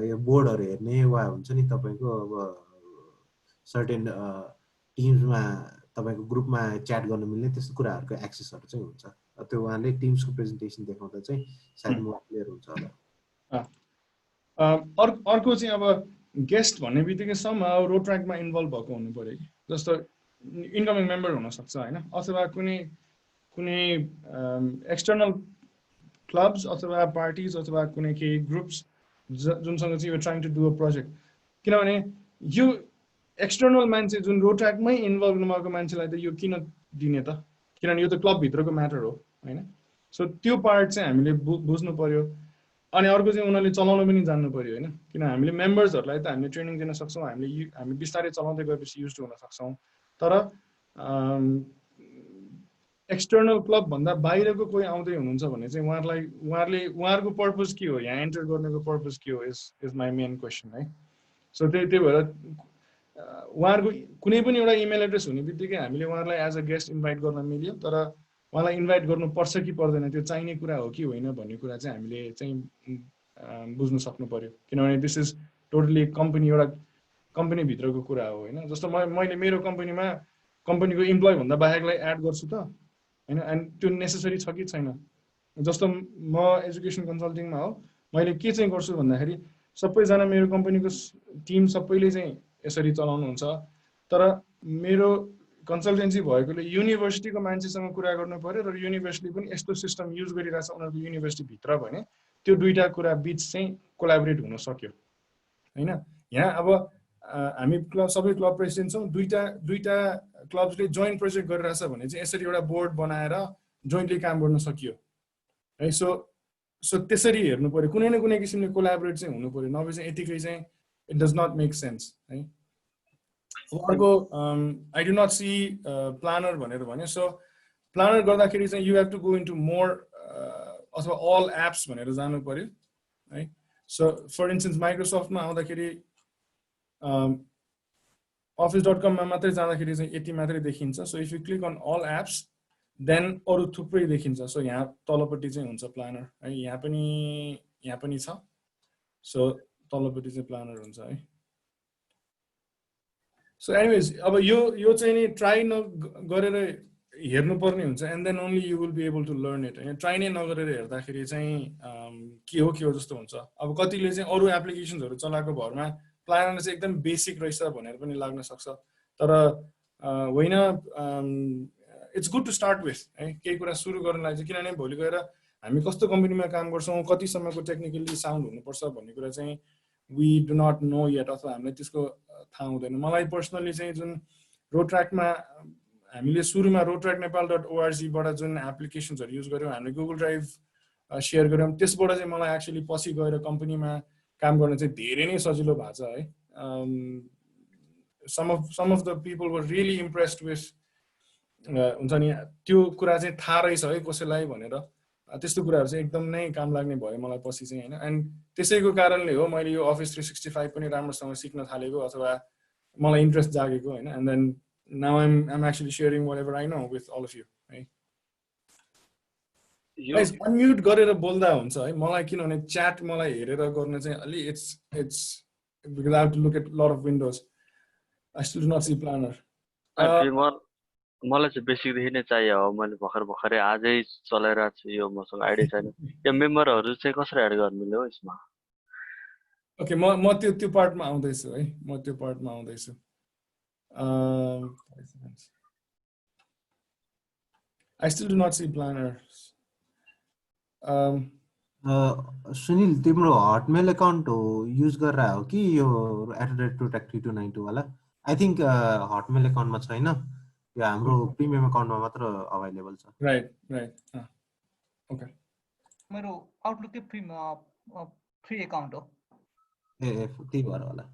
यो बोर्डहरू हेर्ने वा हुन्छ नि तपाईँको अब सर्टेन टिम्समा तपाईको ग्रुपमा च्याट गर्न मिल्ने त्यस्तो कुराहरुको एक्सेसहरु चाहिँ हुन्छ. त्यो उहाँले टिम्सको प्रेजेन्टेसन देखाउँदा चाहिँ सायद मोर क्लियर हुन्छ होला. अर्को चाहिँ अब गेस्ट भन्ने बित्तिकै समहाउ रोटरैक्टमा इन्भल्भ भएको हुनु पर्यो कि. जस्तो इन्कमिङ मेम्बर हुन सक्छ हैन, अथवा कुनै एक्सटर्नल क्लब्स अथवा पार्टीज अथवा कुनै केही ग्रुप्स जुनसँग चाहिँ you trying to do a project. किनभने यो एक्सटर्नल मान्छे जुन रोटरैक्टमै इन्भल्भ नभएको मान्छेलाई त यो किन दिने त, किनभने यो त क्लब भित्रको म्याटर हो हैन. सो त्यो पार्ट चाहिँ हामीले बुझ्नु पर्यो. अनि अर्को चाहिँ उनीहरूले चलाउन पनि जान्नु पर्यो हैन, किन हामीले मेम्बर्सहरुलाई त हामीले ट्रेनिङ दिन सक्छौं, हामी बिस्तारै चलाउँदै गएपछि युज हुन सक्छौं. तर एक्सटर्नल क्लब भन्दा बाहिरको कोही आउँदै हुनुहुन्छ भने चाहिँ उहाँहरुको पर्पस के हो, यहाँ एन्टर गर्नेको पर्पस के हो इज माई मेन क्वेशन है. सो त्यही भएर उहाँहरुको कुनै पनि एउटा इमेल एड्रेस हुने बित्तिकै हामीले उहाँहरुलाई एज अ गेस्ट इन्भाइट गर्न मिल्यो, तर उहाँलाई इन्भाइट गर्नु पर्छ कि पर्दैन त्यो चाहिने कुरा हो कि होइन भन्ने कुरा चाहिँ हामीले चाहिँ बुझ्न सक्नु पर्यो. किनभने दिस इज टोटली एउटा कम्पनी भित्रको कुरा हो हैन. जस्तो मैले मेरो कम्पनीमा कम्पनीको इम्प्लोइ भन्दा बाहेकलाई एड गर्छु त हैन, एन्ड त्यो नेसेसरी छ कि छैन. जस्तो म एजुकेसन कन्सल्टिङमा हो, मैले के चाहिँ गर्छु भन्दाखेरि सबैजना मेरो कम्पनीको टिम सबैले चाहिँ यसरी चलाउनुहुन्छ तर मेरो कन्सल्टेन्सी भएकोले युनिभर्सिटीको मान्छेसँग कुरा गर्नु पर्यो र युनिभर्सिटी पनि यस्तो सिस्टम युज गरिरहेछ उनीहरूको युनिभर्सिटी भित्र भने त्यो दुईटा कुरा बीच चाहिँ कोलाबोरेट हुन सक्यो हैन यहाँ अब हामी क्लब सबै क्लब प्रेसिडेन्ट छौं दुईटा क्लब्सले जोइन्ट प्रोजेक्ट गरिरहेछ भने चाहिँ यसरी एउटा बोर्ड बनाएर जोइन्टली काम गर्न सकियो है सो त्यसरी हेर्नु पर्यो कुनै न कुनै किसिमले कोलाबोरेट चाहिँ हुनु पर्यो नभए चाहिँ यतिकै चाहिँ it does not make sense है अर्को I do not see Planner भनेर भने सो प्लानर गर्दाखेरि चाहिँ you have to go into more अथवा अल एप्स भनेर जानु पर्यो है सो फर इन्स्टेन्स माइक्रोसफ्टमा आउँदाखेरि office.com मा मात्रै जाँदाखेरि चाहिँ यति मात्रै देखिन्छ so if you click on all apps then अरु थुप्रै देखिन्छ सो यहाँ तलपट्टि चाहिँ हुन्छ प्लानर है यहाँ पनि छ सो तलपट्टि चाहिँ प्लानर हुन्छ है सो एनीवेज अब यो चाहिँ नि ट्राई गरेर हेर्नु पर्ने हुन्छ and then only you will be able to learn it हैन ट्राई नै नगरेर हेर्दाखेरि चाहिँ के हो जस्तो हुन्छ अब कतिले चाहिँ अरु एप्लिकेसन्सहरु चलाएको भरमा प्लानर चाहिँ एकदम बेसिक रहेछ भनेर पनि लाग्न सक्छ तर होइन it's good to start with है केही कुरा सुरु गर्नलाई चाहिँ किनभने भोलि गएर हामी कस्तो कम्पनीमा काम गर्छौं कति समयको टेक्निकली साउन्ड हुनुपर्छ भन्ने कुरा चाहिँ we do not know yet अथवा हामीलाई त्यसको थाहा हुँदैन मलाई पर्सनली चाहिँ जुन रोट्र्याक्टमा हामीले सुरुमा rotaractnepal.org बाट जुन एप्लिकेसन्सहरु युज गर्यौं हामीले गुगल ड्राइभ शेयर गर्यौं त्यसबाट चाहिँ मलाई एक्चुअली पछि गएर कम्पनीमा काम गर्न चाहिँ धेरै नै सजिलो भएको छ है some of the people were really impressed with हुन्छ नि त्यो कुरा चाहिँ थाहा रहेछ है कसैलाई भनेर त्यस्तो कुराहरु चाहिँ एकदम नै काम लाग्ने भयो मलाई पछि चाहिँ हैन एन्ड त्यसैको कारणले हो मैले यो अफिस 365 पनि राम्रोसँग सिक्न थालेको अथवा मलाई इन्ट्रेस्ट जागेको हैन and then now I'm actually sharing whatever I know with all of you right guys unmute गरेर बोल्दा हुन्छ है मलाई किनभने च्याट मलाई हेरेर गर्न चाहिँ अलि it's because I have to look at a lot of windows I still do not see planner मलाई चाहिँ बेसिक देखि नै चाहियो हो मैले भर्खरै आजै चलाइरहेको छु यो मसँग आइडिया छैन यो मेम्बरहरु चाहिँ कसरी एड गर्नु मिल्यो यसमा ओके म त्यो पार्टमा आउँदैछु है म त्यो पार्टमा आउँदैछु I still do not see planners. Sunil तिम्रो हटमेल अकाउन्ट हो युज गरेर हो कि यो @rotract3292 वाला आई थिंक हटमेल अकाउन्टमा छैन यो हाम्रो प्रिमियम अकाउन्टमा मात्र अवेलेबल छ राइट ओके मेरो आउटलुक फ्री अकाउन्ट हो ए त्यही भएर होला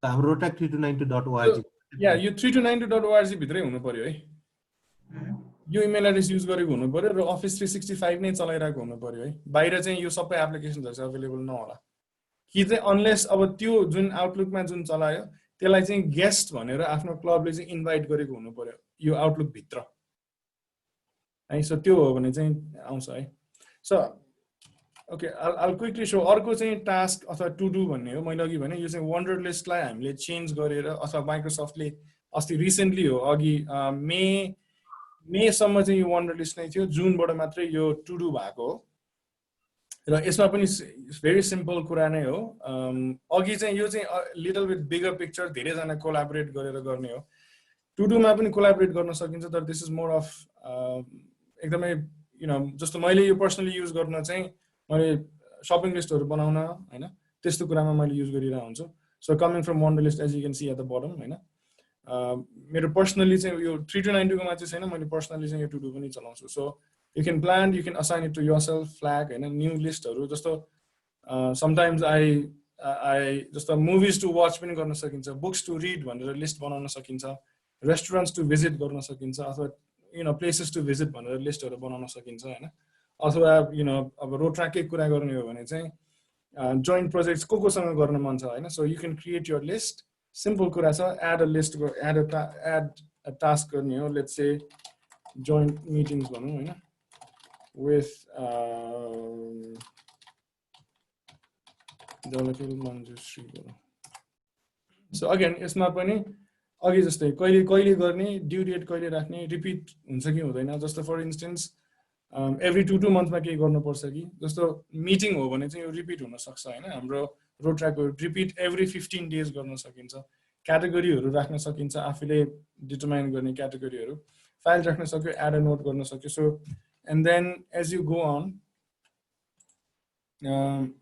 हाम्रो rotract3292.org या यो 3292.org भित्रै हुनु पर्यो है यो इमेल एड्रेस युज गरेको हुनु पर्यो र अफिस 365 नै चलाइरहेको हुनु पर्यो है बाहिर चाहिँ यो सबै एप्लिकेसन्सहरु चाहिँ अवेलेबल नहोला कि चाहिँ अनलेस अब त्यो जुन आउटलुकमा जुन चलायो त्यसलाई चाहिँ गेस्ट भनेर आफ्नो क्लबले चाहिँ इन्भाइट गरेको हुनु पर्यो यो आउटलुक भित्र है सो त्यो हो भने चाहिँ आउँछ है so okay I'll quickly show अर्को चाहिँ टास्क अथवा टु डु भन्ने हो मैले अघि भने यो चाहिँ वन्डर लिस्टलाई हामीले चेन्ज गरेर अथवा माइक्रोसफ्टले अस्ति रिसेन्टली हो अघि मे सम्म चाहिँ यो वन्डर लिस्ट नै थियो जुनबाट मात्रै यो टु डु भएको हो र यसमा पनि भेरी सिम्पल कुरा नै हो अघि चाहिँ यो चाहिँ लिटल बिट बिगर पिक्चर धेरै जना कोलाबोरेट गरेर गर्ने हो टु डुमा पनि कोलाबोरेट गर्न सकिन्छ तर दिस इज मोर अफ एकदमै यु नो जस्तो मैले यो पर्सनली युज गर्न चाहिँ मैले शपिङ लिस्टहरु बनाउन हैन त्यस्तो कुरामा मैले युज गरिरहेको हुन्छु so coming from Wunderlist as you can see at the bottom हैन मेरो पर्सनली चाहिँ यो 3292 को मा चाहिँ छैन मैले पर्सनली चाहिँ यो टु डु पनि चलाउँछु so you can plan you can assign it to yourself flag हैन न्यू लिस्टहरु जस्तो समटाइम्स आई जस्तो मुभिज टु वाच पनि गर्न सकिन्छ बुक्स टु रिड भनेर लिस्ट बनाउन सकिन्छ रेस्टुरेन्ट्स टु भिजिट गर्न सकिन्छ अथवा you know places to visit भनेर लिस्टहरु बनाउन सकिन्छ हैन अथवा यु नो अब रोट्र्याककै कुरा गर्ने हो भने चाहिँ जोइन्ट प्रोजेक्ट्स कोसँग गर्न मन छ हैन so you can create your list simple कुरा छ add a list add a task गर्ने हो लेट्स से जोइन्ट मिटिङ्स भनौं हैन with so again यसमा पनि अघि जस्तै कहिले गर्ने ड्यू डेट कहिले राख्ने रिपिट हुन्छ कि हुँदैन जस्तो फर इन्स्टेन्स एभ्री 2 मन्थमा के गर्नुपर्छ कि जस्तो मिटिङ हो भने चाहिँ यो रिपिट हुन सक्छ हैन हाम्रो रोट्र्याकको रिपिट एभ्री 15 डेज गर्न सकिन्छ क्याटेगोरीहरू राख्न सकिन्छ आफूले डिटरमाइन गर्ने क्याटेगोरीहरू फाइल राख्न सक्यो एड अ नोट गर्न सक्यो so and then as you go on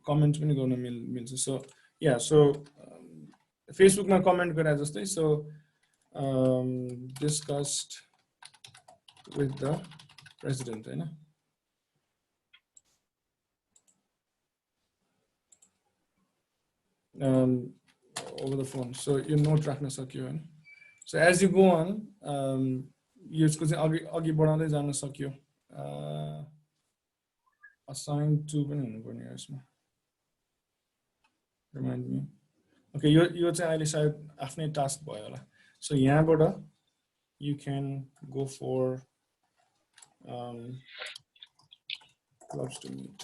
comment पनि गर्न मिल्छ सो या सो फेसबुकमा कमेन्ट गरे जस्तै so discussed with the president हैन over the phone so यो नोट राख्न सक्यो हैन so as you go on यसको चाहिँ अघि बढाउँदै जान सक्यो assign to पनि हुनु पर्ने यसमा remind me okay यो चाहिँ अहिले सायद आफ्नै टास्क भयो होला so यहाँबाट you can go for clubs to meet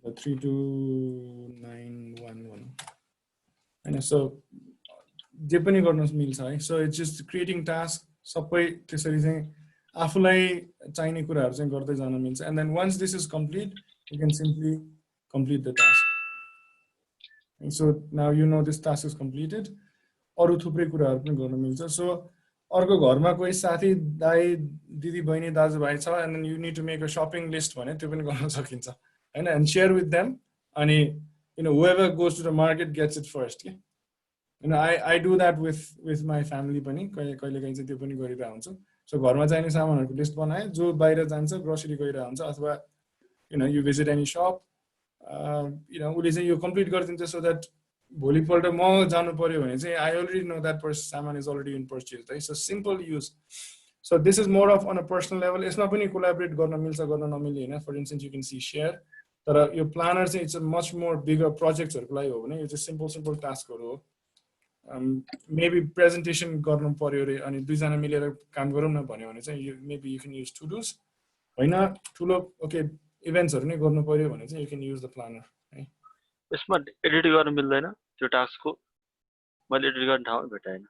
the 32911 and so जे पनि गर्न मिल्छ है so it's just creating task सबै त्यसरी चाहिँ आफुलाई चाहिने कुराहरु चाहिँ गर्दै जान मिल्छ and then once this is complete you can simply complete the task and so now you know this task is completed अरु थुप्रै कुराहरु पनि गर्न मिल्छ so अर्को घरमा कोही साथी दाइ दिदी बहिनी दाजुभाइ छ and then you need to make a shopping list भने त्यो पनि गर्न सकिन्छ and share with them and whoever goes to the market gets it first I do that with my family पनि कहिले कहिले चाहिँ त्यो पनि गरिरा हुन्छु so घरमा चाहिने सामानहरुको लिस्ट बनाए जो बाहिर जान्छ ग्रोसरी गइरा हुन्छ अथवा you visit any shop उले चाहिँ यो कम्प्लिट गरिदिन्छ so that भोलिपल्ट म जानु पर्यो भने चाहिँ I already know that सामान is already in purchase right so simple use so this is more of on a personal level यसमा पनि कोल्याबोरेट गर्न मिल्छ गर्न नमिल्ने हैन for instance you can see share तर यो प्लानर चाहिँ इट्स अ मच मोर बिगर प्रोजेक्ट्सहरुको लागि हो भने यो चाहिँ सिम्पल टास्कहरु हो मेबी प्रेजेन्टेसन गर्नु पर्यो रे अनि दुई जना मिलेर काम गरौँ न भन्यो भने चाहिँ maybe you can use to dos हैन ठुलो ओके इभेन्ट्सहरु नै गर्नु पर्यो भने चाहिँ you can use the planner है यसमा एडिट गर्न मिल्दैन त्यो टास्कको मैले एडिट गर्ने ठाउँ भेटाइन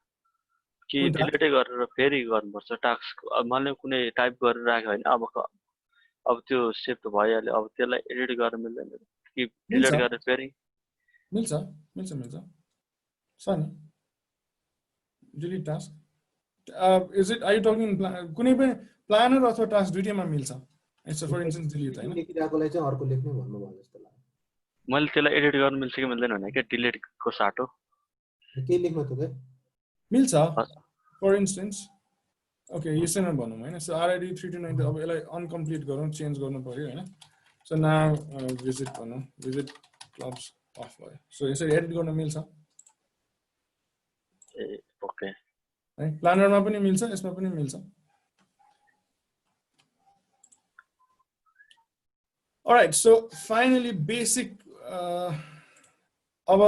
कि डिलिटै गरेर फेरि गर्नुपर्छ टास्क मैले कुनै टाइप गरेर राखे हैन अब त्यो सेभ त भइहाल्यो अब त्यसलाई एडिट गर्न मिल्दैन कि डिलिट गरेर फेरि मिल्छ सनी delete task is it are you talking कुनै पनि प्लानर अथवा टास्क दुईटैमा मिल्छ इट्स फर इन्स्टेन्स डिलिट हैन लेखिराकोलाई चाहिँ अर्को लेख्नु भन्नु भयो जस्तो लाग्यो मैले त्यसलाई एडिट गर्न मिल्छ कि मिल्दैन भने के डिलिट को साटो के लेख्नु त के मिल्छ फर इन्स्टेन्स ओके यसैमा भनौँ हैन सो आरआइडी 329 अब यसलाई अनकम्प्लिट गरौँ चेन्ज गर्नु पर्यो हैन सो नाउ विजिट भनौँ विजिट क्लब्स अफ भयो सो यसरी एडिट गर्न मिल्छ ए ओके है प्लानरमा पनि मिल्छ यसमा पनि मिल्छ alright so finally basic अब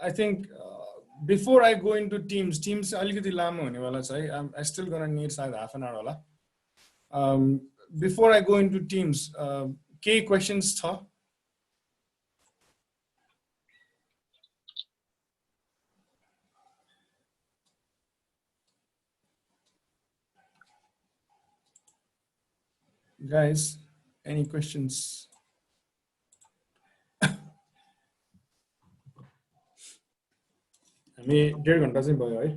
I think before I go into teams अलिकति लामो हुने वाला छ है I still gonna need सायद half an hour होला before I go into teams केही questions छ guys any questions हामी 1.5 घण्टा चाहिँ भयो है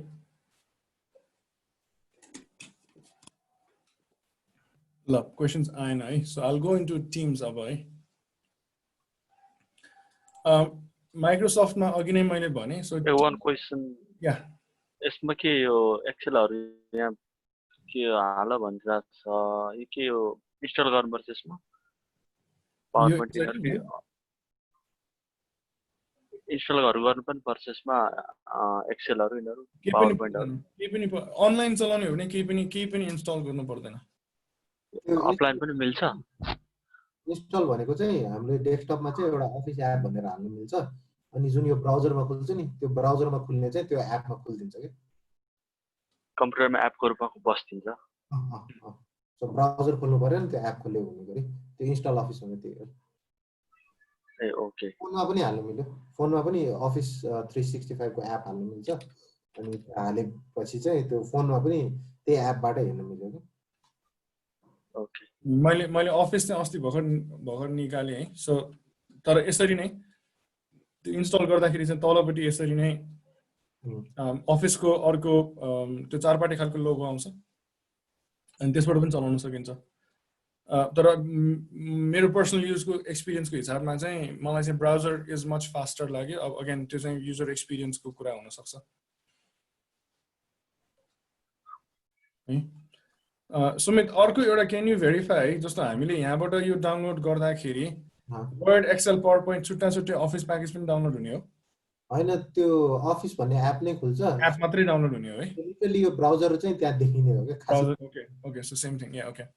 ल क्वेशन्स आएन है so I'll go into teams अब है माइक्रोसफ्टमा अघि नै मैले भने सो one question या यसमा के यो एक्सेलहरु यहाँ के हाल भनिरहेको छ यो के यो इन्स्टल गर्नुपर्छ यसमा पावरपोइन्ट इन्स्टल गर्नु पनि पर्छ यसमा एक्सेलहरु यिनीहरु पावरपोइन्टहरु के पनि अनलाइन चलाउने हो भने केही पनि इन्स्टल गर्नु पर्दैन अफलाइन पनि मिल्छ इन्स्टल भनेको चाहिँ हामीले डेस्कटपमा चाहिँ एउटा अफिस एप भनेर हाल्नु मिल्छ अनि जुन यो ब्राउजरमा खुल्छ नि त्यो ब्राउजरमा खुल्ने चाहिँ त्यो एपमा खुल्दिन्छ के कम्प्युटरमा एपको रूपमा बस्दिन्छ सो ब्राउजर खोल्नु पर्यो नि त्यो एप खोल्यो हुने गरी त्यो इन्स्टल अफिस भने त्यही हो ए ओके फोनमा पनि हाल्नु मिल्यो फोनमा पनि अफिस 365 को एप हाल्नु मिल्छ अनि हालेपछि चाहिँ त्यो फोनमा पनि त्यही एपबाट हेर्नु मिल्यो के ओके मैले अफिस चाहिँ अस्ति भर्खर निकालेँ है सो तर यसरी नै त्यो इन्स्टल गर्दाखेरि चाहिँ तलपट्टि यसरी नै अफिसको अर्को त्यो चारपाटे खालको लोगो आउँछ अनि त्यसबाट पनि चलाउन सकिन्छ तर मेरो पर्सनल युजको एक्सपिरियन्सको हिसाबमा चाहिँ मलाई चाहिँ ब्राउजर इज मच फास्टर लाग्यो अब अगेन त्यो चाहिँ युजर एक्सपिरियन्सको कुरा हुन सक्छ सुमित अर्को एउटा क्यान यु भेरिफाई जस्तो हामीले यहाँबाट यो डाउनलोड गर्दाखेरि वर्ड एक्सेल पावर पोइन्ट छुट्टा छुट्टै अफिस प्याकेज पनि डाउनलोड हुने हो हैन त्यो अफिस भन्ने एप नै खुल्छ एप मात्रै डाउनलोड हुने हो है बेसिकली यो ब्राउजर चाहिँ त्यहाँ देखिने हो के खास okay so same thing yeah okay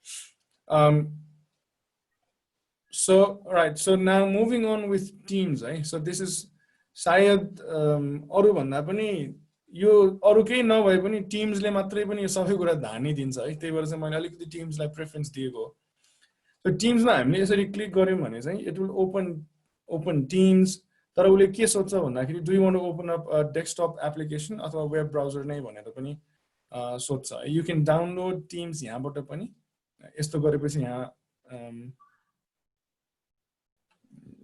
so right so now moving on with teams right so this is सायद अरु भन्दा पनि यो अरु केही नभए पनि टिम्सले मात्रै पनि यो सबै कुरा धानी दिन्छ है त्यही भएर चाहिँ मैले अलिकति टिम्सलाई प्रेफरेन्स दिएको हो सो टिम्समा हामीले यसरी क्लिक गर्यौं भने चाहिँ इट विल ओपन टिम्स तर उले के सोच्छ भन्दाखेरि do you want to open up a desktop application अथवा वेब ब्राउजर नै भनेर पनि सोध्छ यु क्यान डाउनलोड टिम्स यहाँबाट पनि यस्तो गरेपछि यहाँ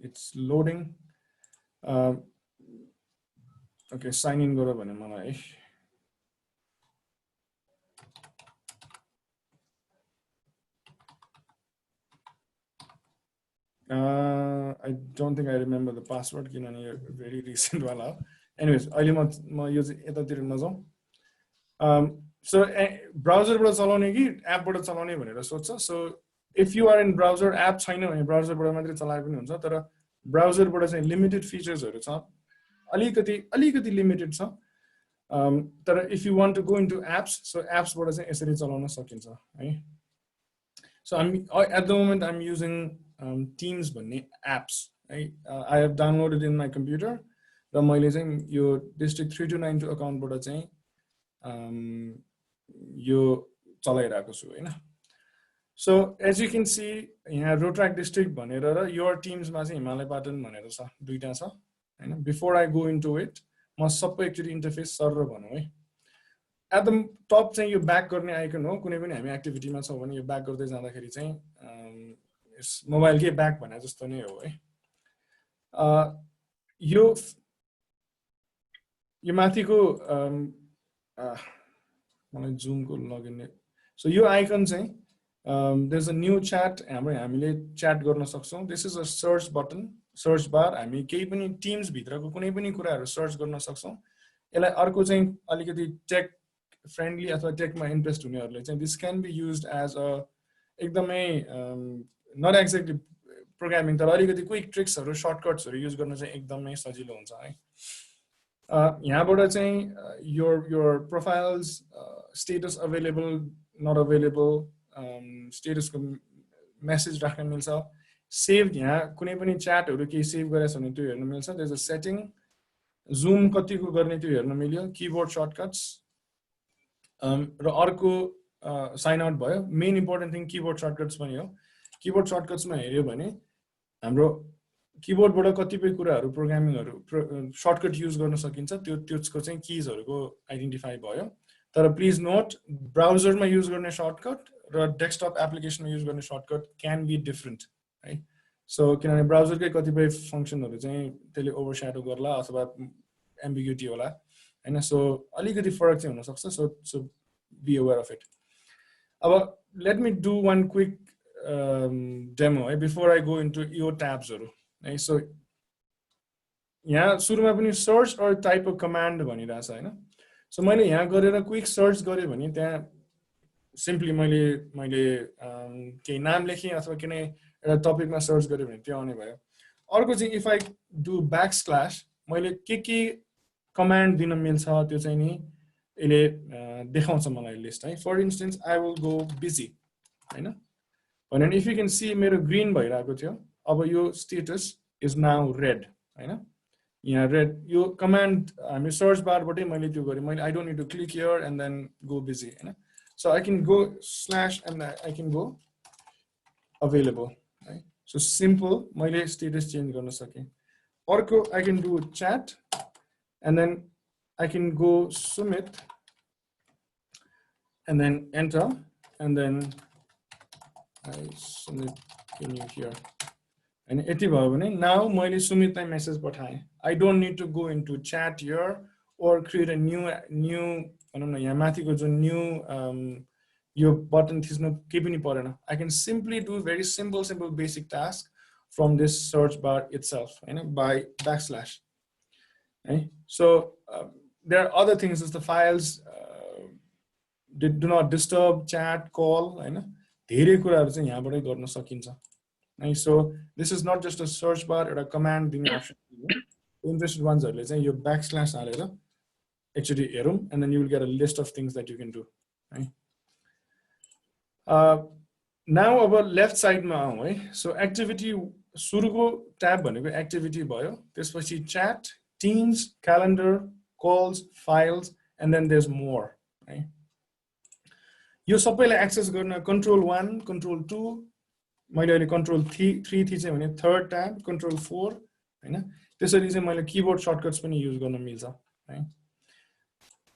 it's loading okay sign in गर भने मलाई है I don't think I remember the password किनभने यो very recent वाला हो anyways अहिले म यो चाहिँ यतातिर नजाउँ so ब्राउजरबाट चलाउने कि एपबाट चलाउने भनेर सोध्छ so if you are in browser app छैन भने ब्राउजरबाट मात्रै चलाए पनि हुन्छ तर ब्राउजरबाट चाहिँ लिमिटेड फिचर्सहरु छ अलिकति लिमिटेड छ तर if you want to go into apps so एप्सबाट चाहिँ यसरी चलाउन सकिन्छ है so at the moment I'm using Teams भन्ने apps I have downloaded in my computer र मैले चाहिँ यो district 3292 accountबाट चाहिँ यो चलाइरहेको छु हैन so as you can see यहाँ Rotaract district भनेर र your teams मा चाहिँ हिमालय-पाटन भनेर छ दुईटा छ हैन before I go into it म सबै एकचोटी इन्टरफेस सरर भनौं है at the top चाहिँ यो ब्याक गर्ने आइकन हो कुनै पनि हामी एक्टिभिटीमा छौं भने यो ब्याक गर्दै जाँदाखेरि चाहिँ मोबाइल के ब्याक भने जस्तो नै हो है यो माथिको मलाई जुमको लगइन सो यो आइकन चाहिँ there is a new chat हामीले च्याट गर्न सक्छौं this is a search button search bar हामी केही पनि टिम्स भित्रको कुनै पनि कुराहरु सर्च गर्न सक्छौं यसलाई अर्को चाहिँ अलिकति टेक फ्रेन्डली अथवा टेकमा इन्ट्रेस्ट हुनेहरुले चाहिँ this can be used as a एकदमै नट एक्ज्याक्टली प्रोग्रामिङ तर अलिकति क्विक ट्रिक्सहरु सर्टकट्सहरु युज गर्न चाहिँ एकदमै सजिलो हुन्छ है यहाँबाट चाहिँ your profiles status available not available स्टेटसको मेसेज राख्न मिल्छ सेभ यहाँ कुनै पनि च्याटहरु केही सेभ गरेछ भने त्यो हेर्न मिल्छ there is a setting zoom कतिको गर्ने त्यो हेर्न मिल्यो कीबोर्ड सर्टकट्स र अर्को साइन आउट भयो main important thing keyboard shortcuts पनि हो कीबोर्ड सर्टकट्समा हेर्यो भने हाम्रो कीबोर्डबाट कतिपय कुराहरु प्रोग्रामिङहरु सर्टकट युज गर्न सकिन्छ त्यसको चाहिँ कीजहरुको आइडेन्टिफाई भयो तर प्लिज नोट ब्राउजरमा युज गर्ने सर्टकट र डेस्कटप एप्लिकेसनमा युज गर्ने सर्टकट क्यान बी डिफरेन्ट है सो किनभने ब्राउजरकै कतिपय फंक्सनहरु चाहिँ त्यसले ओभरस्याडो गर्ला अथवा एम्बिग्युटी होला हैन सो अलिकति फरक चाहिँ हुन सक्छ so be aware of it अब let me do one quick demo है बिफोर आई गो इन्टु यो ट्याब्सहरु है सो यहाँ सुरुमा पनि search or type a command भनिरहेछ हैन सो मैले यहाँ गरेर क्विक सर्च गरे भने त्यहाँ सिम्पली मैले केही नाम लेखेँ अथवा कुनै एउटा टपिकमा सर्च गरे भने त्यो आउने भयो अर्को चाहिँ इफ आई डु ब्याकस्ल्याश मैले के कमान्ड दिन मिल्छ त्यो चाहिँ नि यसले देखाउँछ मलाई लिस्ट है for instance I will go busy हैन भने इफ यु क्यान सी मेरो ग्रीन भइरहेको थियो अब यो स्टेटस इज नाउ रेड हैन यहाँ रेड यो कमान्ड हामी सर्च बारबाटै मैले त्यो गरे मैले I don't need to click here and then go busy हैन so I can go slash and I can go available है सो सिम्पल मैले स्टेटस चेन्ज गर्न सके अर्को I can do chat and then I can go Sumit and then enter and then Hi Sumit, can you hear? And यति भयो भने now मैले सुमितलाई message पठाएँ. I don't need to go into chat here or create a new भनौँ न यहाँ माथिको जुन new यो बटन थिच्नु केही पनि परेन. I can simply do very simple basic task from this search bar itself, by backslash. Right? So there are other things as the files do not disturb, chat, call, धेरै कुराहरु चाहिँ यहाँबाटै गर्न सकिन्छ. Right? So this is not just a search bar or a command दिने option. Interested ones हरुले चाहिँ यो backslash हालेर actually हेरौं, and then you will get a list of things that you can do. Right? Now अब left side मा आउँ है. So activity सुरुको tab भनेको activity भयो. त्यसपछि chat, teams, calendar, calls, files, and then there's more. Right? यो सबैलाई एक्सेस गर्न control 1, control 2, मैले अहिले control 3 थिचे भने third tab, control 4, हैन. त्यसरी चाहिँ मैले keyboard shortcuts पनि use गर्न मिल्छ. Right?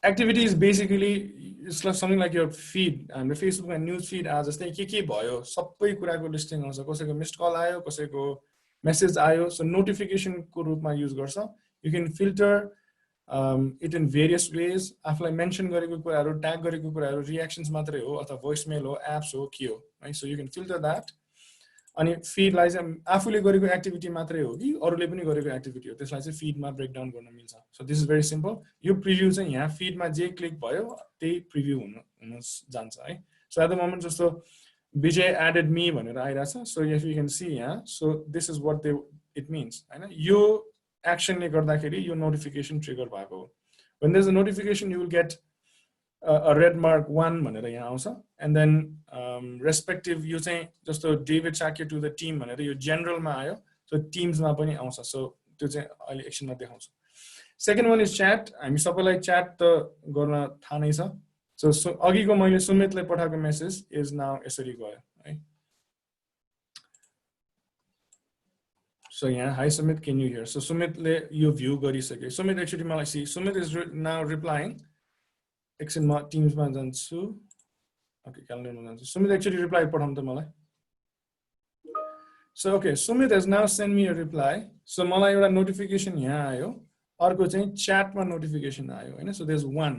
Activity is basically it's like something like your feed. हाम्रो Facebook मा news feed आज जस्तै के भयो सबै कुराको लिस्टिङ आउँछ. कसैको मिस्ड कल आयो, कसैको मेसेज आयो. So notification को रूपमा युज गर्छ. You can filter it in various ways. आफुलाई मेन्सन गरेको कुराहरु, ट्याग गरेको कुराहरु रिएक्सन्स मात्रै हो अथवा भोइसमेल हो, एप्स हो, के हो. Right? So you can filter that. अनि फिडलाई चाहिँ आफुले गरेको एक्टिभिटी मात्रै हो कि अरूले पनि गरेको एक्टिभिटी हो, त्यसलाई चाहिँ फिडमा ब्रेक डाउन गर्न मिल्छ. So this is very simple. यो प्रिभ्यू चाहिँ यहाँ फिडमा जे क्लिक भयो त्यही प्रिभ्यू हुन जान्छ है. सो एट द मोमेन्ट जस्तो विजय एडेड मी भनेर आइराछ. So if you can see यहाँ, so this is what it means हैन. यो एक्सनले गर्दाखेरि यो नोटिफिकेसन ट्रिगर भएको हो. When there is a notification you will get a red mark 1 भनेर यहाँ आउँछ. And then respective यो चाहिँ जस्तो David Sakya to the team भनेर यो जनरलमा आयो. सो टिम्समा पनि आउँछ. सो त्यो चाहिँ अहिले एकछिनमा देखाउँछु. Second one is chat. हामी सबैलाई च्याट त गर्न थाहा नै छ. सो अघिको मैले सुमितलाई पठाएको मेसेज इज नाउ यसरी गयो है. सो यहाँ hi Sumit, can you hear? So सुमितले यो भ्यू गरिसके. सुमित एक्चुअली मलाई see Sumit is now replying. एकछिन म टिम्समा जान्छु. ओके, क्यालेन्डरमा जान्छु. सुमित एक्चुअली रिप्लाई पठाउँ त मलाई. So okay, Sumit has now send me a reply. So मलाई एउटा नोटिफिकेसन यहाँ आयो, अर्को चाहिँ च्याटमा नोटिफिकेसन आयो हैन. So there is one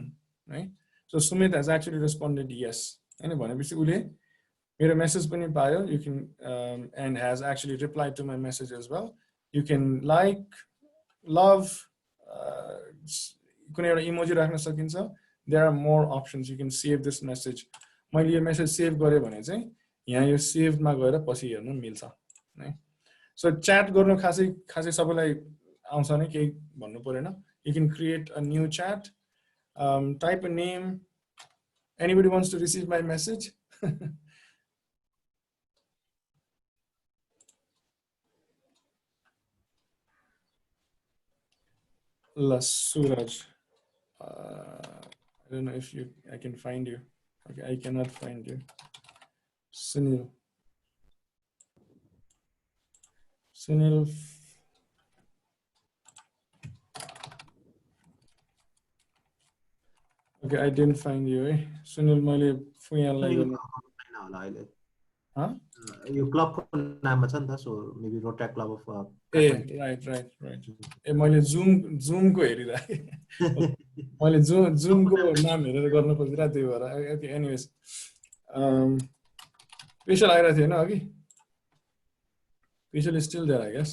right. So Sumit has actually responded yes हैन भनेपछि उले मेरो मेसेज पनि पायो. You can and has actually replied to my message as well. You can like, love, कुनै एउटा इमोजी राख्न सकिन्छ. There are more options. You can save this message. मैले यो मेसेज सेभ गरे भने चाहिँ यहाँ यो सेभमा गएर पछि हेर्न मिल्छ है. सो च्याट गर्नु खासै सबैलाई आउँछ नि, केही भन्नु परेन. You can create a new chat, type a name. Anybody wants to receive my message? La Suraj. I don't know if I can find you. Okay, I cannot find you. Sunil. Okay, I didn't find you. Sunil, मैले फुयालाई गर्नु. Huh? यो क्लबको नाममा छ नि त. So maybe Rotaract club of right. ए मैले जुमको हेरिरहेँ. मैले जुमको नाम हेरेर गर्न खोजिरहेको त्यही भएर. ओके, एनिवेज पेशल आइरहेको थियो होइन अघि. Peshal is still there I guess.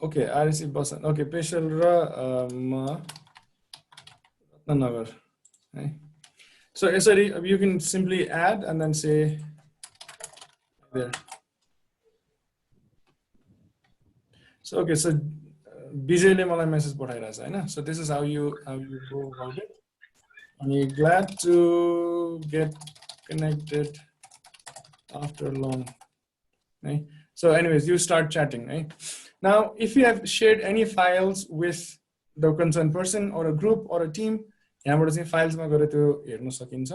Okay, RC बसन. ओके, पेशल र म रत्नगर है. So यसरी you can simply add and then say there. So okay, so विजयले मलाई मेसेज पठाइरहेछ हैन. So this is how you go about it. I'm glad to get connected after long. Right? So anyways, you start chatting, right? Now, if you have shared any files with the concerned person or a group or a team, यहाँबाट चाहिँ फाइल्समा गएर त्यो हेर्न सकिन्छ.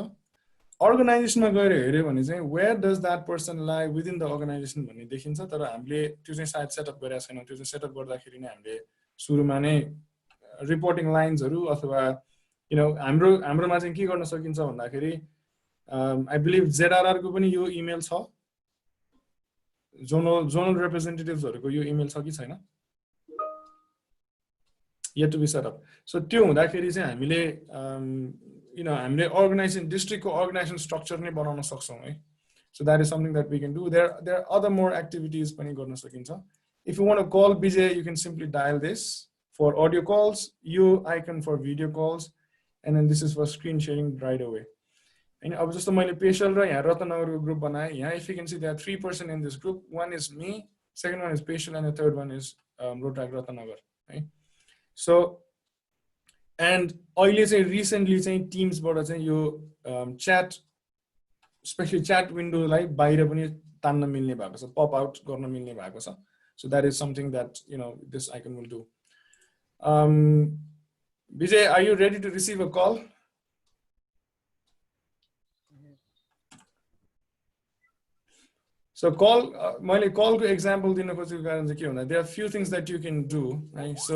अर्गनाइजेसनमा गएर हेर्यो भने चाहिँ वेयर डज द्याट पर्सन लाई विदिन द अर्गनाइजेसन भन्ने देखिन्छ. तर हामीले त्यो चाहिँ सायद सेटअप गरेका छैनौँ. त्यो चाहिँ सेटअप गर्दाखेरि नै हामीले सुरुमा नै रिपोर्टिङ लाइन्सहरू अथवा हाम्रोमा चाहिँ के गर्न सकिन्छ भन्दाखेरि I believe ZRR को पनि यो email छ zonal representatives हरुको यो email छ कि छैन yet to be set up so त्यो हुँदाखेरि चाहिँ हामीले हामीले organization district को organization structure नै बनाउन सक्छौं है so that is something that we can do there are other more activities पनि गर्न सकिन्छ if you want to call BJ you can simply dial this for audio calls you icon for video calls and then this is for screen sharing right away and अब जस्तो मैले पेशल र यहाँ रत्नगरको group बनाए यहाँ if you can see there are 3 person in this group one is me second one is Peshal and the third one is Rotaract Ratanagar right so and अहिले चाहिँ recently चाहिँ teams बाट चाहिँ यो chat especially chat window लाई बाहिर पनि तान्न मिल्ने भएको छ pop out गर्न मिल्ने भएको छ so that is something that this icon will do Vijay are you ready to receive a call So call मैले call को example दिन खोजेको कारण चाहिँ के भन्दा there are few things that you can do right so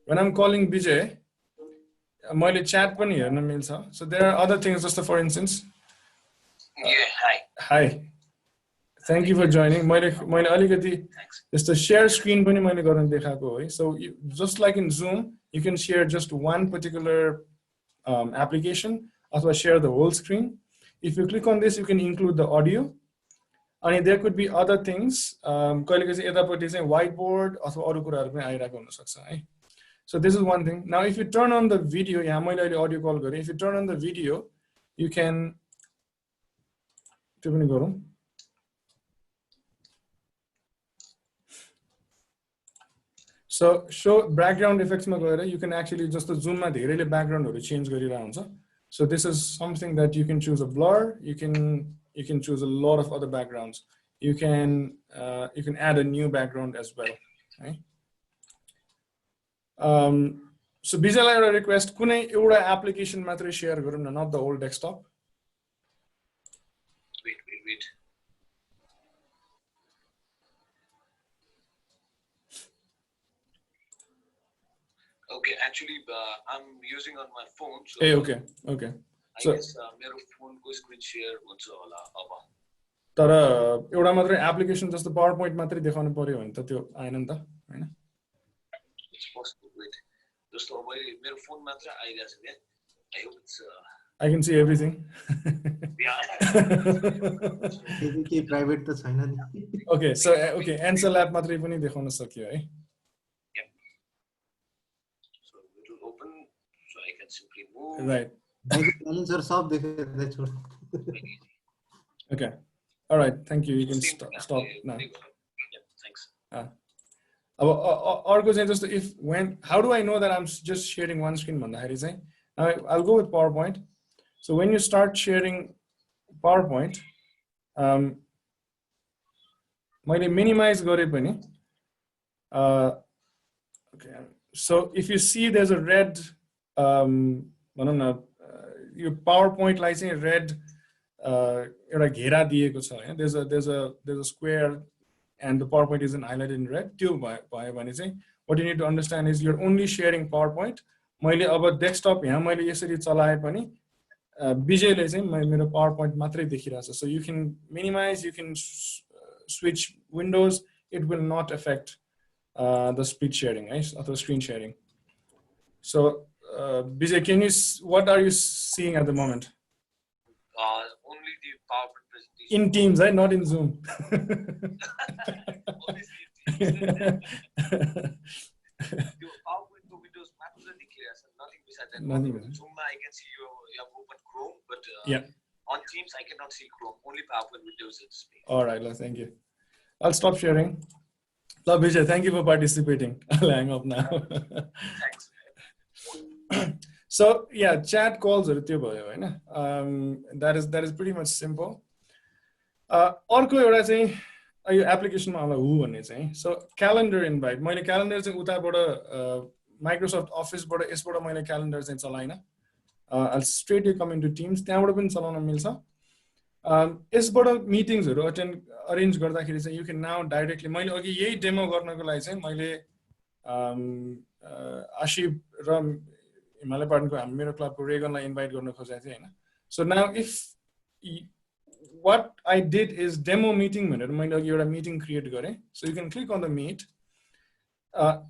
when I'm calling Vijay मैले chat पनि हेर्न मिल्छ so there are other things just for instance hi thank you for joining मैले अलिकति जस्तो share screen पनि मैले गर्न देखाएको है so just like in Zoom you can share just one particular application अथवा share the whole screen if you click on this you can include the audio and there could be other things कहिलेको चाहिँ यतापट्टि चाहिँ whiteboard अथवा अरु कुराहरु पनि आइराको हुन सक्छ है so this is one thing now if you turn on the video यहाँ मैले अहिले audio call गरे if you turn on the video you can त्यो पनि गरौँ so show background effects मा गएर you can actually just Zoom मा धेरैले background हरु change गरिरा हुन्छ so this is something that you can choose a blur you can choose a lot of other backgrounds you can add a new background as well right so Bijala एउटा request कुनै एउटा application मात्रै share गरौँ न not the whole desktop wait okay actually I'm using on my phone so hey okay so मेरो फोनको screen share हुन्छ होला अब तर एउटा मात्रै एप्लिकेसन जस्तो PowerPoint मात्रै देखाउनु पर्यो भने त त्यो आएन नि त हैन इट्स पोसिबल वेट जस्तो अब मेरो फोन मात्र आइराछ के I hope it's I can see everything के प्राइभेट त छैन नि okay so okay answer lab मात्रै पनि देखाउन सक्यो है so it will open so I can simply move right Challenger सब देखेदै छु okay all right thank you you can stop now thanks अब अर्को चाहिँ जस्तो if when how do I know that I'm just sharing one screen भन्दाखेरि चाहिँ I'll go with PowerPoint so when you start sharing PowerPoint मैले minimize गरे पनि okay so if you see there's a red भनौं न यो PowerPoint लाई चाहिँ red एउटा घेरा दिएको छ हैन there's a square and the PowerPoint isn't highlighted in red त्यो भयो भने चाहिँ what you need to understand is you're only sharing PowerPoint मैले अब desktop यहाँ मैले यसरी चलाए पनि विजयले चाहिँ मेरो PowerPoint मात्रै देखिरहेछ so you can minimize you can switch windows it will not affect the speed sharing right or the screen sharing so Vijay, what are you seeing at the moment? Only the PowerPoint presentation. In Teams, right? Not in Zoom. Your PowerPoint to Windows matter declares nothing beside that. Nothing. Zoom, I can see you have open Chrome, but yeah. On Teams, I cannot see Chrome. Only PowerPoint Windows is displayed. All right, thank you. I'll stop sharing. So, Vijay, thank you for participating. I'll hang up now. Thanks. So yeah, chat calls are त्यो भयो हैन that is pretty much simple अर्को एउटा चाहिँ यो एप्लिकेसनमा आउँदा हु भन्ने चाहिँ so calendar invite मैले क्यालेन्डर चाहिँ उताबाट माइक्रोसफ्ट अफिसबाट यसबाट मैले क्यालेन्डर चाहिँ चलाइन I'll straightly come into Teams त्यहाँबाट पनि चलाउन मिल्छ यसबाट मिटिङ्सहरु अरेन्ज गर्दाखेरि चाहिँ you can now directly मैले अघि यही डेमो गर्नको लागि चाहिँ मैले आशिप र हिमालय पाटनको मेरो क्लबको रेगनलाई इन्भाइट गर्न खोजेको थिए हैन so now if what I did is demo meeting भनेर मैले अघि एउटा meeting create गरेँ. So you can click on the meet.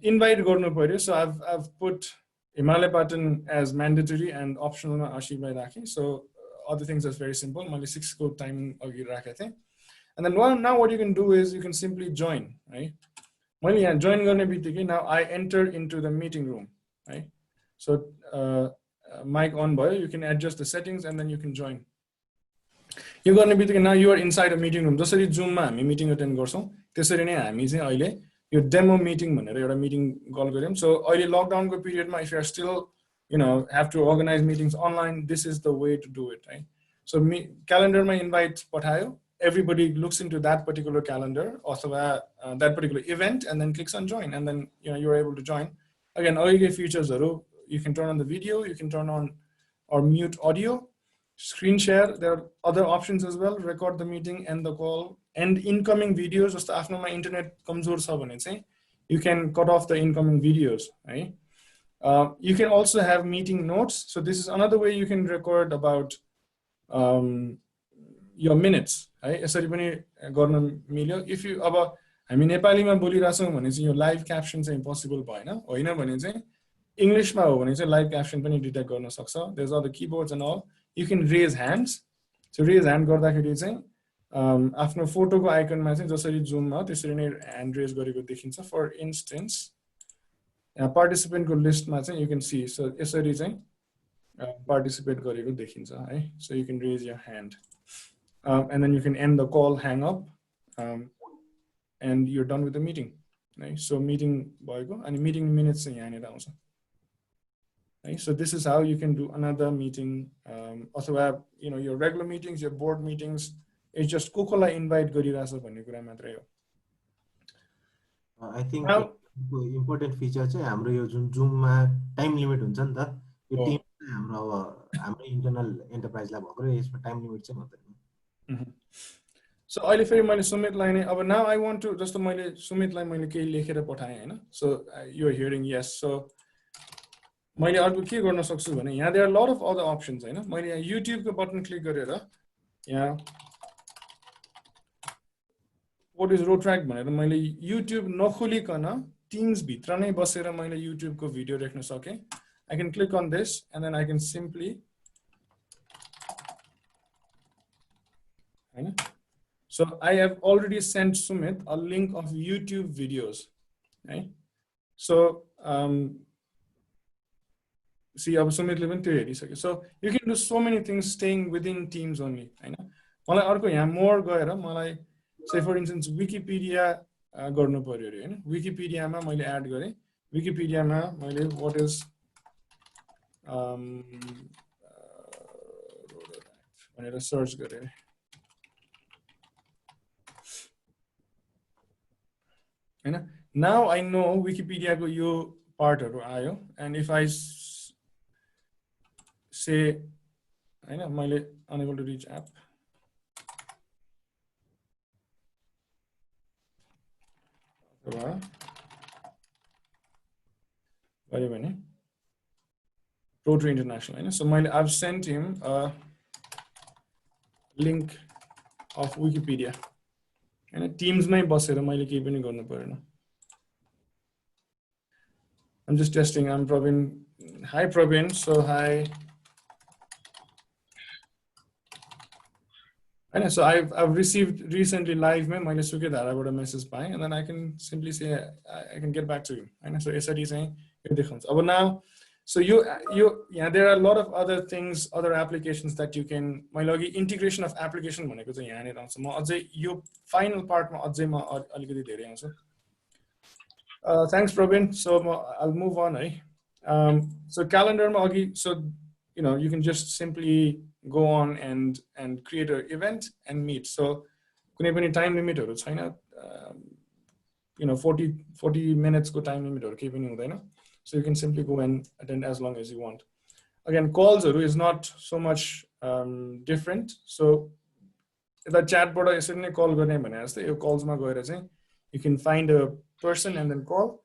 Invite गर्नु पर्यो. So I've put Nepal-Bhutan as mandatory and optional मा आशीर्वाद राखेँ. So other things are very simple. मैले 6 को timing अघि राखेको थिएँ. And then now what you can do is you can simply join, right? मैले यहाँ join गर्ने बित्तिकै now I enter into the meeting room, right? So mic on भयो, you can adjust the settings and then you can join. यो गर्ने बित्तिकै now you are inside a meeting room. जसरी Zoom मा हामी meeting attend गर्छौं त्यसरी नै हामी चाहिँ अहिले यो demo meeting भनेर एउटा meeting call गर्यौं. So अहिले lockdown को period मा if you are still have to organize meetings online, this is the way to do it, right? So calendar मा invite पठायो, everybody looks into that particular calendar or that particular event and then clicks on join, and then you're able to join. Again, all your features are, you can turn on the video, you can turn on or mute audio, screen share. There are other options as well. Record the meeting, end the call, and incoming videos. Just after my internet kamzor cha bhane chahi you can cut off the incoming videos, right? You can also have meeting notes. So this is another way you can record about your minutes, है. यसरी पनि गर्न मिल्यो. If you अब हामी नेपालीमा बोलिराछौं भने चाहिँ यो लाइभ क्याप्सन चाहिँ इम्पोसिबल भएन. होइन भने चाहिँ इंग्लिशमा हो भने चाहिँ लाइभ क्याप्सन पनि डिटेक्ट गर्न सक्छ. There's all the keyboards and all. You can raise hands. So raise hand गर्दाखेरि चाहिँ आफ्नो फोटोको आइकनमा चाहिँ जसरी जुममा त्यसरी नै ह्यान्ड रेज गरेको देखिन्छ. For instance, participant को लिस्टमा चाहिँ you can see. So यसरी चाहिँ participate गरेको देखिन्छ, है. So you can raise your hand. And then you can end the call, hang up, and you're done with the meeting, right? So meeting bhayeko and meeting minutes चाहिँ यहाँनिर आउँछ, right? So this is how you can do another meeting. Also, your regular meetings, your board meetings, it's just कोकोलाई invite गरिराछ भन्ने कुरा मात्रै हो. I think important feature चाहिँ हाम्रो यो जुन जुममा टाइम लिमिट हुन्छ नि त, यो टिम हाम्रो इन्टरनल एन्टरप्राइजलाई भएको र यसमा टाइम लिमिट चाहिँ हुँदैन. So अहिले फेरि मैले सुमितलाई नै अब now I want to जस्तो मैले सुमितलाई मैले केही लेखेर पठाएँ हैन. So you are hearing yes. So मैले अर्को के गर्न सक्छु भने यहाँ there are a lot of other options हैन. मैले यहाँ YouTube को बटन क्लिक गरेर यहाँ what is Rotaract भनेर मैले YouTube नखोलिकन Teams भित्र नै बसेर मैले YouTube को भिडियो देख्न सके. I can click on this and then I can simply So I have already sent Sumit a link of YouTube videos, right? So see, अब सुमितले पनि त्यो हेरिसक्यो. So you can do so many things staying within Teams only, हैन. मलाई अर्को यहाँ more गएर मलाई say for instance Wikipedia गर्नु पर्यो रे हैन. Wikipedia मा मैले add गरेँ. Wikipedia मा मैले what is भनेर search गरेँ. Now I know Wikipedia को यो पार्टहरु आयो, and if I say हैन मैले unable to reach app भयो भने Rotary International हैन. So I've sent him a link of Wikipedia. And Teams मै बसेर मैले केही पनि गर्नु परेन. I'm just testing. I'm Praveen. Hi Praveen. So hi. And so I've received recently live में मैले सुकेधाराबाट मेसेज पाएँ, and then I can simply say I can get back to you. And so यसरी चाहिँ यो देखाउँछ. अब now so yeah, there are a lot of other things, other applications that you can. मैले अघि integration of application भनेको चाहिँ यहाँनिर आउँछ. म अझै यो final part मा अझै म अलिकति धेरै आउँछ. Thanks Praveen. So I'll move on, है. So calendar मा अघि, so you can just simply go on and create an event and meet. So कुनै पनि time limitहरु छैन. 40 minutes को time limitहरु केही पनि हुँदैन. So you can simply go and attend as long as you want. Again, calls is not so much different. So the chat board is certainly call गर्ने भने जस्तै यो calls मा गएर चाहिँ you can find a person and then call.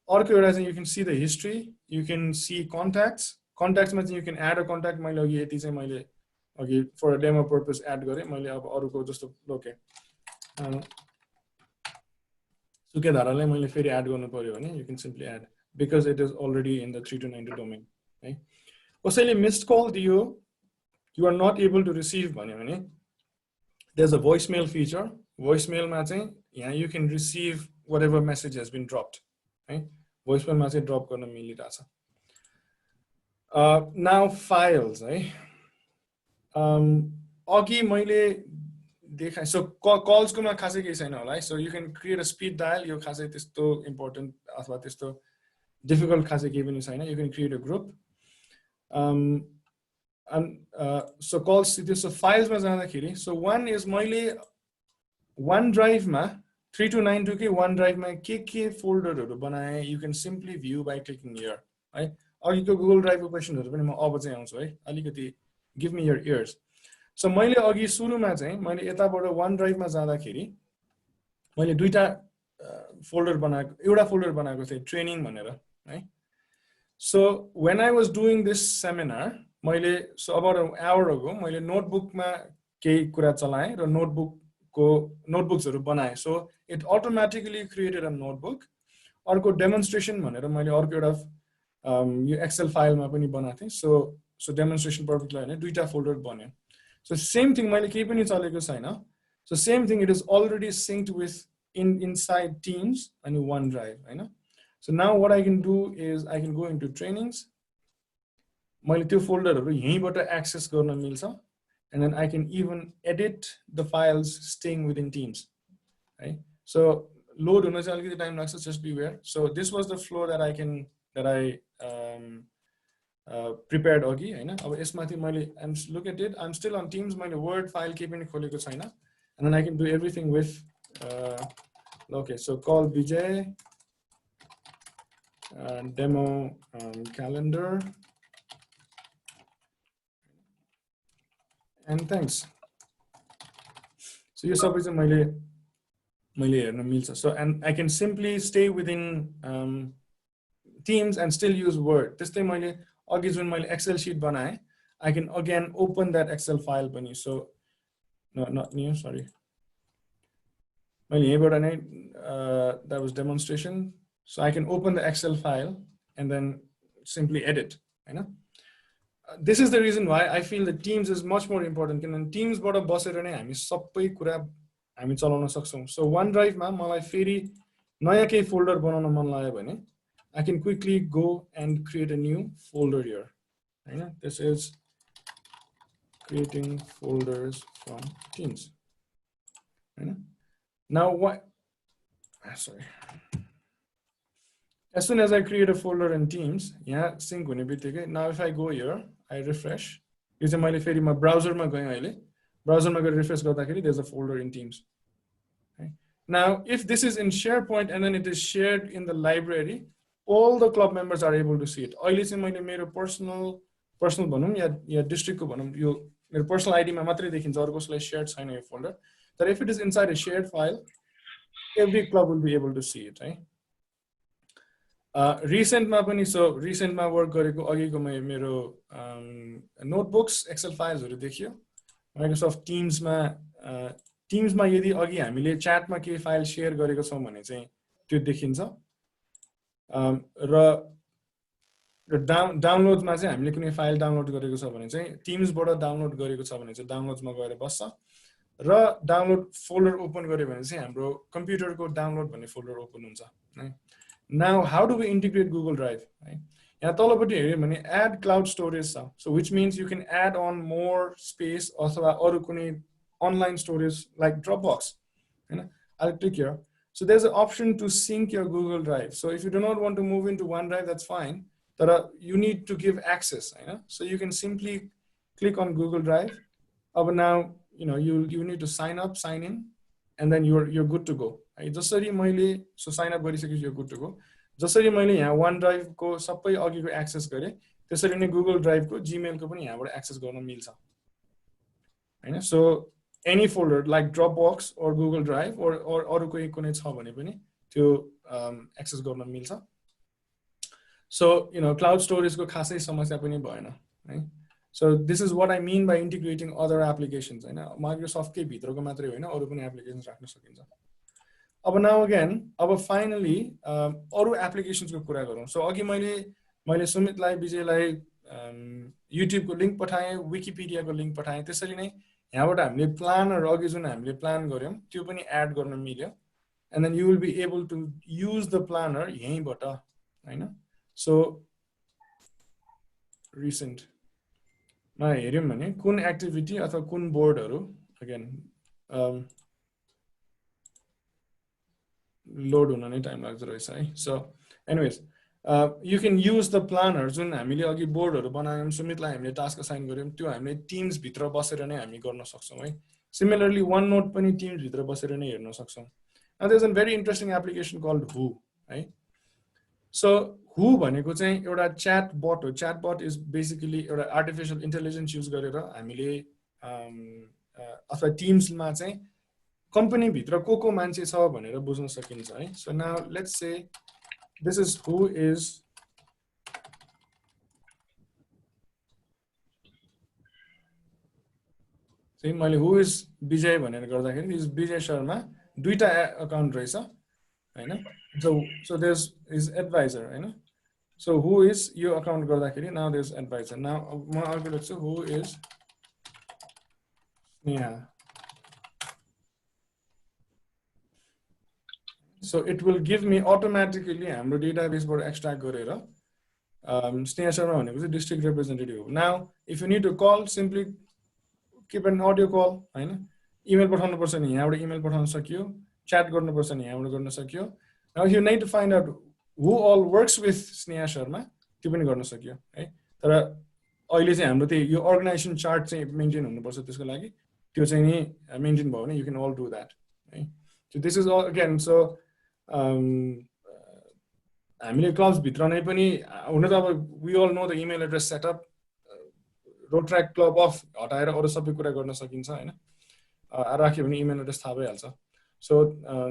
Or you can see the history, you can see contacts. Contacts मा चाहिँ you can add a contact. मैले अघि यति चाहिँ मैले अघि फर डेमो पर्पस एड गरेँ मैले अब अरूको जस्तो ओके सुकेधारालाई मैले फेरि एड गर्नु पर्यो भने you can simply add because it is already in the 3292 domain है कसैले मिस्ड कल दियो you are not able to receive भन्यो भने there is a voicemail feature भोइसमेलमा चाहिँ यहाँ you can receive whatever message has been dropped है भोइसमेलमा चाहिँ ड्रप गर्न मिलिरहेछ नाउ फाइल्स है अघि मैले देखाएँ सो कल्सकोमा खासै केही छैन होला है so you can create a speed dial यो खासै त्यस्तो इम्पोर्टेन्ट अथवा त्यस्तो डिफिकल्ट खासै केही पनि छैन you can create a group so calls त्यो फाइल्समा जाँदाखेरि सो वान इज मैले वान ड्राइभमा 3292 के वान ड्राइभमा के फोल्डरहरू बनाएँ you can simply view by clicking here है अघिको गुगल ड्राइभको क्वेसनहरू पनि म अब चाहिँ आउँछु है अलिकति give me your years so मैले अघि सुरुमा चाहिँ मैले यताबाट वान ड्राइभमा जाँदाखेरि मैले दुईटा फोल्डर बनाएको एउटा फोल्डर बनाएको थिएँ ट्रेनिङ भनेर है so when I was doing this seminar मैले so about an hour ago मैले नोटबुकमा केही कुरा चलाएँ र नोटबुक्सहरू बनाएँ so it automatically created a notebook अर्को डेमोन्स्ट्रेसन भनेर मैले अर्को एउटा यो एक्सेल फाइलमा पनि बनाएको थिएँ सो डेमोन्स्ट्रेसन पर्पजलाई होइन दुईटा फोल्डर बन्यो सो सेम थिङ मैले केही पनि चलेको छैन so same thing it is already synced with inside Teams अनि वान ड्राइभ होइन so now what I can do is I can go into trainings मैले त्यो फोल्डरहरू यहीँबाट एक्सेस गर्न मिल्छ and then I can even edit the files staying within Teams है so load हुन चाहिँ अलिकति टाइम लाग्छ just be aware so this was the flow that I prepared अघि होइन अब यसमाथि मैले look at it I'm still on Teams मैले word file केही पनि खोलेको छैन and then I can do everything with okay so call Vijay demo calendar and thanks so यो सबै चाहिँ मैले हेर्न मिल्छ so and I can simply stay within Teams and still use Word. त्यस्तै मैले अघि जुन मैले Excel sheet बनाएँ, I can again open that Excel file पनि. So, no, not new, sorry. मैले यहीँबाट नै that was demonstration. So I can open the Excel file and then simply edit. होइन? This is the reason why I feel that Teams is much more important. किनभने Teamsबाट बसेर नै हामी सबै कुरा हामी चलाउन सक्छौँ. So OneDriveमा मलाई फेरि नयाँ केही फोल्डर बनाउन मन लाग्यो भने I can quickly go and create a new folder here. This is creating folders from Teams. Now what? Sorry. As soon as I create a folder in Teams, yeah, sync hune bittikai. Now if I go here, I refresh. Yo chai मैले फेरि म ब्राउजरमा गएँ अहिले. ब्राउजरमा गएर refresh गर्दाखेरि there's a folder in Teams. Now if this is in SharePoint and then it is shared in the library, all the club members are able to see it. अहिले चाहिँ मैले मेरो पर्सनल भनौँ या डिस्ट्रिक्टको भनौँ यो मेरो पर्सनल आइडीमा मात्रै देखिन्छ अरू कसैलाई शेयर्ड छैन यो फोल्डर तर if it is inside a shared file every club will be able to see it है रिसेन्टमा पनि सो रिसेन्टमा वर्क गरेको अघिको मेरो नोटबुक्स एक्सेल फाइल्सहरू देखियो माइक्रोसफ्ट टिम्समा यदि अघि हामीले च्याटमा केही फाइल शेयर गरेको छौँ भने चाहिँ त्यो देखिन्छ र डाउनलोडमा चाहिँ हामीले कुनै फाइल डाउनलोड गरेको छ भने चाहिँ टिम्सबाट डाउनलोड गरेको छ भने चाहिँ डाउनलोड्समा गएर बस्छ र डाउनलोड फोल्डर ओपन गर्यो भने चाहिँ हाम्रो कम्प्युटरको डाउनलोड भन्ने फोल्डर ओपन हुन्छ है now how do we integrate Google Drive है यहाँ तलपट्टि हेर्यो भने एड क्लाउड स्टोरेज छ so which means you can add on more space अथवा अरू कुनै अनलाइन स्टोरेज लाइक ड्रपबक्स हैन I click here so there's an option to sync your Google Drive so if you do not want to move into OneDrive that's fine but you need to give access so you can simply click on Google Drive but now you need to sign up sign in and then you're good to go जसरी मैले so sign up गरिसकेपछि you're good to go जसरी मैले यहाँ OneDrive को सबै अघिको access गरे त्यसरी नै Google Drive को Gmail को पनि यहाँबाट एक्सेस गर्न मिल्छ हैन so any folder like Dropbox or Google Drive or अरु कुनै छ भने पनि त्यो एक्सेस गर्न मिल्छ so cloud storage को खासै समस्या पनि भएन है So this is what I mean by integrating other applications. Microsoft के भित्रको मात्रै होइन अरु पनि applications राख्न सकिन्छ. अब now again, अब finally अरु applications को कुरा गरौँ. So अघि मैले सुमितलाई विजयलाई YouTube को लिंक पठाएँ, Wikipedia को लिंक पठाएँ. त्यसरी नै यहाँबाट हामीले प्लानर अघि जुन हामीले प्लान गर्यौं त्यो पनि एड गर्न मिल्यो. And then you will be able to use the planner यहीँबाट हैन. So recent मा हेर्यौं भने कुन एक्टिभिटी अथवा कुन बोर्डहरु अगेन लोड हुन नै टाइम लाग्छ रहेछ है. So anyways, you can use the planner जुन हामीले अघि बोर्डहरु बनायौं, सुमितलाई हामीले टास्क असाइन गर्यौं, त्यो हामीले टिम्स भित्र बसेर नै हामी गर्न सक्छौं है. Similarly, OneNote पनि टिम्स भित्र बसेर नै हेर्न सक्छौं. Now there's a very interesting application called Who, right? So Who भनेको चाहिँ एउटा chat bot हो. Chat bot is basically एउटा artificial intelligence use गरेर हामीले अथवा टिम्स मा चाहिँ कम्पनी भित्र को मान्छे छ भनेर बुझ्न सकिन्छ है. So now let's say this is Who is चाहिँ मैले Who is विजय भनेर गर्दाखेरि this is विजय शर्मा दुईटा अकाउन्ट रहेछ हैन. So there's his advisor हैन. So Who is यो अकाउन्ट गर्दाखेरि now there's advisor. Now म अर्को लेख्छु Who is Sneha. So it will give me automatically हाम्रो database बाट extract गरेर Sneha Sharma भनेको चाहिँ district representative हो. Now if you need to call, simply keep an audio call हैन. email पठाउनु पर्छ नि यहाँबाट email पठाउन सकियो, chat गर्नु पर्छ नि यहाँबाट गर्न सकियो. Now if you need to find out who all works with Sneha Sharma, त्यो पनि गर्न सकियो है. तर अहिले चाहिँ हाम्रो त्यो यो अर्गनाइजेसन चार्ट चाहिँ मेन्टेन हुनु पर्छ, त्यसको लागि त्यो चाहिँ नि मेन्टेन भयो भने you can all do that है. So this is all again. So हामीले क्लब्स भित्र नै पनि हुन त अब we all know the email address setup. Rotaract club of हटाएर अरु सबै कुरा गर्न सकिन्छ हैन. राख्यो भने इमेल एड्रेस थाहा भइहाल्छ. So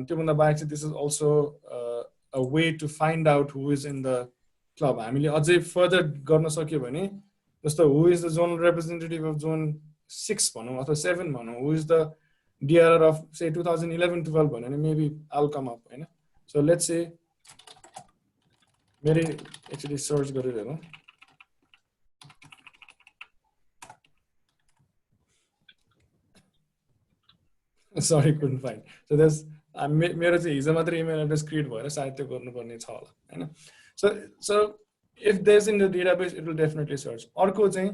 त्यो भन्दा बाहेक चाहिँ this is also a way to find out who is in the club. हामीले अझै फर्दर गर्न सक्यो भने जस्तो who is the zonal representative of zone 6 भनौं अथवा 7 भनौं, who is the DRR of say 2011-12 भन्यो भने maybe I'll come up हैन. So let's say मैले actually सर्च गरेर हेरौँ. Sorry, couldn't find. So there's मेरो चाहिँ हिजो मात्र इमेल एड्रेस क्रिएट भएर सायद त्यो गर्नुपर्ने छ होला हैन. So if there's in the database, it will definitely search. अर्को चाहिँ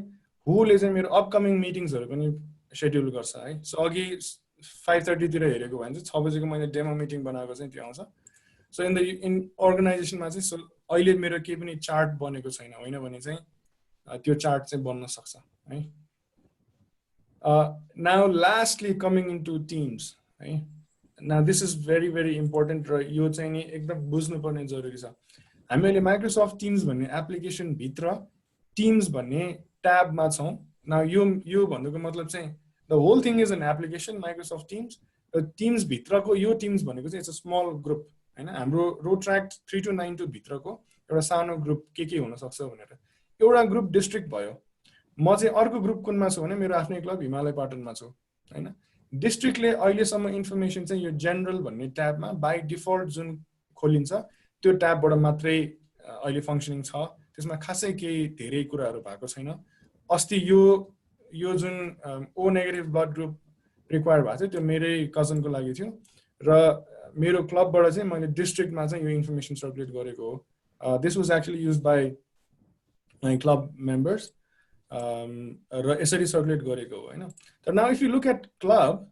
Who ले चाहिँ मेरो अपकमिङ मिटिङ्सहरु पनि शेड्युल गर्छ है. So अघि 5:30 तिर हेरेको भने चाहिँ 6 बजेको मैले डेमो मिटिङ बनाएको चाहिँ त्यो आउँछ. So in organization मा चाहिँ so अहिले मेरो केही पनि चार्ट बनेको छैन हैन भने चाहिँ त्यो चार्ट चाहिँ बन्न सक्छ है. Now lastly coming into teams है. Now this is very very important र यो चाहिँ नि एकदम बुझ्नु पर्ने जरुरी छ. हामीले माइक्रोसफ्ट टिम्स भन्ने एप्लिकेसन भित्र टिम्स भन्ने ट्याब मा छौं. Now यो भन्नुको मतलब चाहिँ the whole thing is an application Microsoft Teams. Teams भित्रको यो टिम्स भनेको चाहिँ it's a small group हैन. हाम्रो Rotaract 3292 भित्रको एउटा सानो ग्रुप के हुन सक्छ भनेर एउटा ग्रुप डिस्ट्रिक्ट भयो. म चाहिँ अर्को ग्रुप कुनमा छु भने मेरो आफ्नै क्लब हिमालय पाटनमा छु हैन. डिस्ट्रिक्टले अहिलेसम्म इन्फर्मेसन चाहिँ यो जनरल भन्ने ट्याबमा बाइ डिफल्ट जुन खोलिन्छ त्यो ट्याबबाट मात्रै अहिले फंक्सनिङ छ. त्यसमा खासै केही धेरै कुराहरु भएको छैन. अस्ति यो जुन O negative blood group require भएको थियो त्यो मेरै कजनको लागि थियो र मेरो क्लबबाट चाहिँ मैले डिस्ट्रिक्टमा चाहिँ यो इन्फर्मेसन सर्कुलेट गरेको हो. This was actually used by my club members र यसरी सर्कुलेट गरेको हो हैन. तर now if you look at club,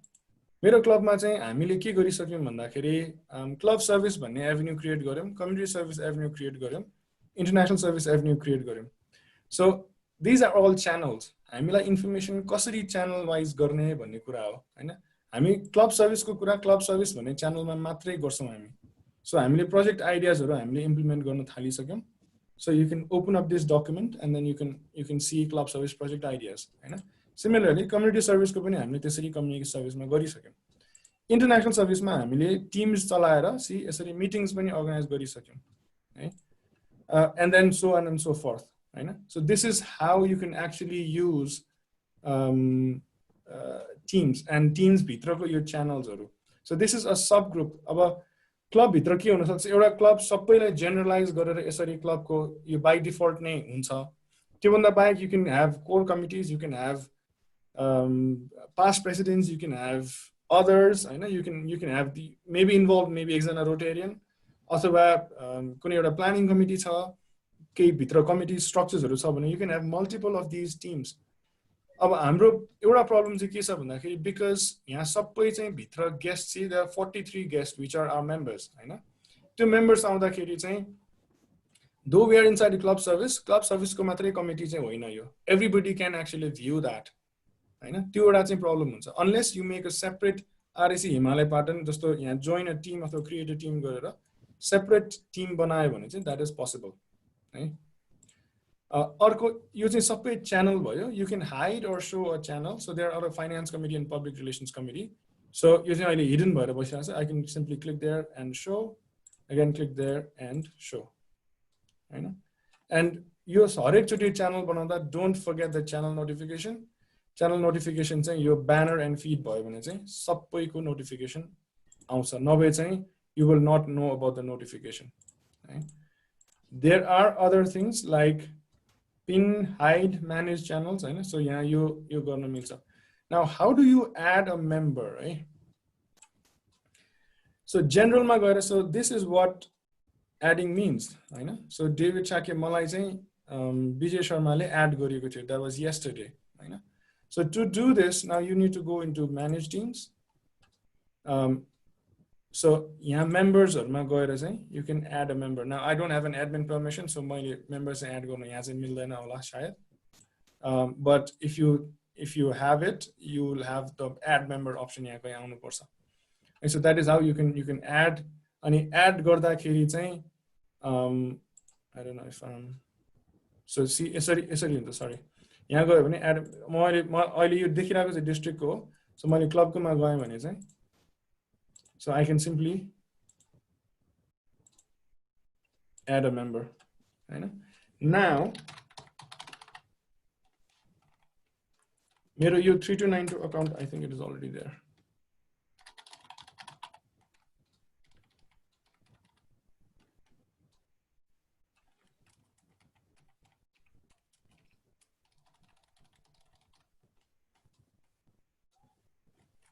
मेरो क्लबमा चाहिँ हामीले के गरिसक्यौं भन्दाखेरि क्लब सर्भिस भन्ने एभेन्यू क्रिएट गर्यौं, कम्युनिटी सर्भिस एभेन्यू क्रिएट गर्यौं, इन्टरनेशनल सर्भिस एभेन्यू क्रिएट गर्यौं. So these are all channels. हामीलाई इन्फर्मेसन कसरी च्यानल वाइज गर्ने भन्ने कुरा हो हैन. हामी क्लब सर्भिसको कुरा क्लब सर्भिस भन्ने च्यानलमा मात्रै गर्छौं हामी. सो हामीले प्रोजेक्ट आइडियाजहरु हामीले इम्प्लिमेन्ट गर्न थालिसक्यौं. So you can open up this document and then you can see club service project ideas हैन. Similarly community service को पनि हामीले त्यसरी कम्युनिटी सर्भिसमा गरिसक्यौं. इन्टरनेशनल सर्भिसमा हामीले टिम्स चलाएर यसरी मिटिङ्स पनि अर्गनाइज गरिसक्यौं है. And then so on and so forth हैन so this is how you can actually use teams and teams भित्रको यो च्यानल्सहरु so this is a subgroup अब क्लब भित्र के हुन सक्छ एउटा क्लब सबैलाई जेनरलाइज गरेर यसरी क्लबको यो बाइ डिफल्ट नै हुन्छ त्यो भन्दा बाहेक you can have core committees you can have past presidents you can have others हैन you can have the maybe involved maybe एकजना Rotarian अथवा कुनै एउटा प्लानिङ कमिटी छ केही भित्र कमिटी स्ट्रक्चर्सहरु छ भने you can have multiple of these teams अब हाम्रो एउटा प्रब्लम चाहिँ के छ भन्दाखेरि बिकज यहाँ सबै चाहिँ भित्र गेस्ट चाहिँ there are 43 guests which are our members हैन त्यो मेम्बर्स आउँदाखेरि चाहिँ though we are inside the club service को मात्रै कमिटी चाहिँ होइन यो everybody can actually view that हैन त्यो एउटा चाहिँ प्रब्लम हुन्छ unless you make a separate RSC Himalaya Patan जस्तो यहाँ join a team अथवा create a team गरेर separate team बनायो भने चाहिँ that is possible है अर्को यो चाहिँ सबै च्यानल भयो you can hide or show a channel so there are a finance committee and public relations committee so यो चाहिँ अहिले hidden भएर बसिरहेको छ I can simply click there and show again click there and show हैन and यो हरेक चोटी च्यानल बनाउँदा don't forget the channel notification चाहिँ यो banner and feed भयो भने चाहिँ सबैको नोटिफिकेसन आउँछ नभए चाहिँ you will not know about the notification है there are other things like pin hide manage channels हैन so यहाँ यो गर्न मिल्छ now how do you add a member right so general मा गएर so this is what adding means हैन so David Chake मलाई चाहिँ विजय शर्माले add गरेको थियो that was yesterday हैन so to do this now you need to go into manage teams so यहाँ members हरुमा गएर चाहिँ you can add a member now I don't have an admin permission so मैले members चाहिँ add गर्न यहाँ चाहिँ मिल्दैन होला सायद but if you have it you will have the add member option यहाँ कहीं आउनु पर्छ and so that is how you can add अनि add गर्दाखेरि चाहिँ I don't know if so see यसरी हुन्छ sorry यहाँ गयो भने add मैले अहिले यो देखिरहेको चाहिँ डिस्ट्रिक्ट को हो so मैले क्लब को मा गए भने चाहिँ so I can simply add a member हैन now मेरो यो 3292 account I think it is already there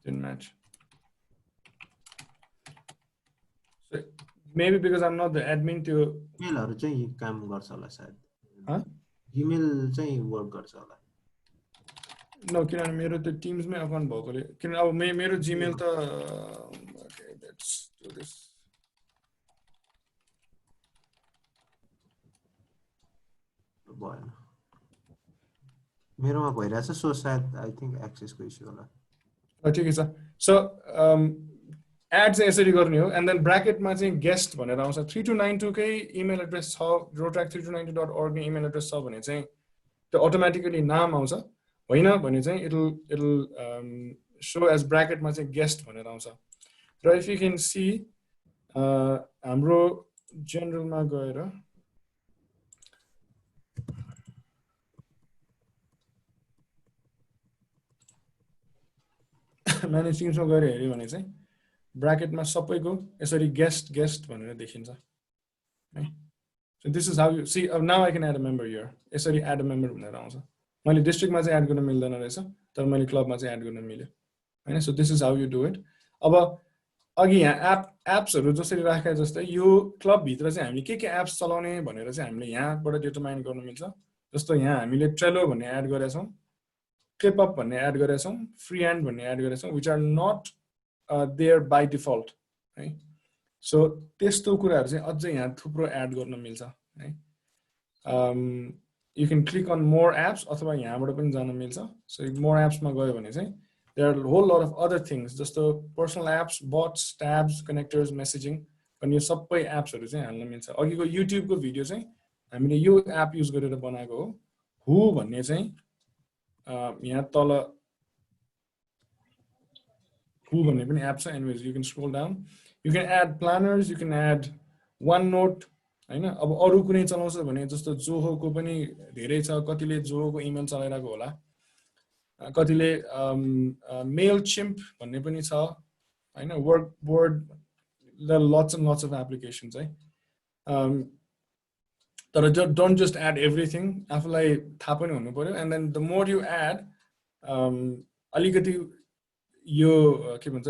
didn't match so maybe because I'm not the admin to इमेलहरु चाहिँ काम गर्छ होला सायद huh इमेल चाहिँ वर्क गर्छ होला no किनभने मेरो त टिम्स मै अकाउन्ट भएकोले किन अब मेरो जीमेल त okay let's do this भएन मेरोमा भइरहेछ सो सायद आई थिंक एक्सेसको इस्यु होला ठिकै छ सो एड चाहिँ यसरी गर्ने हो एन्ड देन ब्र्याकेटमा चाहिँ गेस्ट भनेर आउँछ 3292 कै इमेल एड्रेस छ rotaract3292.org ने इमेल एड्रेस छ भने चाहिँ त्यो अटोमेटिकली नाम आउँछ होइन भने चाहिँ इट शो एज ब्र्याकेटमा चाहिँ गेस्ट भनेर आउँछ र इफ यु क्यान सी हाम्रो जेनरलमा गएर म्यानेज टिम्समा गएर हेर्यो भने चाहिँ ब्र्याकेटमा सबैको यसरी गेस्ट भनेर देखिन्छ है so this is how you see now I can add a member here यसरी एड अ मेम्बर भनेर आउँछ मैले डिस्ट्रिक्टमा चाहिँ एड गर्न मिल्दैन रहेछ तर मैले क्लबमा चाहिँ एड गर्न मिल्यो हैन so this is how you do it अब अघि यहाँ एप्सहरु जसरी राखे जस्तै यो क्लब भित्र चाहिँ हामीले के एप्स चलाउने भनेर चाहिँ हामीले यहाँबाट डिटरमाइन गर्न मिल्छ जस्तो यहाँ हामीले ट्रेलो भन्ने एड गरेका छौं क्लिपअप भन्ने एड गरेका छौं फ्री ह्यान्ड भन्ने एड गरेका छौं which are not there by default है सो त्यस्तो कुराहरु चाहिँ अझै यहाँ थुप्रो एड गर्न मिल्छ है you can click on more apps अथवा यहाँबाट पनि जान मिल्छ सो मोर एप्समा गयो भने चाहिँ there are a whole lot of other things just the personal apps bots tabs connectors messaging अनि यो सबै एप्सहरु चाहिँ हाल्न मिल्छ अघिको YouTube को भिडियो चाहिँ हामीले यो एप युज गरेर बनाएको हो हु भन्ने चाहिँ यहाँ तल हु भन्ने पनि एप छ anyways you can scroll down you can add planners you can add OneNote हैन अब अरु कुनै चलाउँछ भने जस्तो जोहोको पनि धेरै छ कतिले जोहोको इमेल चलाइरहेको होला कतिले मेलचिम्प भन्ने पनि छ हैन work board lots and lots of applications है तर don't just add everything आफुलाई थाहा पनि हुनु पर्यो and then the more you add अलिकति यो के भन्छ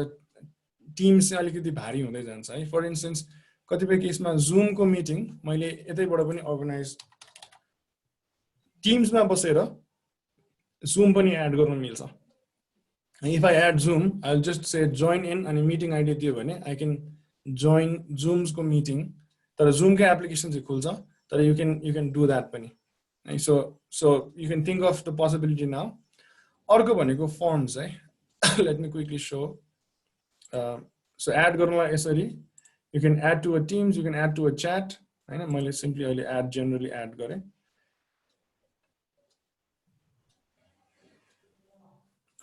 टिम्स चाहिँ अलिकति भारी हुँदै जान्छ है फर इन्स्टेन्स कतिपय केसमा जुम को मिटिङ मैले यतैबाट पनि अर्गनाइज टिम्स मा बसेर जुम पनि एड गर्न मिल्छ if I add zoom I'll just say join in अनि meeting ID दियो भने I can join zooms को meeting तर zoom को application चाहिँ खुल्छ तर you can do that पनि so you can think of the possibility now अर्को भनेको forms है let me quickly show so add गर्नुलाई यसरी you can add to a teams you can add to a chat हैन मैले simply अहिले add generally add गरे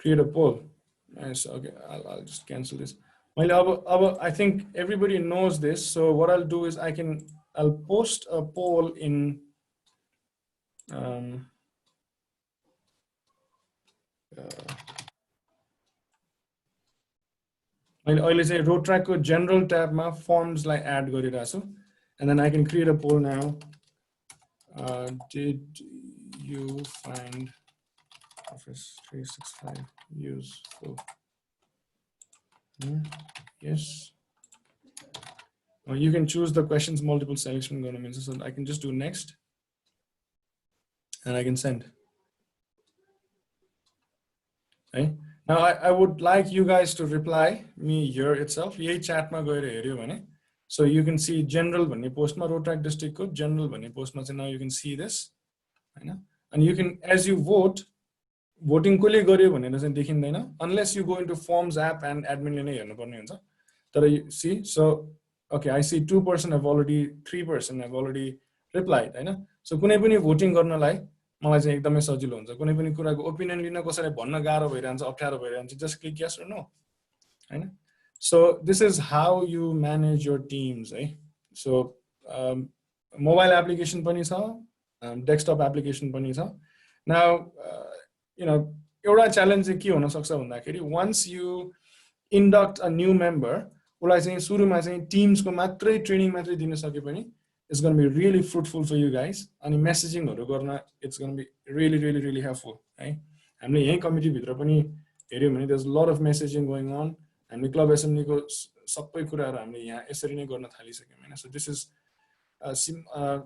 create a poll nice okay I'll just cancel this I think everybody knows this so what I'll do is I'll post a poll in अहिले चाहिँ Rotaract को general tab मा forms लाई add गरिराछु and then I can create a poll now did you find Office 365 useful yes or you can choose the questions multiple selection going to mean so I can just do next and I can send okay now I would like you guys to reply me here itself यही chat मा गएर हेर्यो भने so you can see general भन्ने post मा Rotaract district को general भन्ने post मा चाहिँ now you can see this हैन and you can as you vote voting कोले गर्यो भनेर चाहिँ देखिदैन unless you go into forms app and admin ले नै हेर्नु पर्ने हुन्छ तर you see so okay I see 2% have already 3% have already replied हैन so कुनै पनि voting गर्नलाई मलाई चाहिँ एकदमै सजिलो हुन्छ कुनै पनि कुराको ओपिनियन लिन कसैलाई भन्न गाह्रो भइरहन्छ अप्ठ्यारो भइरहन्छ just click yes or no हैन so this is how you manage your teams है so mobile application पनि छ desktop application पनि छ now you know एउटा challenge चाहिँ के हुन सक्छ भन्दाखेरि once you induct a new member उलाई चाहिँ सुरुमा चाहिँ teams को मात्रै ट्रेनिङ मात्रै दिन सके पनि it's going to be really fruitful for you guys अनि messaging हरु गर्न it's going to be really helpful है हामीले यही कमिटी भित्र पनि हेर्यौ भने there's a lot of messaging going on हामी क्लब एसेम्बली को सबै कुराहरु हामीले यहाँ यसरी नै गर्न थालिसक्यौं हैन so this is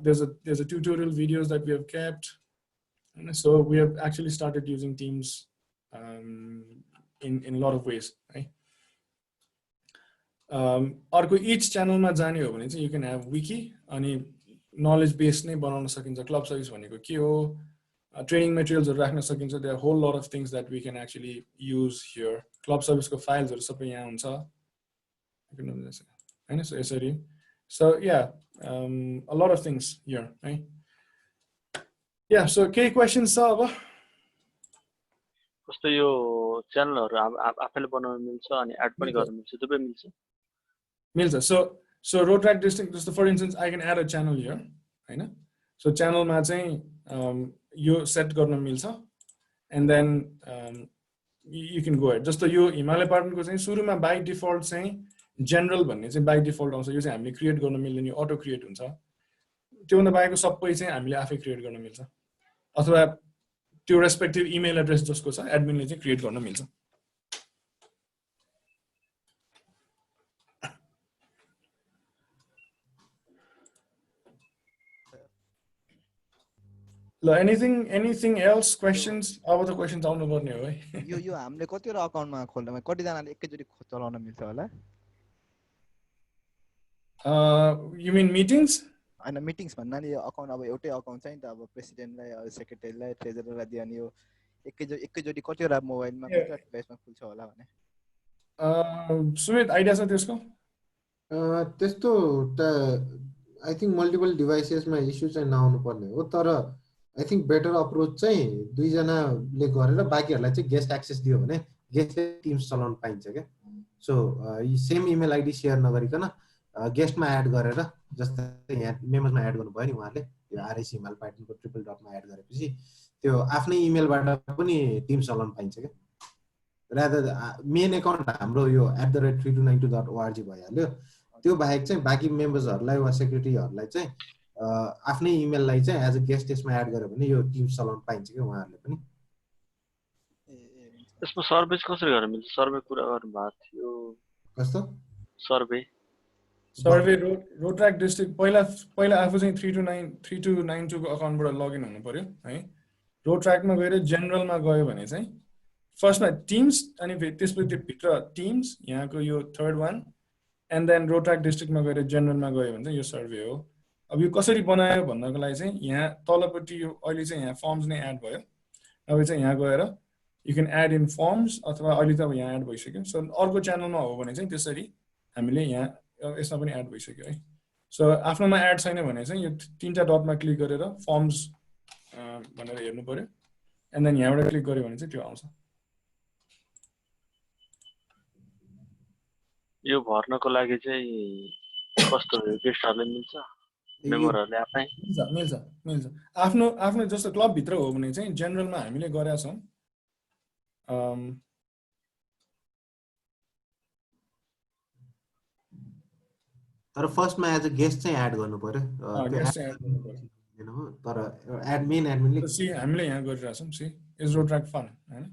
there's a tutorial videos that we have kept and so we have actually started using Teams in a lot of ways right अर्को each channel मा जाने हो भने चाहिँ you can have wiki अनि knowledge base नै बनाउन सकिन्छ क्लब सर्भिस भनेको के हो training materials हरु राख्न सकिन्छ there are a whole lot of things that we can actually use here club service को फाइल्स हरु सबै यहाँ हुन्छ हैन so यसरी so yeah a lot of things here right yeah so के questions छ अब कस्तो यो च्यानलहरु आफैले बनाउन मिल्छ अनि एड पनि गर्न मिल्छ दुबै मिल्छ so Rotaract district just for instance I can add a channel here हैन so channel मा चाहिँ यो सेट गर्न मिल्छ and then you can go ahead जस्तो यो हिमालय पाटनको चाहिँ सुरुमा बाइ डिफल्ट चाहिँ जनरल भन्ने चाहिँ बाइ डिफल्ट आउँछ यो चाहिँ हामीले क्रिएट गर्न मिल्दैन यो अटो क्रिएट हुन्छ त्यो भन्दा बाहेकको सबै चाहिँ हामीले आफै क्रिएट गर्न मिल्छ अथवा त्यो रेस्पेक्टिभ इमेल एड्रेस जसको छ एडमिनले चाहिँ क्रिएट गर्न मिल्छ anything else questions अब त क्वेशन्स आउनु पर्ने हो है यो हामीले कतिवटा अकाउन्टमा खोल्दामा कति जनाले एकैचोटी चलाउन मिल्छ होला you mean meetings हैन मिटिंग्स भन्ना नि यो अकाउन्ट अब एउटै अकाउन्ट चाहिँ त अब प्रेसिडेन्टलाई सेक्रेटरीलाई ट्रेजररलाई दिए अनि यो एकैचोटी कतिवटा मोबाइलमा कतिवटा डिभाइसमा खुल्छ होला भने सुमित आइडिया छ त्यसको त्यस्तो त आई थिंक मल्टिपल डिभाइसेसमा इश्यू चाहिँ नआउनु पर्ने हो तर आई थिंक बेटर अप्रोच चाहिँ दुई जनाले गरेर बाकीहरुलाई चाहिँ गेस्ट एक्सेस दियो भने गेस्ट टिम्स चलाउन पाइन्छ के so same email ID share नगरिकन गेस्टमा एड गरेर जस्तै यहाँ मेम्बर्समा एड गर्नुभयो नि उहाँले त्यो आरएस हिमाल पाइथनको ट्रिपल डटमा एड गरेपछि त्यो आफ्नै इमेलबाट पनि टिम चलाउन पाइन्छ क्या रादर मेन एकाउन्ट हाम्रो यो @3292.org भइहाल्यो त्यो बाहेक चाहिँ बाँकी मेम्बर्सहरूलाई वा सेक्रेटरीहरूलाई चाहिँ आफ्नै इमेललाई चाहिँ एज अ गेस्ट यसमा एड गर्यो भने यो टिम चलाउन पाइन्छ क्या उहाँहरूले पनि यसमा सर्भे कसरी गर्न मिल्छ सर्वे कुरा गर्नु भएको थियो कस्तो सर्वे रोट्र्याक्ट डिस्ट्रिक्ट पहिला आफू चाहिँ 3292 को अकाउन्टबाट लगइन हुनु पर्यो है रोट्र्याक्टमा गएर जेनरलमा गयो भने चाहिँ फर्स्टमा टिम्स अनि त्यसपछि त्यो भित्र टिम्स यहाँको यो थर्ड वान एन्ड देन रोट्र्याक्ट डिस्ट्रिक्टमा गएर जेनरलमा गयो भने चाहिँ यो सर्वे हो अब यो कसरी बनायो भन्नको लागि चाहिँ यहाँ तलपट्टि यो अहिले चाहिँ यहाँ फर्म्स नै एड भयो अब चाहिँ यहाँ गएर you can add in forms अथवा अहिले त अब यहाँ एड भइसक्यो सो अर्को च्यानलमा हो भने चाहिँ त्यसरी हामीले यहाँ यसमा पनि एड भइसक्यो है सो आफ्नोमा एड छैन भने चाहिँ यो तीनटा डटमा क्लिक गरेर फर्म्स भनेर हेर्नु पर्यो एन्ड देन यहाँबाट क्लिक गर्यो भने चाहिँ त्यो आउँछ यो भर्नको लागि चाहिँ कस्तो गेस्टहरूले मिल्छ मेम्बरहरूले आफै मिल्छ आफ्नो जस्तो क्लबभित्र हो भने चाहिँ जेनरलमा हामीले गरेका छौँ तर फर्स्टमा एज अ गेस्ट चाहिँ एड गर्नु पर्यो तर मेन एडमिनले हामीले यहाँ गरिरहेछौँ सी इज रोट्र्याक्ट फन होइन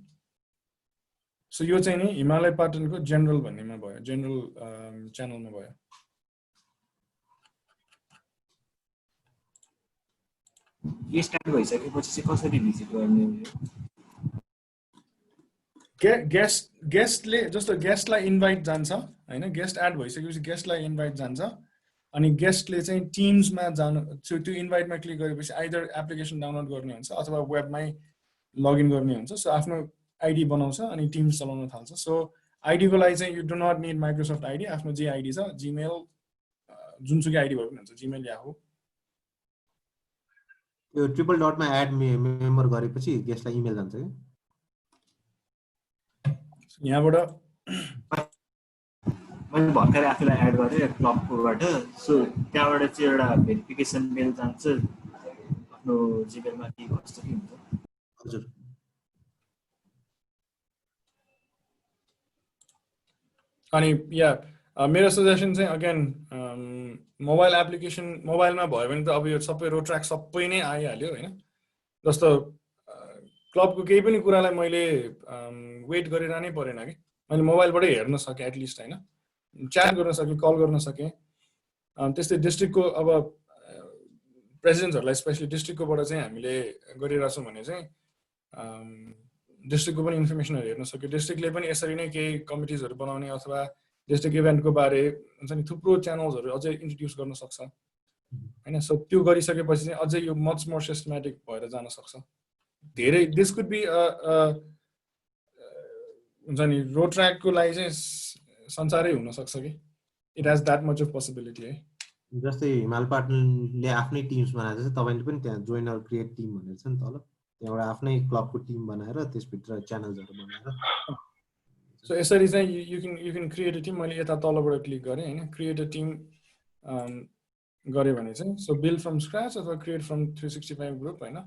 सो यो चाहिँ नि हिमालय पाटनको जेनरल भन्नेमा भयो जेनरल च्यानलमा भयो गेस्ट एड भइसकेपछि चाहिँ कसरी भिजिट गर्ने गेस्टले जस्तो गेस्टलाई इन्भाइट जान्छ होइन गेस्ट एड भइसकेपछि गेस्टलाई इन्भाइट जान्छ अनि गेस्टले चाहिँ टिम्समा जानु त्यो इन्भाइटमा क्लिक गरेपछि आइदर एप्लिकेसन डाउनलोड गर्ने हुन्छ अथवा वेबमै लगइन गर्ने हुन्छ सो आफ्नो आइडी बनाउँछ अनि टिम्स चलाउन थाल्छ सो आइडीको लागि चाहिँ you do not need Microsoft ID आफ्नो जे आइडी छ जिमेल जुनसुकै आइडी भयो पनि हुन्छ जिमेल याहु यो ट्रिपल डटमा एड मेम्बर गरेपछि गेस्टलाई इमेल जान्छ क्या यहाँबाट मैले भर्खरै आफूलाई एड गरेँ क्लबकोबाट सो त्यहाँबाट चाहिँ एउटा भेरिफिकेसन मेल जान्छ आफ्नो जिमेलमा के कस्तो के हुन्छ हजुर अनि या मेरो सजेसन चाहिँ अगेन मोबाइल एप्लिकेसन मोबाइलमा भयो भने त अब यो सबै रोट्र्याक्ट सबै नै आइहाल्यो होइन जस्तो क्लबको केही पनि कुरालाई मैले वेट गरिरहनै परेन कि मैले मोबाइलबाटै हेर्न सकेँ एटलिस्ट होइन च्याट गर्न सकेँ कल गर्न सकेँ त्यस्तै डिस्ट्रिक्टको अब प्रेसिडेन्ट्सहरूलाई स्पेसली डिस्ट्रिक्टकोबाट चाहिँ हामीले गरिरहेछौँ भने चाहिँ डिस्ट्रिक्टको पनि इन्फर्मेसनहरू हेर्न सक्यो डिस्ट्रिक्टले पनि यसरी नै केही कमिटिजहरू बनाउने अथवा डिस्ट्रिक्ट इभेन्टको बारे हुन्छ नि थुप्रो च्यानल्सहरू अझै इन्ट्रोड्युस गर्न सक्छ होइन सो त्यो गरिसकेपछि चाहिँ अझै यो मच मोर सिस्टमेटिक भएर जान सक्छ धेरै दिस कुड बी हुन्छ नि रोट्र्याक्टको लागि चाहिँ संसारै हुन सक्छ कि it has that much of possibility है जस्तै हिमाल पाटनले आफ्नै टिम्स बनाएको छ तपाईँले पनि त्यहाँ जोइन अर क्रिएट टिम भनेर छ नि तल त्यहाँबाट आफ्नै क्लबको टिम बनाएर त्यसभित्र च्यानल्सहरू बनाएर सो यसरी चाहिँ you can create a team मैले यता तलबाट क्लिक गरेँ होइन क्रिएट अ टिम गऱ्यो भने चाहिँ सो बिल्ड फ्रम स्क्रच अथवा क्रिएट फ्रम 365 ग्रुप होइन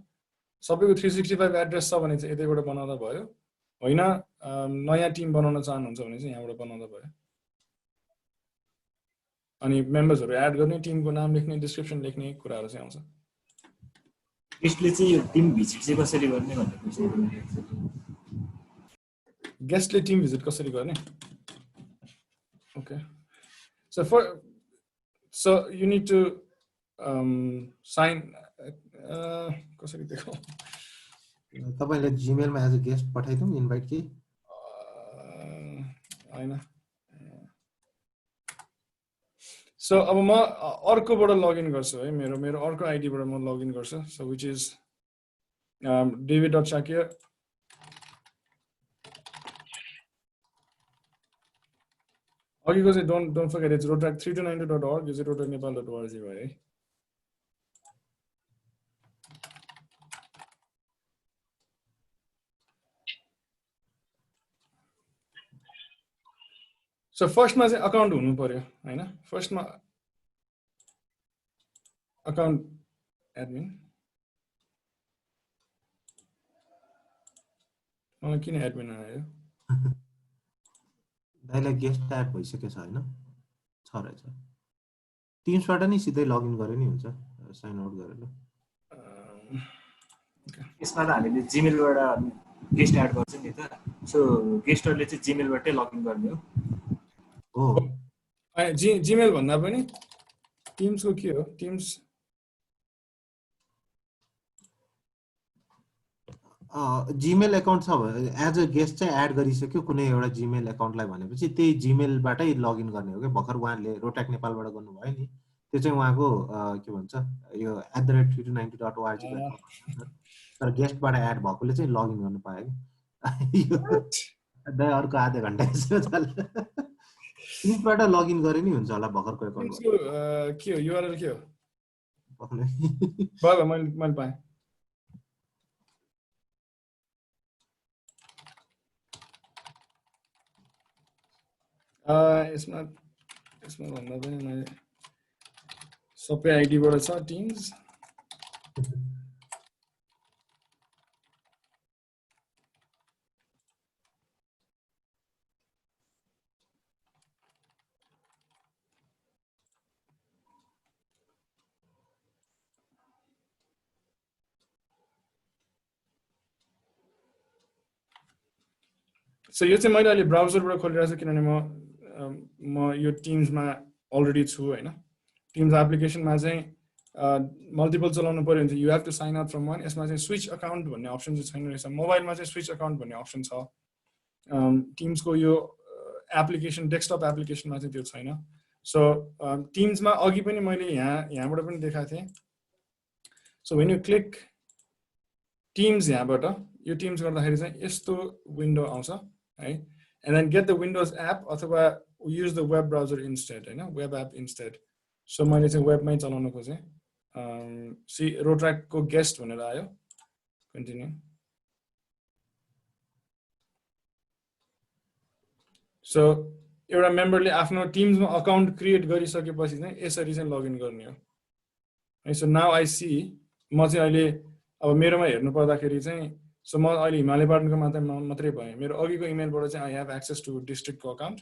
सबैको 365 एड्रेस छ भने चाहिँ यतैबाट बनाउँदा भयो होइन नयाँ टिम बनाउन चाहनुहुन्छ भने चाहिँ यहाँबाट बनाउँदा भयो अनि मेम्बर्सहरू एड गर्ने टिमको नाम लेख्ने डिस्क्रिप्सन लेख्ने कुराहरू चाहिँ आउँछ गेस्टले चाहिँ यो टिम भिजिट चाहिँ कसरी गर्ने भन्ने क्वेसन गेस्टले टिम भिजिट कसरी गर्ने okay so you need to sign कसरी देखो तपाईँले जिमेलमा एज अ गेस्ट पठाइदिउँ इन्भाइट कि होइन सो अब म अर्कोबाट लगइन गर्छु है मेरो अर्को आइडीबाट म लगइन गर्छु सो विच इज david.shakir अघिको चाहिँ डोन्ट फर्गेट इट्स rotract3292.org यो चाहिँ rotract.nepal.org भयो है सो फर्स्टमा चाहिँ अकाउन्ट हुनु पर्यो हैन फर्स्टमा अकाउन्ट एडमिन मलाई किन एडमिन आयो दाइलाई गेस्ट एड भइसकेको छ हैन छ रहेछ टिम्सबाट नि सिधै लगइन गरे नि हुन्छ साइन आउट गरेर यसमा त हामीले जीमेलबाट गेस्ट एड गर्छ नि त सो गेस्टहरुले चाहिँ जीमेलबाटै लगइन गर्ने हो जीमेल भन्दा पनि टिम्सको के हो टिम्स जीमेल एकाउन्ट छ भने एज अ गेस्ट चाहिँ एड गरिसक्यो कुनै एउटा जीमेल एकाउन्टलाई भनेपछि त्यही जीमेलबाटै लगइन गर्ने हो के भर्खर उहाँले रोट्याक नेपालबाट गर्नुभयो नि त्यो चाहिँ उहाँको के भन्छ यो @3290.org तर गेस्टबाट एड भएकोले चाहिँ लगइन गर्न पायो कि दाइ अर्को आधा घण्टा टिम्सबाट लगइन गरे नि हुन्छ होला भर्खरको एकाउन्ट के हो युआरएल के हो मैले पाएँ यसमा भन्दा पनि मैले सबै आइडीबाट छ टिम्स सो यो चाहिँ मैले अहिले ब्राउजरबाट खोलिरहेको छु किनभने म यो टिम्समा अलरेडी छु हैन टिम्स एप्लिकेसनमा चाहिँ मल्टिपल चलाउनु पर्यो भने you have to sign up from one यसमा चाहिँ स्विच अकाउन्ट भन्ने अप्सन चाहिँ छैन रहेछ मोबाइलमा चाहिँ स्विच अकाउन्ट भन्ने अप्सन छ टिम्सको यो एप्लिकेसन डेस्कटप एप्लिकेसनमा चाहिँ त्यो छैन सो टिम्समा अघि पनि मैले यहाँबाट पनि देखाएको थिएँ so when you click teams यहाँबाट यो टिम्स गर्दाखेरि चाहिँ यस्तो विन्डो आउँछ है and then get the Windows app अथवा use the web browser instead हैन web app instead so मैले चाहिँ वेबमै चलाउन खोजेँ सी रोट्र्याक्ट को गेस्ट भनेर आयो कन्टिन्यू सो एउटा मेम्बरले आफ्नो टिम्समा अकाउन्ट क्रिएट गरिसकेपछि चाहिँ यसरी चाहिँ लगइन गर्ने हो है सो नाउ आई सी म चाहिँ अहिले अब मेरोमा हेर्नु पर्दाखेरि चाहिँ सो म अहिले हिमालय-पाटनको मात्रै भएँ मेरो अघिको इमेलबाट चाहिँ आई हेभ एक्सेस टु डिस्ट्रिक्टको अकाउन्ट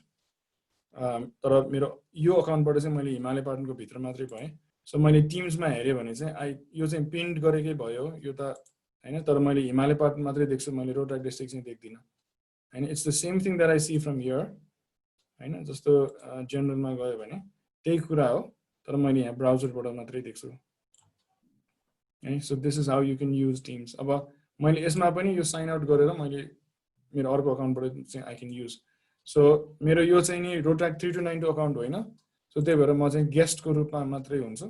तर मेरो यो अकाउन्टबाट चाहिँ मैले हिमालय-पाटनको भित्र मात्रै भएँ सो मैले टिम्समा हेरेँ भने चाहिँ यो चाहिँ प्रिन्ट गरेकै भयो यो त हैन तर मैले हिमालय-पाटन मात्रै देख्छु मैले रोट्र्याक्ट डिस्ट्रिक्ट चाहिँ देख्दिनँ हैन it's the same thing that I see from here हैन जस्तो जेनरलमा गयो भने त्यही कुरा हो तर मैले यहाँ ब्राउजरबाट मात्रै देख्छु है so this is how you can use teams अब मैले यसमा पनि यो साइन आउट गरेर मैले मेरो अर्को अकाउन्टबाट चाहिँ आई क्यान युज सो मेरो यो चाहिँ नि रोट्र्याक्ट 3292 अकाउन्ट होइन सो त्यही भएर म चाहिँ गेस्टको रूपमा मात्रै हुन्छु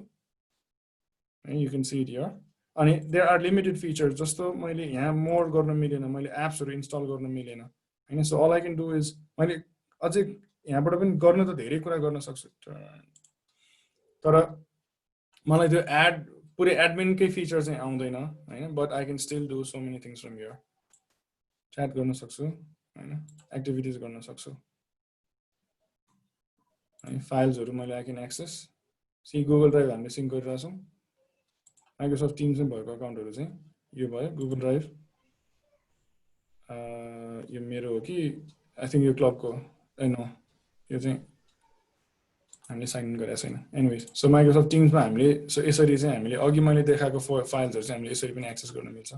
है you can see it here अनि देयर आर लिमिटेड फिचर्स जस्तो मैले यहाँ मोर गर्न मिलेन मैले एप्सहरू इन्स्टल गर्न मिलेन हैन so all I can do is मैले अझै यहाँबाट पनि गर्न त धेरै कुरा गर्न सक्छु तर मलाई त्यो पुरै एडमिनकै फिचर चाहिँ आउँदैन हैन but I can still do so many things from here chat गर्न सक्छु हैन एक्टिभिटिज गर्न सक्छु अनि फाइल्सहरू मैले I can access see Google Drive हामीले सिङ्क गरिरहेको छौँ माइक्रोसफ्ट टिम्समा भएको अकाउन्टहरू चाहिँ यो भयो गुगल ड्राइभ यो मेरो हो कि आई थिङ्क यो क्लबको नो यो चाहिँ हामीले साइन इन गरेको छैन एनिवेज सो माइक्रोसफ्ट टिम्समा हामीले सो यसरी चाहिँ हामीले अघि मैले देखाएको फाइल्सहरू चाहिँ हामीले यसरी पनि एक्सेस गर्न मिल्छ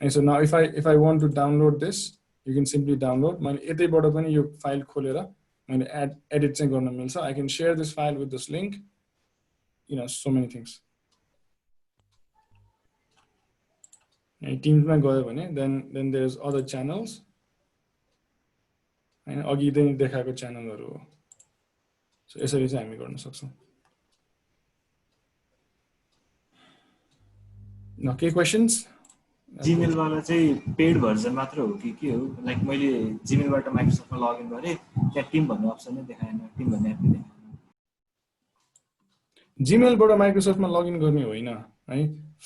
and so now if I want to download this you can simply download मैले यतैबाट पनि यो फाइल खोलेर मैले एडिट चाहिँ गर्न मिल्छ I can share this file with this link you know so many things टिम्समा गयो भने then there is other channels हैन अघि देखाएको च्यानलहरू हो सो यसरी चाहिँ हामी गर्न सक्छौँ न के क्वेशन्स जीमेल वाला चाहिँ पेड भर्जन मात्र हो कि के हो लाइक मैले जीमेलबाट माइक्रोसफ्टमा लगइन गरेँ त्यहाँ टिम भन्ने अप्सन नै देखाएन टिम भन्ने एप नै देखाएन जीमेलबाट माइक्रोसफ्टमा लगइन गर्ने होइन है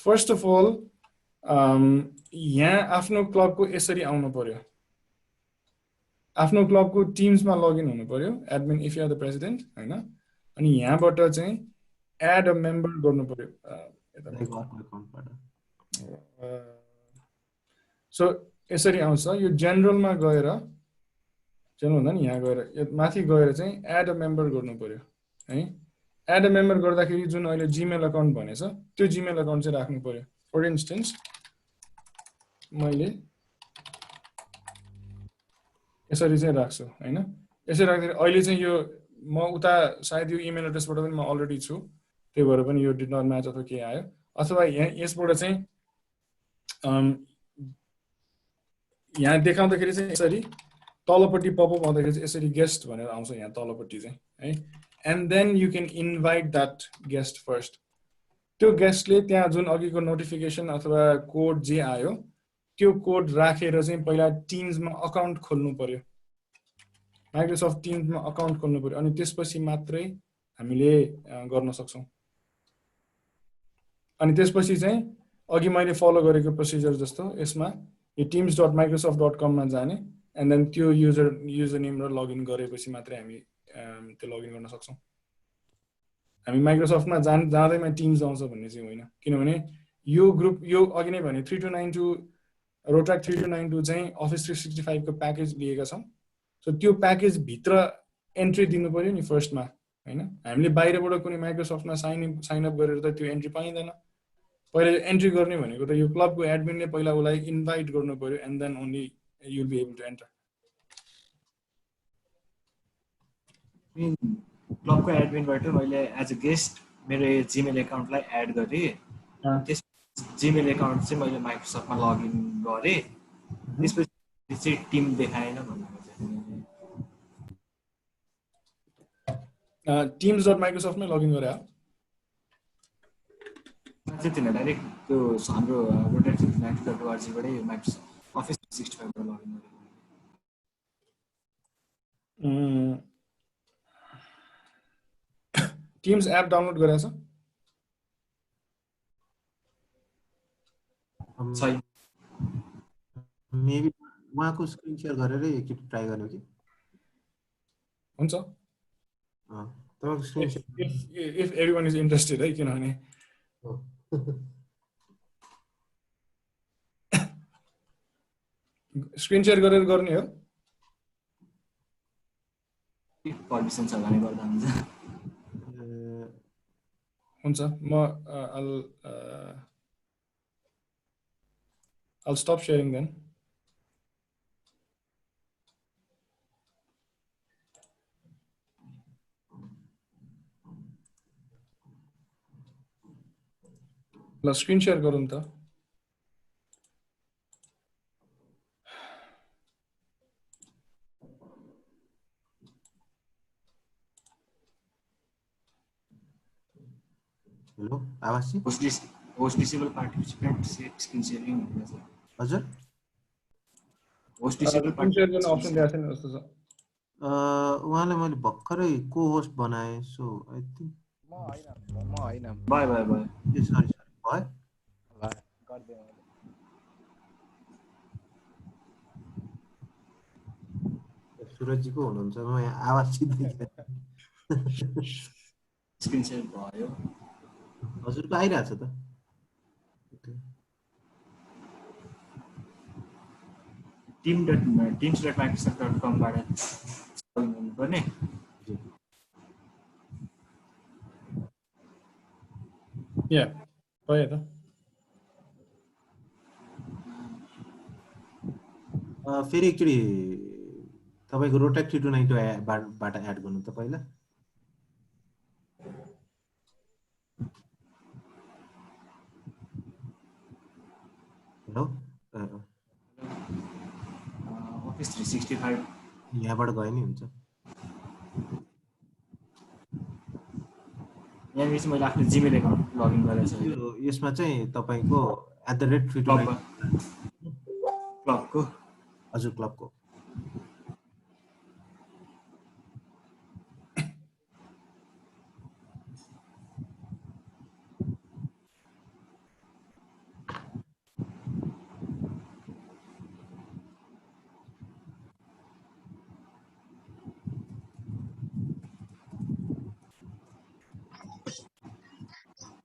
फर्स्ट अफ अल यहाँ आफ्नो क्लबको यसरी आउनु पर्यो आफ्नो क्लबको टिम्समा लगइन हुनु पर्यो admin if you are the president हैन अनि यहाँबाट चाहिँ एड अ मेम्बर गर्नु पर्यो सो यसरी आउँछ यो जेनरलमा गएर जेनरल भन्दा नि यहाँ गएर माथि गएर चाहिँ एड अ मेम्बर गर्नु पर्यो है एड अ मेम्बर गर्दाखेरि जुन अहिले जीमेल अकाउन्ट भनेछ त्यो जीमेल अकाउन्ट चाहिँ राख्नु पर्यो फर इन्स्टेन्स मैले यसरी चाहिँ राख्छु हैन यसरी राख्दाखेरि अहिले चाहिँ यो म उता सायद यो इमेल एड्रेसबाट पनि म अलरेडी छु त्यही भएर पनि यो डिड नट म्याच अथवा के आयो अथवा यसबाट चाहिँ यहाँ देखाउँदाखेरि चाहिँ यसरी तलपट्टि पपअप आउँदाखेरि चाहिँ यसरी गेस्ट भनेर आउँछ यहाँ तलपट्टि चाहिँ है and then you can invite that guest first त्यो गेस्टले त्यहाँ जुन अघिको नोटिफिकेसन अथवा कोड जे आयो त्यो कोड राखेर चाहिँ पहिला टिम्समा अकाउन्ट खोल्नु पर्यो माइक्रोसफ्ट टिम्समा अकाउन्ट खोल्नु पर्यो अनि त्यसपछि मात्रै हामीले गर्न सक्छौँ अनि त्यसपछि चाहिँ अघि मैले फलो गरेको प्रोसिजर जस्तो यसमा यो teams.microsoft.com मा जाने एन्ड देन त्यो युजर नेम र लगइन गरेपछि मात्रै हामी त्यो लगइन गर्न सक्छौँ हामी माइक्रोसफ्टमा जाँदैमा टिम्स आउँछ भन्ने चाहिँ होइन किनभने यो ग्रुप यो अघि नै भने 3292 रोट्र्याक्ट 3292 चाहिँ अफिस 365 को प्याकेज लिएका छौँ सो त्यो प्याकेज भित्र एन्ट्री दिनु पर्यो नि फर्स्टमा हैन हामीले बाहिरबाट कुनै माइक्रोसफ्टमा साइन अप गरेर त त्यो एन्ट्री पाइँदैन पहिला एन्ट्री गर्ने भनेको त यो क्लबको एडमिनले पहिला उलाई इन्भाइट गर्नु पर्यो and then only you will be able to enter क्लबको एडमिनबाट मैले एज अ गेस्ट मेरो जीमेल एकाउन्टलाई एड गरेँ त्यस जीमेल एकाउन्ट चाहिँ मैले माइक्रोसफ्टमा लगइन गरेँ त्यसपछि चाहिँ टिम देखाएन भनेको teams.microsoft मै लगइन गरे चाहिँ तिनीहरू डाइरेक्ट त्यो हाम्रो rotact.org-बाटै माइक्रोसफ्ट अफिस 365 बाट लगइन गरेँ टिम्स एप डाउनलोड गरेछ मेबी उहाँको स्क्रिन शेयर गरेर एकचोटि ट्राई गर्नु कि हुन्छ तपाईको screen share if everyone is interested है किनभने स्क्रिन शेयर गरेर गर्ने हो पर्मिसन छ भने गर्दा हुन्छ म I'll stop sharing then. ल स्क्रिन शेयर गरौँ त हेलो आवाज host disable participant screen sharing भनेको छ हजुर होस्ट डिसेबल स्क्रिन शेयर गर्ने अप्सन दिएको छैन जस्तो छ उहाँले मैले भर्खरै को होस्ट बनाएँ सो आई थिंक म हैन बाय ए सरी भयो गर्दै सुरजीको हुनुहुन्छ म यहाँ आवाज चिन्दै स्क्रिन शेयर भयो हजुरको आइरहेछ त teams.microsoft.com बाट लगइन गर्नुपर्ने या भयो त फेरि एकचोटि तपाईको रोट्याक्ट 3292 बाट एड गर्नु त पहिला हेलो अफिस 365 यहाँबाट गए नि हुन्छ यहाँनिर चाहिँ मैले आफ्नो जीमेल एकाउन्ट लगइन गरेको छु यसमा चाहिँ तपाईको क्लबको हजुर क्लबको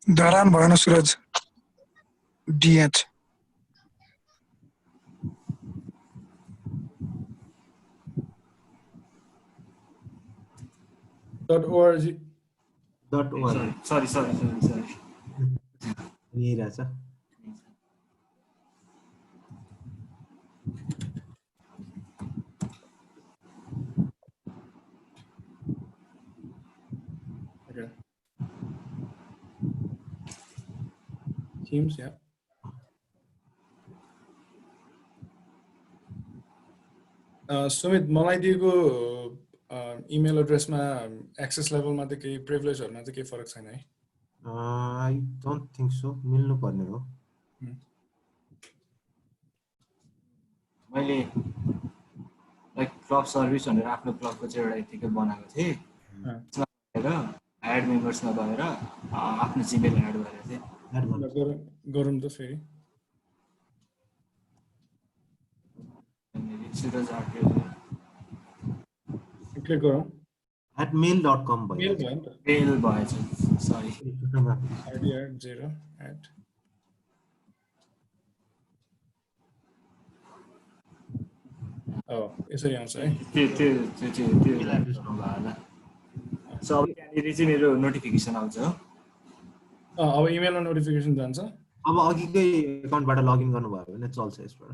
धरान भएन सुरज DH .org sorry यही रहेछ Okay. Teams, yeah. Sumit, मलाई दिएको इमेल एड्रेसमा एक्सेस लेभलमा त केही प्रिभिलेजहरुमा त केही फरक छैन है I don't think so मिल्नु पर्ने हो मैले लाइक क्लब सर्भिस भनेर आफ्नो क्लबको चाहिँ एउटा यतिकै बनाएको थिएँ र एड मेम्बर्समा गएर आफ्नो जिमेल एड गरेर चाहिँ गरौँ त फेरि क्लिक गरौँ @mail.com मेल भयो नि त मेल भएछ सरी id@0 @ यसरी आउँछ है सो अब त्यहाँनिर चाहिँ मेरो नोटिफिकेसन आउँछ हो अब इमेलमा नोटिफिकेसन जान्छ अब अघिकै एकाउन्टबाट लगइन गर्नुभयो भने चल्छ यसबाट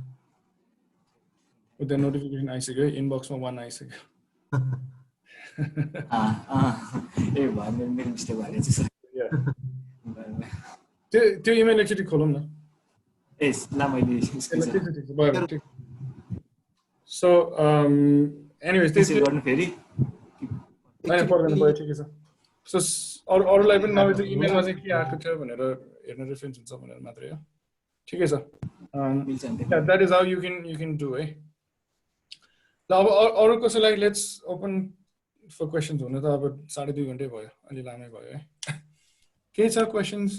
उता नोटिफिकेसन आइसक्यो इनबक्समा 1 आइसक्यो ए भयो मेरो मिस्टेक भएर चाहिँ त्यो इमेल एकचोटि खोलौँ न ए ला मैले सो एनीवेज त्यसै गर्नु फेरि हैन पर्दैन भयो ठिकै छ सो अरूलाई पनि नभए त्यो इमेलमा चाहिँ के आएको थियो भनेर हेर्न रेफरेन्स हुन्छ भनेर मात्रै हो ठिकै छ that is how you can do है ल अब अरू कसैलाई लेट्स ओपन फर क्वेसन्स हुन त अब 2.5 घण्टै भयो अलि लामै भयो है के छ क्वेसन्स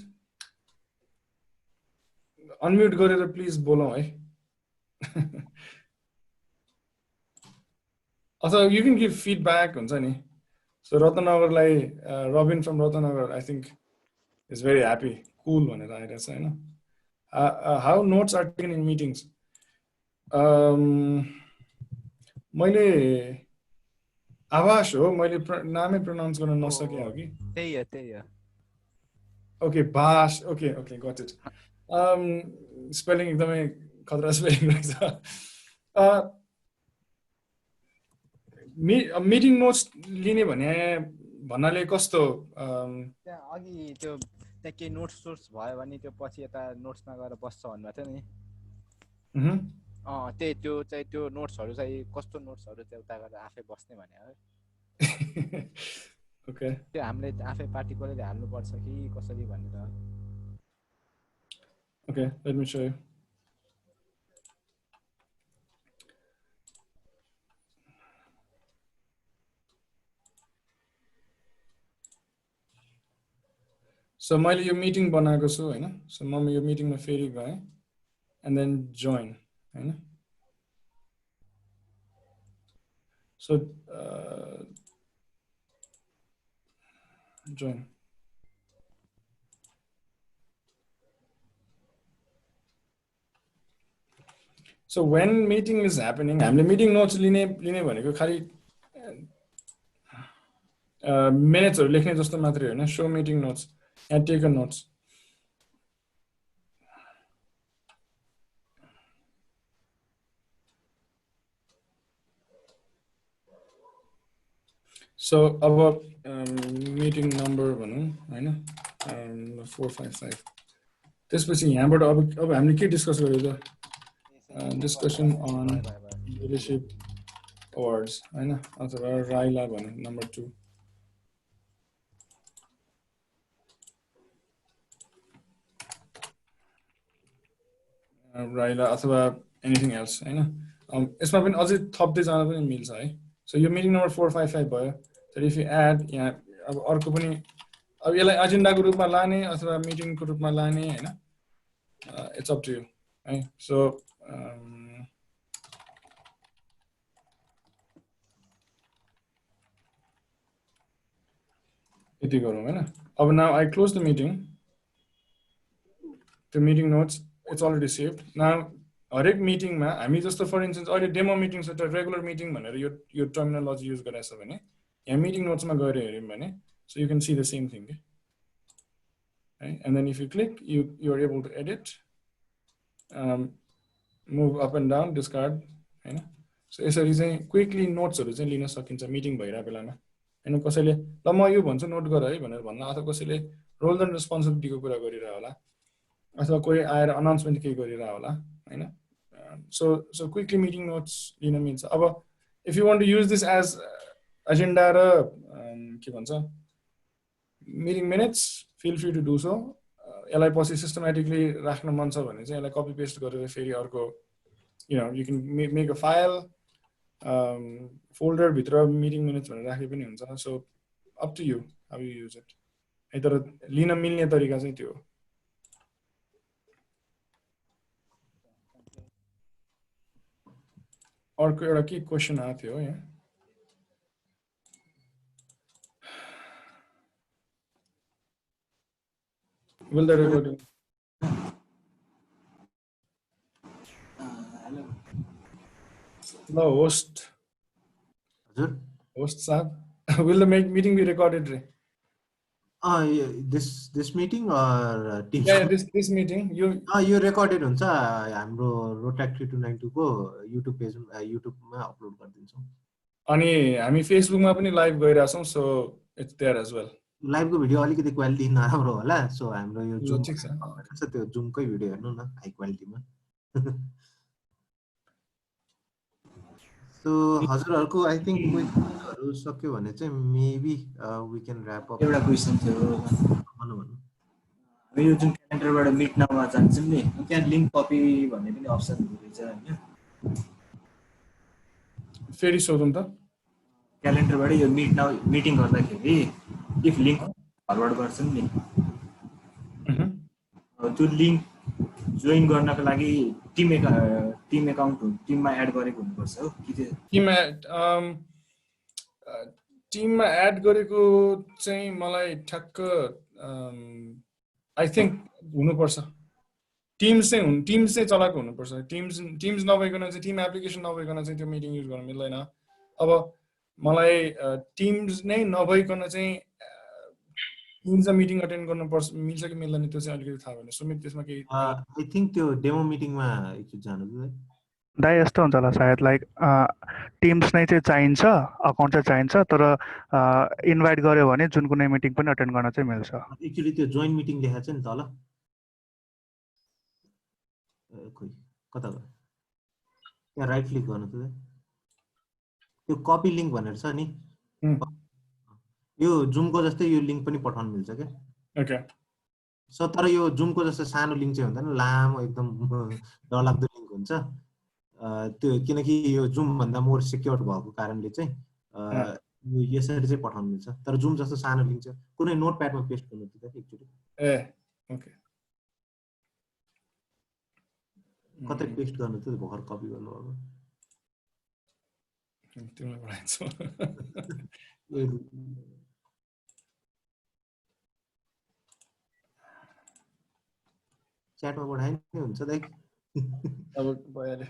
अनम्युट गरेर प्लिज बोलौँ है अथवा यु क्यान गिभ फिडब्याक हुन्छ नि सो रत्नगरलाई Rabin from Ratnagar I think is very happy cool भनेर आइरहेछ हैन how notes are taken in meetings मैले आभास हो मैले नामै प्रोनाउन्स गर्न नसके हो कि त्यही हो ओके भाष ओके गट इट स्पेलिङ एकदमै खतरा स्पेलिङ रहेछ मिटिङ नोट्स लिने भन्नाले कस्तो त्यहाँ अघि त्यो त्यहाँ केही नोट्स सोर्स भयो भने त्यो पछि यता नोट्समा गएर बस्छ भन्नुभएको थियो नि त्यही त्यो चाहिँ त्यो नोट्सहरू चाहिँ कस्तो नोट्सहरू चाहिँ उता गएर आफै बस्ने भने हो ओके त्यो हामीले आफै पार्टिकुलरली हाल्नुपर्छ कि कसरी भनेर okay let me show you so मैले यो मिटिङ बनाएको छु हैन सो म यो मिटिङमा फेरि गएँ एन्ड देन जोइन हैन so join so when meeting is happening हामीले मिटिङ नोट्स लिने भनेको खालि मिनेट्सहरु लेख्ने जस्तो मात्रै हैन show meeting notes and take a notes. So अब meeting number भनौं हैन 455 त्यसपछि यहाँबाट अब हामीले के डिस्कस गर्यो त डिस्कसन अन लिडरशिप अवार्ड्स हैन अथवा राइला भनौं नम्बर 2 राइला अथवा एनिथिङ एल्स हैन यसमा पनि अझै थप्दै जान पनि मिल्छ है सो यो मिटिङ नम्बर 455 भयो तर इफ यु एड यहाँ अब अर्को पनि अब यसलाई एजेन्डाको रूपमा लाने अथवा मिटिङको रूपमा लाने हैन इट्स अप टु यु है सो यति गरौँ हैन अब now I close the meeting The meeting notes, it's already saved. Now, हरेक मिटिङमा हामी जस्तो फर इन्स्टेन्स अहिले डेमो मिटिङ छ रेगुलर मिटिङ भनेर यो टर्मिनोलोजी युज गरेछ भने यहाँ मिटिङ नोट्समा गएर हेर्यौँ भने so you can see the same thing. Right? And then if you click, you're able to edit, move up and down, discard. Right? So यसरी चाहिँ क्विकली नोट्सहरु चाहिँ लिन सकिन्छ मिटिङ भइरहेको बेलामा हैन कसैले ल म यो भन्छु नोट गर है भनेर भन्न अथवा कसैले रोल एन्ड रेस्पोन्सिबिलिटीको कुरा गरिरा होला अथवा कोही आएर अनाउन्समेन्ट केही गरिरा होला हैन so quickly meeting notes लिन मिल्छ अब if you want to use this as agenda र के भन्छ meeting minutes feel free to do so यसलाई पछि सिस्टमेटिकली राख्न मन छ भने चाहिँ यसलाई कपी पेस्ट गरेर फेरि अर्को you can make a file folder भित्र meeting minutes भनेर राखे पनि हुन्छ so up to you how you use it है तर लिन मिल्ने तरिका चाहिँ त्यो हो अर्को एउटा के क्वेशन आएको थियो यहाँ will the recording hello host host sahab will the meeting be recorded this meeting or Teams? Yeah, this meeting you recorded हुन्छ हाम्रो Rotaract 3292 को YouTube पेज YouTube मा अपलोड गर्दिन्छौं अनि हामी Facebook मा पनि लाइभ गइराछौं so it's there as well live को भिडियो अलिकति क्वालिटी नराम्रो होला सो हाम्रो यो जुम ठिक छ त्यो जुम कै भिडियो हेर्नु न हाई क्वालिटीमा सो हजुरहरुको आई थिंक क्वेशनहरु सक्यो भने चाहिँ maybe we can wrap up एउटा क्वेशन थियो भन्नु हामी यो जुन क्यालेन्डरबाट मिट नाउमा जान्छौं नि त्यहाँ लिंक कपी भन्ने पनि अप्सन हुँदैछ हैन फेरि सोधौं त क्यालेन्डरबाट यो मिट नाउ मिटिङ गर्दाखेरि इफ लिंक फरवर्ड गर्छन् नि त्यो लिंक जोइन गर्नको लागि टिम अकाउन्ट टिममा एड गरेको हुनुपर्छ हो कि टिममा एड गरेको चाहिँ मलाई ठ्याक्क आई थिंक हुनुपर्छ टिम्स चाहिँ चलाएको हुनुपर्छ टिम्स नभइकन चाहिँ टिम एप्लिकेसन नभइकन चाहिँ त्यो मिटिङ युज गर्न मिल्दैन अब मलाई टिम्स नै नभइकन चाहिँ टिम्स मिटिङ अटेन्ड गर्नुपर्छ मिल्छ कि मिल्दैन त्यो चाहिँ अलिकति थाहा भएन सुमित त्यसमा केही आई थिंक त्यो डेमो मिटिङमा एकचोटि जानु है दाइ यस्तो हुन्छ होला सायद लाइक टिम्स नै चाहिँ चाहिन्छ अकाउन्ट चाहिँ चाहिन्छ तर इन्भाइट गर्यो भने जुन कुनै मिटिङ पनि अटेन्ड गर्न चाहिँ मिल्छ एक्चुअली त्यो जोइन मिटिङ लेखेको छ नि तल खोइ कता गयो त्यहाँ राइट क्लिक गर्नु त त्यो कपी लिंक भनेर छ नि यो जुमको जस्तै यो लिंक पनि पठाउन मिल्छ के ओके सो तर यो जुमको जस्तो सानो लिंक चाहिँ हुँदैन लामो एकदम डरलाग्दो लिंक हुन्छ त्यो किनकि यो जुम भन्दा मोर सिक्योर्ड भएको कारणले चाहिँ यो यसरी चाहिँ पठाउन मिल्छ तर जुम जस्तो सानो लिंक चाहिँ कुनै नोटप्याडमा पेस्ट गर्नु त एकचोटि ए ओके कतै पेस्ट गर्नु त भर कपी गर्नु अब तिमीलाई पढाइछु च्याटमा पढाए नि हुन्छ दाइ अब भइहाल्यो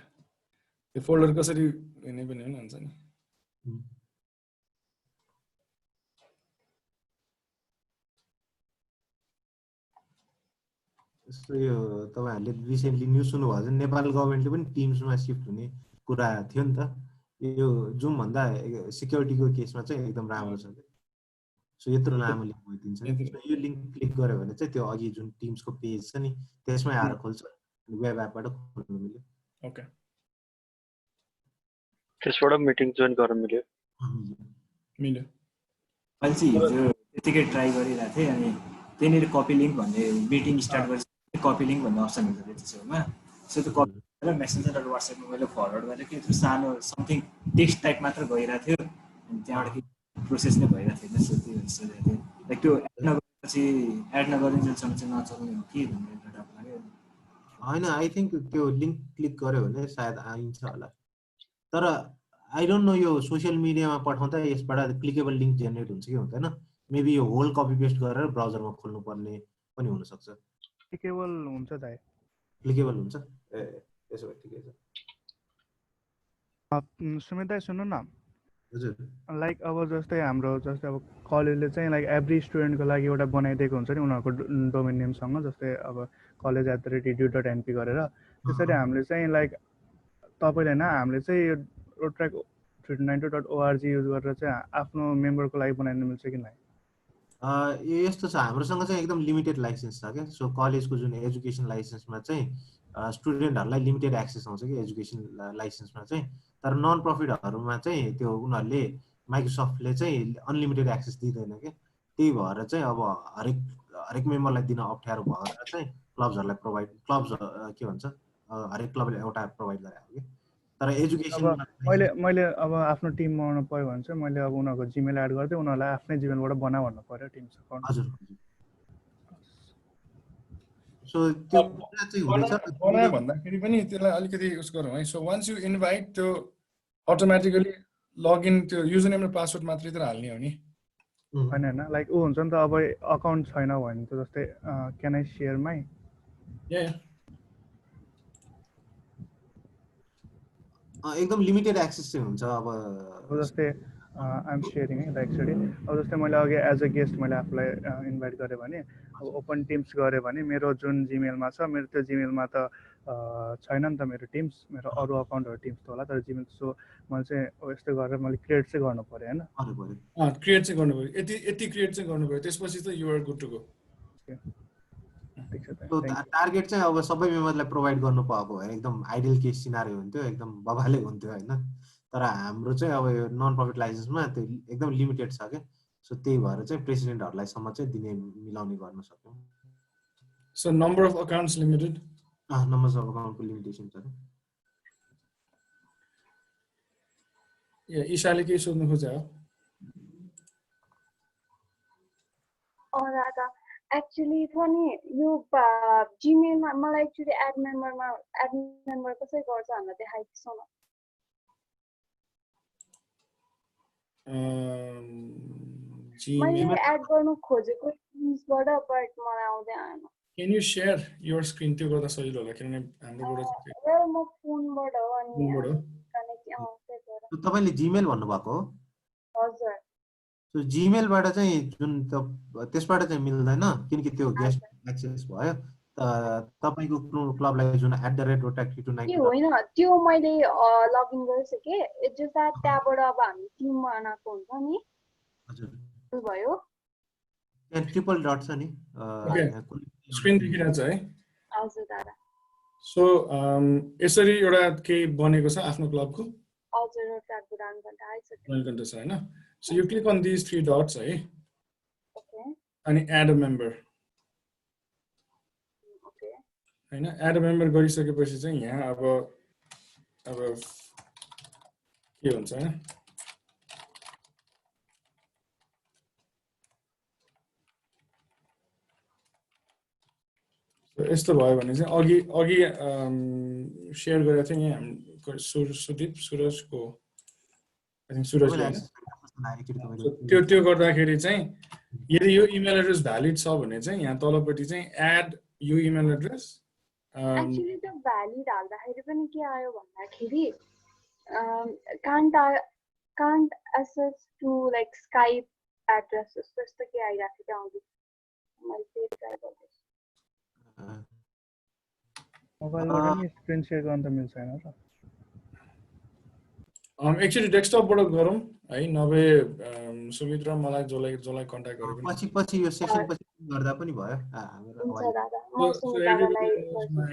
त्यो फोल्डर कसरी हेर्ने पनि हैन हुन्छ नि सो यो तपाईहरुले रिसेन्टली न्यूज सुन्नु भएको छ नेपाल गभर्नमेन्टले पनि टिम्समा शिफ्ट हुने कुरा थियो नि त यो जुम भन्दा सिक्युरिटीको केसमा चाहिँ एकदम राम्रो छ सो यत्रो लामो लिंक भइदिन्छ यो लिंक क्लिक गर्यो भने चाहिँ त्यो अघि जुन टिम्सको पेज छ नि त्यसमै आएर खोल्छ वेब एपबाट खोल्नु मिल्यो ओके त्यसबाट मिटिङ जोइन गर्न मिल्यो मिल्यो मैले चाहिँ हिजो त्यतिकै ट्राई गरिरहेको थिएँ अनि त्यहीँनिर कपी लिंक भन्ने मिटिङ स्टार्ट गरेपछि कपी लिंक भन्ने अप्सन हुन्छ त्यसैमा सो त्यो कपी गरेर मेसेन्जर र व्हाट्सएपमा मैले फरवर्ड गरेर के त्यो सानो समथिङ टेक्स्ट टाइप मात्र गइरहेको थियो अनि त्यहाँबाट प्रोसेस नै भइरहेको थिएन सो त्यो सोधेको थिएँ लाइक त्यो एड नगरेपछि एड नगरिन्जेलसम्म चाहिँ नचल्ने हो कि भन्ने एउटा डर लाग्यो हैन आई थिंक त्यो लिंक क्लिक गर्यो भने सायद आइन्छ होला तर आई डोन्ट नो यो सोशल मिडियामा पठाउँदा यसबाट क्लिकेबल लिंक जेनेरेट हुन्छ कि हुँदैन मेबी यो होल कपी पेस्ट गरेर ब्राउजरमा खोल्नु पर्ने पनि हुन सक्छ एप्लिकेबल हुन्छ दाइ एप्लिकेबल हुन्छ ए त्यसो भए ठिकै छ सुमित दाइ सुन्नु न हजुर लाइक अब जस्तै हाम्रो जस्तै अब कलेजले चाहिँ लाइक एभ्री स्टुडेन्टको लागि एउटा बनाइदिएको हुन्छ नि उनीहरूको डोमेन नेमसँग जस्तै अब college@edu.np गरेर त्यसरी हामीले चाहिँ लाइक तपाईँले होइन हामीले चाहिँ यो रोट्र्याक 392.org युज गरेर चाहिँ आफ्नो मेम्बरको लागि बनाइदिनु मिल्छ कि नै यो यस्तो छ हाम्रोसँग चाहिँ एकदम लिमिटेड लाइसेन्स छ क्या सो कलेजको जुन एजुकेसन लाइसेन्समा चाहिँ स्टुडेन्टहरूलाई लिमिटेड एक्सेस आउँछ कि एजुकेसन लाइसेन्समा चाहिँ तर नन प्रफिटहरूमा चाहिँ त्यो उनीहरूले माइक्रोसफ्टले चाहिँ अनलिमिटेड एक्सेस दिँदैन क्या त्यही भएर चाहिँ अब हरेक मेम्बरलाई दिन अप्ठ्यारो भएर चाहिँ क्लब्सहरूलाई क्लब्स के भन्छ हरेक क्लबले एउटा प्रोभाइड गराएको कि तर एजुकेसन मैले अब आफ्नो टिम बनाउनु पर्यो भने चाहिँ मैले अब उनीहरूको जिमेल एड गर्दै उनीहरूलाई आफ्नै जिमेलबाट बना भन्नु पर्यो टिम्स अकाउन्ट हजुर सो त्यो चाहिँ हुँदैछ बनायो भन्दाखेरि पनि त्यसलाई अलिकति उस गरौँ है सो वन्स यु इन्भाइट त्यो अटोमेटिकली लगइन त्यो युजर नेम र पासवर्ड मात्रै त हाल्ने हो नि होइन होइन लाइक ऊ हुन्छ नि त अब अकाउन्ट छैन भने त जस्तै क्यान आई सेयर माई एकदम लिमिटेड एक्सेस चाहिँ हुन्छ अब जस्तै आइएम सेयरिङ है लाइक सरी अब जस्तै मैले अघि एज अ गेस्ट मैले आफूलाई इन्भाइट गरेँ भने अब ओपन टिम्स गरेँ भने मेरो जुन जिमेलमा छ मेरो त्यो जिमेलमा त छैन नि त मेरो टिम्स मेरो अरू अकाउन्टहरू टिम्स त होला तर जिमेल सो मैले चाहिँ यस्तो गरेर मैले क्रिएट चाहिँ गर्नु पऱ्यो होइन क्रिएट चाहिँ गर्नु पऱ्यो यति क्रिएट चाहिँ गर्नु पऱ्यो त्यसपछि त you're good to go target चाहिँ अब सबै मेम्बरलाई प्रोभाइड गर्नु पाएको भए एकदम आइडियल केस सिनारियो हुन्थ्यो एकदम बबाले हुन्थ्यो होइन तर हाम्रो चाहिँ अब यो नन प्रफिट लाइसेन्समा त्यो एकदम लिमिटेड छ क्या सो त्यही भएर चाहिँ प्रेसिडेन्टहरूलाई सम्म चाहिँ दिने मिलाउने गर्न सक्यौँ so number of accounts limited number of अकाउन्टको लिमिटेसन छ ईशाले केही सोध्नु खोज्यो दादा एक्चुअली पनि यो जिमेलमा मलाई एक्चुअली एड मेम्बर कसरी गर्छ हामीलाई देखाइदिनु न मैले एड गर्नु खोजेको टिम्सबाट बट मलाई आउँदै आएन Can you share your screen त्यो गर्दा सजिलो होला किनभने हाम्रोबाट म फोनबाट हो अनि तपाईले जिमेल भन्नुभएको हो हजुर सो जिमेलबाट चाहिँ जुन त्यसबाट चाहिँ मिल्दैन किनकि त्यो गेस्ट एक्सेस भयो तपाईको क्लबलाई जुन @rotact292 के होइन त्यो मैले लगइन गरिसके इट्स जस्ट दैट त्यहाँबाट अब हामी टिम बनाएको हुन्छ नि हजुर भयो त्यहाँ ट्रिपल डट छ नि स्क्रिन देखिरहेछ है हजुर दादा सो यसरी एउटा केही बनेको छ आफ्नो क्लबको हजुर रोटाक्ट भन्दा आइसक्यो छ हैन so you click on this 3 dots है ओके अनि एड अ मेम्बर ओके हैन एड अ मेम्बर गरिसकेपछि चाहिँ यहाँ अब के हुन्छ यस्तो भयो भने चाहिँ अघि शेयर गरेको थिएँ यहाँ सुरजको सुरजले त्यो गर्दाखेरि चाहिँ यदि यो इमेल एड्रेस भ्यालिड छ भने चाहिँ यहाँ तलपट्टि चाहिँ एड यो इमेल एड्रेस एक्चुअली त्यो भ्यालिड हाल्दाखेरि पनि के आयो भन्दाखेरि can't access to like Skype addresses त्यस्तो के आइरहेको थियो आउँदै मैले त्यो ट्राई गर्दैछु मोबाइलबाट नि स्क्रिन शेयर गर्न त मिल्छ हैन र एक्चुअली डेस्कटपबाट गरौँ है नभए सुमित र मलाई जसलाई कन्ट्याक्ट गरे पनि पछि यो सेसन पछि गर्दा पनि भयो हाम्रो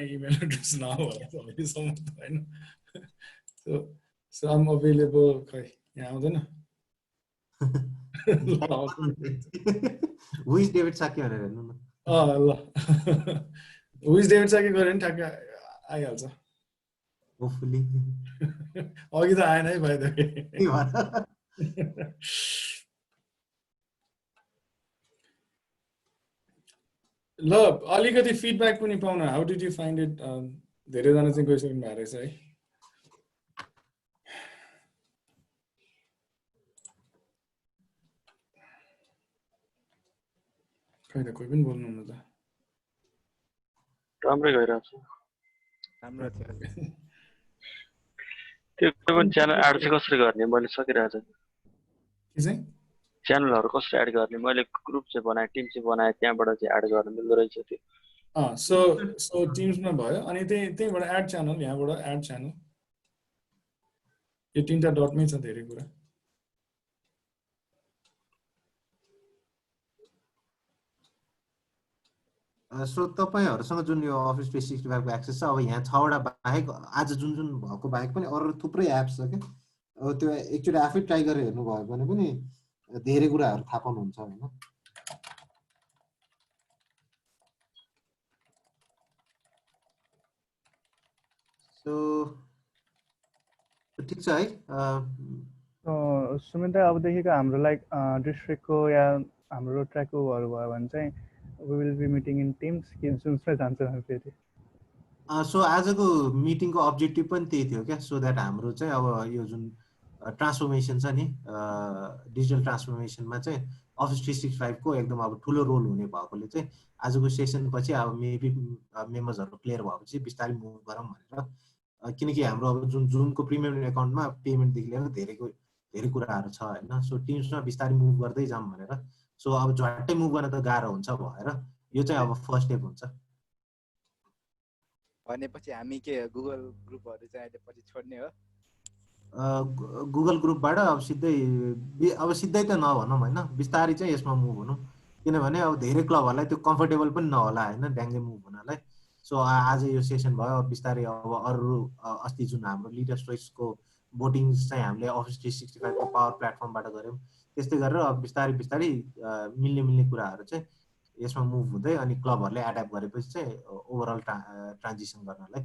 इमेल एड्रेस न होला सबैसम्म हैन सो आम अवेलेबल खै यहाँ आउँदैन हु इज डेभिड साकी भनेर हेर्नु न ल हु इज डेभिड साकी गरे नि ठ्याक्क आइहाल्छ होपफुली अघि त आएन है भाइ त ल अलिकति फिडब्याक पनि पाउन how did you find it धेरैजना चाहिँ गइसक्नु भएको रहेछ है खै त कोही पनि बोल्नुहुन्न त राम्रै गइरहेछ राम्रो थियो त्यो पनि च्यानल एड चाहिँ कसरी गर्ने मैले सकिरहेको छु के चाहिँ च्यानलहरु कसरी एड गर्ने मैले ग्रुप चाहिँ बनाए टिम चाहिँ बनाए त्यहाँबाट चाहिँ एड गर्न मिल्दो रहेछ त्यो सो टिम्समा भयो अनि त्यहीबाट एड च्यानल यहाँबाट एड च्यानल यो तीनटा डटमै छ धेरै कुरा सो तपाईहरुसँग जुन यो अफिस 365 को एक्सेस छ अब यहाँ 6 वटा बाहेक आज जुन जुन भएको बाहेक पनि अरु थुप्रै एप्स छ के अब त्यो एकचोटी आफै ट्राई गरेर हेर्नु भयो भने पनि धेरै कुराहरु थाहा पाउनुहुन्छ हैन सो ठीक छ है सुमिता अबदेखिको हाम्रो लाइक डिस्ट्रिक्टको या हाम्रो रोट्राकोहरु भयो भने चाहिँ we will be meeting in teams कि जुनसुकै जान्छ हामी फेरि सो आजको मिटिङको अब्जेक्टिभ पनि त्यही थियो क्या सो दैट हाम्रो चाहिँ अब यो जुन ट्रान्सफर्मेसन छ नि डिजिटल ट्रान्सफर्मेसनमा चाहिँ अफिस 365 को एकदम अब ठुलो रोल हुने भएकोले चाहिँ आजको सेसन पछि अब मेबी मेम्बर्सहरु क्लियर भएपछि बिस्तारै मुभ गरौँ भनेर किनकि हाम्रो अब जुन जुमको प्रिमियम अकाउन्टमा पेमेन्ट देखि लिएर धेरै कुराहरु छ हैन सो टिम्समा बिस्तारै मुभ गर्दै जाम भनेर सो अब झट्टै मुभ गर्न त गाह्रो हुन्छ भएर यो चाहिँ अब फर्स्ट स्टेप हुन्छ भनेपछि हामी के गुगल ग्रुपहरु चाहिँ अहिले पछि छोड्ने हो गुगल ग्रुपबाट अब सिधै त नभनौं हैन बिस्तारै चाहिँ यसमा मुभ हुनु किनभने अब धेरै क्लबहरुलाई त्यो कम्फर्टेबल पनि नहोला हैन ड्याङ्गे मुभ हुनलाई सो आज यो सेसन भयो बिस्तारै अब अरु अस्ति जुन हाम्रो लिडर्स चोइसको भोटिङ चाहिँ हामीले अफिस 365 को पावर प्लेटफर्मबाट गर्यौं त्यस्तै गरेर अब बिस्तारै मिल्ने कुराहरु चाहिँ यसमा मुभ हुँदै अनि क्लबहरुले एड्याप्ट गरेपछि चाहिँ ओभरअल ट्रान्जिसन गर्नलाई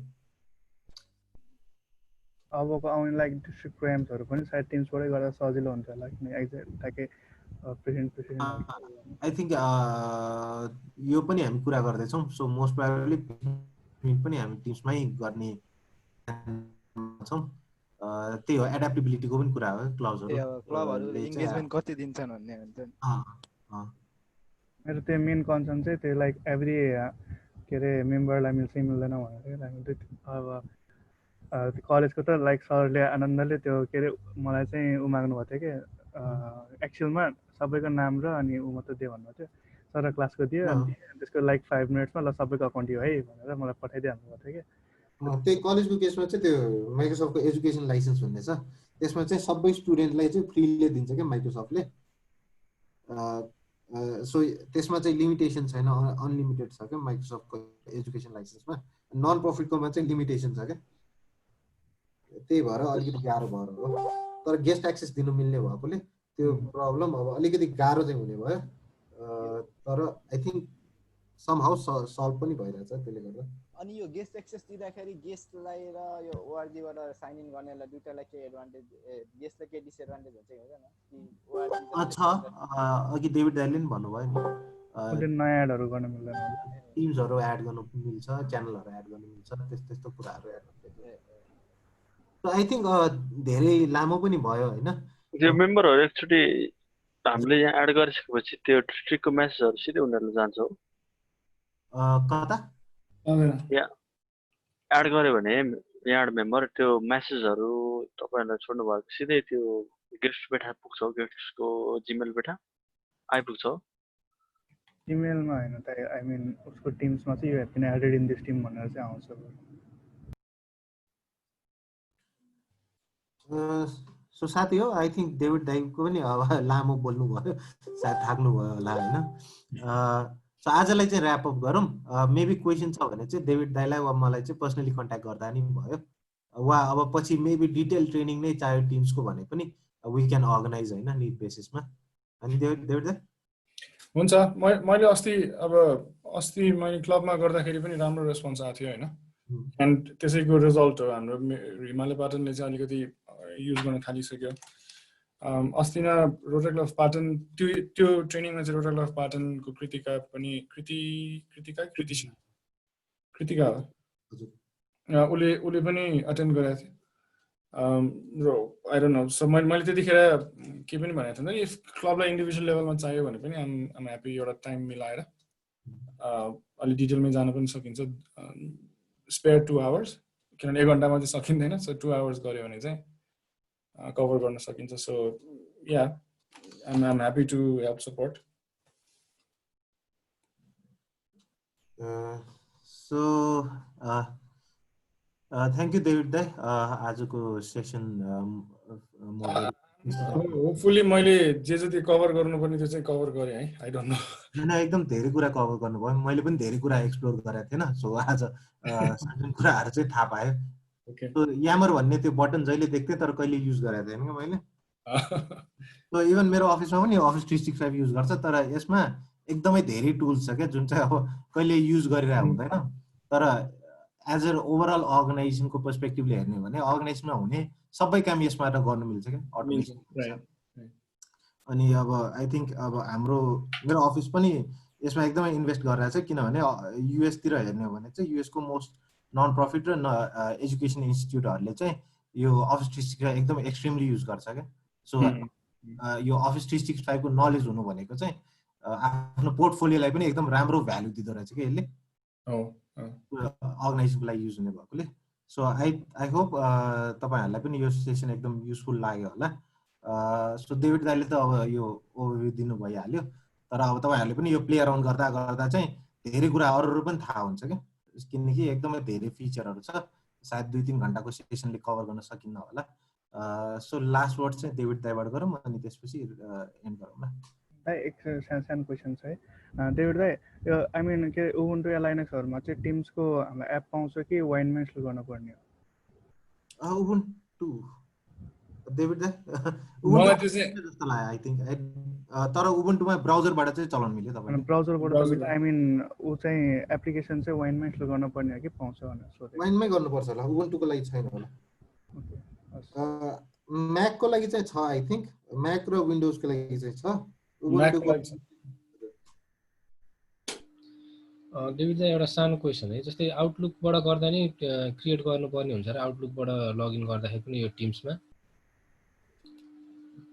अबको आउने लाइक डिस्ट्रिक्ट प्रोग्राम्सहरु पनि सायद टिम्सबाटै गर्दा सजिलो हुन्छ होला किन एक्ज्याक्टली प्रेजेन्टेसन आई थिंक यो पनि हामी कुरा गर्दै छौं सो मोस्ट प्रोबेबली पनि हामी टिम्समै गर्ने छौं त्यही हो एडाप्टेबिलिटीको पनि कुरा हो क्लबहरुले एंगेजमेन्ट कति दिन्छन् भन्ने हुन्छ नि मेरो त्यो मेन कन्सर्न चाहिँ त्यो लाइक एभ्री के रे मेम्बरलाई मिल्छ मिल्दैन भनेर अब कलेजको त लाइक सरले आनन्दले त्यो के रे मलाई चाहिँ उमाग्नु भएको थियो कि एक्चुअलमा सबैको नाम र अनि उ मात्र दियो भन्नु थियो सर क्लासको दियो अनि त्यसको लाइक 5 मिनेट्समा ल सबैको अकाउन्ट दियो है भनेर मलाई पठाइदिनु भएको थियो कि त्यही कलेजको केसमा चाहिँ त्यो माइक्रोसफ्टको एजुकेसन लाइसेन्स भन्ने छ त्यसमा चाहिँ सबै स्टुडेन्टलाई चाहिँ फ्रीले दिन्छ के माइक्रोसफ्टले सो त्यसमा चाहिँ लिमिटेसन छैन अनलिमिटेड छ के माइक्रोसफ्टको एजुकेसन लाइसेन्समा नन प्रफिटकोमा चाहिँ लिमिटेसन छ के त्यही भएर अलिकति गाह्रो भएर हो तर गेस्ट एक्सेस दिनु मिल्ने भएकोले त्यो प्रब्लम अब अलिकति गाह्रो चाहिँ हुने भयो तर आई थिंक समहाउ सल्भ पनि भइरहेछ त्यसले गर्दा अनि यो गेस्ट एक्सेस दिँदाखेरि गेस्टलाई र यो ओआरजीबाट साइन इन गर्नेलाई दुईटालाई के एडभान्टेज गेस्टलाई के डिसएडभान्टेज हुन्छ कि हुँदैन कि ओआरजी अच्छा अघि डेभिड दाइले पनि भन्नुभयो नि नयाँ एडहरु गर्न मिल्दैन टिम्सहरु एड गर्न मिल्छ च्यानलहरु एड गर्न मिल्छ त्यस्तो कुराहरु एड आई थिंक धेरै लामो पनि भयो हैन त्यो मेम्बरहरु एकचोटी हामीले यहाँ एड गरिसकेपछि त्यो डिस्ट्रिक्टको मेसेजहरु सिधै उनीहरुले जान्छ हो कता यहाँ एड गर्यो भने यहाँ मेम्बर त्यो मेसेजहरु तपाईहरुले छोड्नु भएको सिधै त्यो गेस्ट बेठा पुग्छ गेस्टको जीमेल बेठा आइपुग्छ इमेलमा हैन त आई मिन उसको टिम्समा चाहिँ यो हैन एडेड इन दिस टिम भनेर चाहिँ आउँछ सो साथी हो आई थिंक डेभिड दाइको पनि अब लामो बोल्नु भयो सायद थाक्नु भयो होला हैन सो आजलाई चाहिँ र्याप अप गरौँ मेबी क्वेशन छ भने चाहिँ डेभिड दाइलाई वा मलाई चाहिँ पर्सनली कन्ट्याक्ट गर्दा नि भयो वा अब पछि मेबी डिटेल ट्रेनिङ नै चाहियो टिम्सको भने पनि वी क्यान अर्गनाइज हैन निड बेसिसमा अनि डेभिड दाइ हुन्छ मैले अस्ति मैले क्लबमा गर्दाखेरि पनि राम्रो रेस्पोन्स आएको थियो हैन एन्ड त्यसैको रिजल्ट हो हाम्रो हिमालय पाटनले चाहिँ अलिकति युज गर्न थालिसक्यो अस्ति न रोटरक्ट अफ पाटन त्यो ट्रेनिङमा चाहिँ रोटरक्ट अफ पाटनको कृतिका हो उसले पनि अटेन्ड गरेको थियो आई डोन्ट नो सो मैले त्यतिखेर के पनि भनेको थिएँ इफ क्लबलाई इन्डिभिजुअल लेभलमा चाहियो भने पनि आम ह्याप्पी एउटा टाइम मिलाएर अलि डिटेलमै जान पनि सकिन्छ स्पेयर 2 आवर्स किनभने 1 घण्टामा चाहिँ सकिँदैन सो 2 आवर्स गऱ्यो भने चाहिँ कभर गर्न सकिन्छ so yeah I'm happy to help support. So thank you David dai आजको सेसन होपफुली मैले जे जति कभर गर्नुपर्ने त्यो चाहिँ कभर गरे है आई डोन्ट नो हैन एकदम धेरै कुरा कभर गर्नुभयो मैले पनि धेरै कुरा एक्सप्लोर गरेको थिएन सो आज सर्टेन कुराहरु चाहिँ थाहा पाएँ ओके सो यामर भन्ने त्यो बटन जहिले देख्थे तर कहिले युज गरेको थिएन के मैले सो इभन मेरो अफिसमा पनि अफिस 365 युज गर्छ तर यसमा एकदमै धेरै टुल्स छ के जुन चाहिँ अब कहिले युज गरिरहेको हुँदैन तर एज अ ओभरअल अर्गनाइजेसनको पर्सपेक्टिभले हेर्ने भने अर्गनाइजेसनमा हुने सबै काम यसबाट गर्न मिल्छ के अटोमेसन अनि अब आई थिंक अब हाम्रो मेरो अफिस पनि यसमा एकदमै इन्भेस्ट गरिरहेछ किनभने युएस तिर हेर्ने हो भने चाहिँ युएस को मोस्ट नन प्रफिट र एजुकेसन इन्स्टिट्युटहरुले चाहिँ यो अफिस 365 एकदमै एक्सट्रिमली युज गर्छ के सो यो अफिस 365 को नलेज हुनु भनेको चाहिँ आफ्नो पोर्टफोलियोलाई पनि एकदम राम्रो भ्यालु दिँदो रहेछ के यसले अर्गनाइजेसनको लागि युज हुने भएकोले सो आई होप तपाईहरुलाई पनि यो सेसन एकदम युजफुल लाग्यो होला सो डेभिड दाइले त अब यो ओभरभ्यू दिनु भइहाल्यो तर अब तपाईहरुले पनि यो प्ले अराउन्ड गर्दा गर्दा चाहिँ धेरै कुरा अरूहरु पनि थाहा हुन्छ के किनकि एकदमै धेरै फिचरहरु छ सायद 2-3 घण्टाको सेसनले कभर गर्न सकिन्न होला सो लास्ट वर्ड चाहिँ डेभिड दाइबाट गरौँ अनि त्यसपछि एन्ड गरौँ ल दाइ एक सानो क्वेशन छ है डेभिड दाइ यो आई मिन के उबुन्टु या लाइनक्सहरुमा चाहिँ टिम्सको हाम्रो एप पाउँछ कि वाइनमा इन्स्टल गर्नुपर्ने हो उबुन्टु डेभिड दाइ मलाई त्यो चाहिँ जस्तो लाग्यो आई थिंक तर उबुन्टुमा ब्राउजरबाट चाहिँ चलाउन मिल्यो तपाईले ब्राउजरबाट त आई मिन उ चाहिँ एप्लिकेसन चाहिँ वाइनमा इन्स्टल गर्नुपर्ने हो कि पाउँछ भनेर सोधे वाइनमै गर्नुपर्छ होला उबुन्टुको लागि छैन होला म्याक को लागि चाहिँ छ आई थिंक म्याक र विन्डोज को लागि चाहिँ छ डेभिड चाहिँ एउटा सानो क्वेसन है जस्तै आउटलुकबाट गर्दा नि क्रिएट गर्नुपर्ने हुन्छ र आउटलुकबाट लगइन गर्दाखेरि पनि यो टिम्समा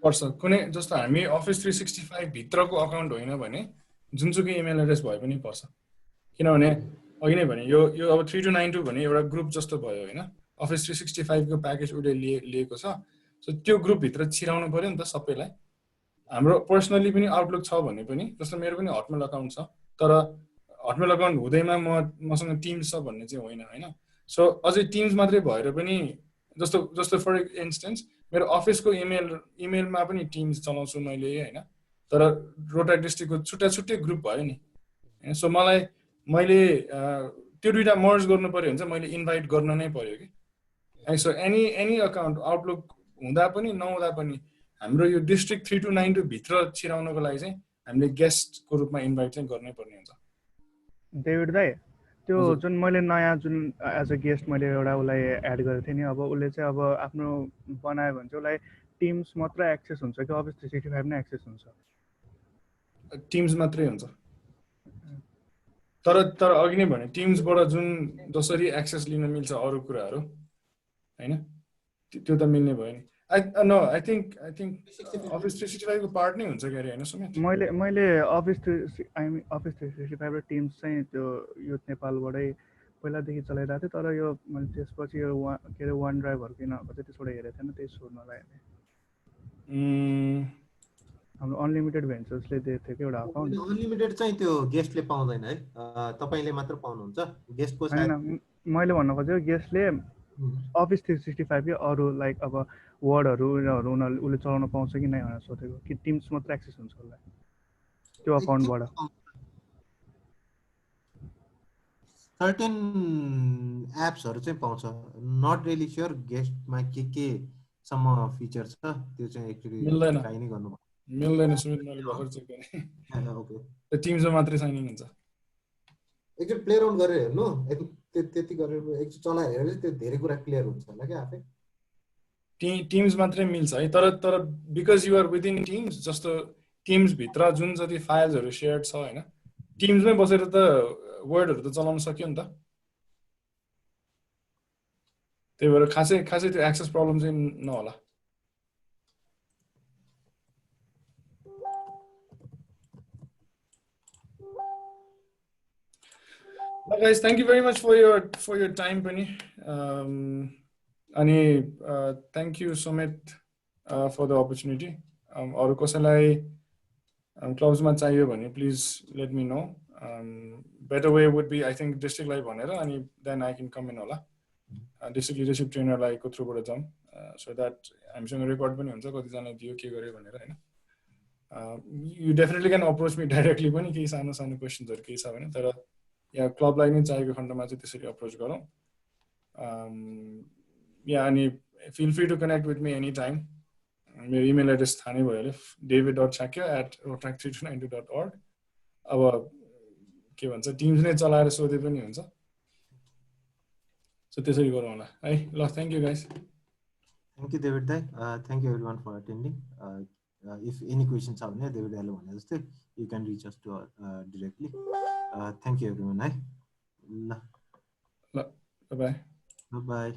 पर्छ कुनै जस्तो हामी अफिस 365 भित्रको अकाउन्ट होइन भने जुनसुकै इमेल एड्रेस भए पनि पर्छ किनभने अघि नै भने यो अब 3292 भने एउटा ग्रुप जस्तो भयो हैन अफिस 365 को प्याकेज उले लिएको छ सो त्यो ग्रुप भित्र छिराउनु पर्यो नि त सबैलाई हाम्रो पर्सनली पनि आउटलुक छ भने पनि जस्तो मेरो पनि हटमेल अकाउन्ट छ तर हटमेल अकाउन्ट हुँदैमा मसँग टिम्स छ भन्ने चाहिँ होइन हैन सो अझै टिम्स मात्रै भएर पनि जस्तो फर इन्स्टेन्स मेरो अफिसको इमेलमा पनि टिम्स चलाउँछु मैले हैन तर रोटाक्ट डिस्ट्रिक्टको छुट्टै ग्रुप भयो नि सो मैले त्यो दुईटा मर्ज गर्नु पर्यो भने चाहिँ मैले इन्भाइट गर्न नै पर्यो कि सो एनी अकाउन्ट आउटलुक हुँदा पनि नहुँदा पनि हाम्रो यो डिस्ट्रिक्ट 3292 भित्र छिराउनको लागि चाहिँ हामीले गेस्टको रूपमा इन्भाइट चाहिँ गर्नै पर्ने हुन्छ डेभिड दाइ त्यो जुन मैले नयाँ जुन एज अ गेस्ट मैले एउटा उलाई एड गरेको थिएँ नि अब उसले चाहिँ अब आफ्नो बनायो भने चाहिँ उसलाई टिम्स मात्र एक्सेस हुन्छ कि अफिस 365 नै एक्सेस हुन्छ टिम्स मात्रै हुन्छ तर अघि नै भने टिम्सबाट जुन जसरी एक्सेस लिन मिल्छ अरु कुराहरु हैन त्यो त मिल्ने भयो नि I think Office 365 को पार्ट नै हुन्छ गरे हैन सुमित मैले Office 365 र Teams चाहिँ त्यो युथ नेपालबाटै पहिलादेखि चलाइरहेको थिएँ तर यो मैले त्यसपछि यो के रे OneDrive हरु किन कतै त्यसबाट हेरेको थिएन त्यही सोध्नलाई हाम्रो अनलिमिटेड भेन्चर्सले दिएको थियो के एउटा अकाउन्ट अनलिमिटेड चाहिँ त्यो गेस्टले पाउँदैन है तपाईले मात्र पाउनुहुन्छ गेस्टको सायद मैले भन्न खोजेको गेस्टले अफिस 365 के अरु लाइक अब वर्डहरु उले चलाउन पाउँछ कि नै भनेर सोधेको कि टिम्स मात्र एक्सेस हुन्छ होला त्यो अकाउन्टबाट सर्टेन एप्सहरु चाहिँ पाउँछ नट रियली श्योर गेस्टमा के सम्म फिचर छ त्यो चाहिँ एक्चुअली ट्राई नै गर्नु मिल्दैन सुमित मैले भर्खर चेक गरे ओके त्यो टिम्समा मात्रै साइन इन हुन्छ एकचोटि प्ले अराउन्ड गरेर हेर्नु त्यति गरेर एकचोटि चलाएर हेर्नु त्यो धेरै कुरा क्लियर हुन्छ होला के आफै टिम्स मात्रै मिल्छ है तर because you are within Teams जस्तो टिम्स भित्र जुन जति फाइल्सहरु शेयर्ड छ हैन टिम्समै बसेर त वर्डहरु त चलाउन सक्यो नि त त्यही भएर खासै त्यो एक्सेस प्रब्लम चाहिँ नहोला Guys, thank you very much for your time पनि अनि thank you Sumit for the opportunity. अरु कसैलाई क्लब्समा चाहियो भने please let me know. Better way would be I think district लाई भनेर अनि then I can come in होला. District leadership trainer लाई को थ्रुबाट जाम so that हामीसँग रेकर्ड पनि हुन्छ कति जना दियो के गर्यो भनेर हैन. You definitely can approach me directly पनि केही सानो सानो क्वेशन्सहरु केही छ भने तर या क्लबलाई नै चाहिएको खण्डमा चाहिँ त्यसरी अप्रोच गरौँ. या अनि feel free to connect with me anytime. मेरो इमेल एड्रेस थाहा नै भइहाल्यो david.chakya@rotaract3292.org. अब के भन्छ टिम्स नै चलाएर सोधे पनि हुन्छ. सो त्यसरी गरौँ होला है. ल thank you guys. Thank you David dai. Thank you everyone for attending. If any questions are भने David dai ले भने जस्तै you can reach us to directly. Thank you everyone. Bye bye. Bye bye.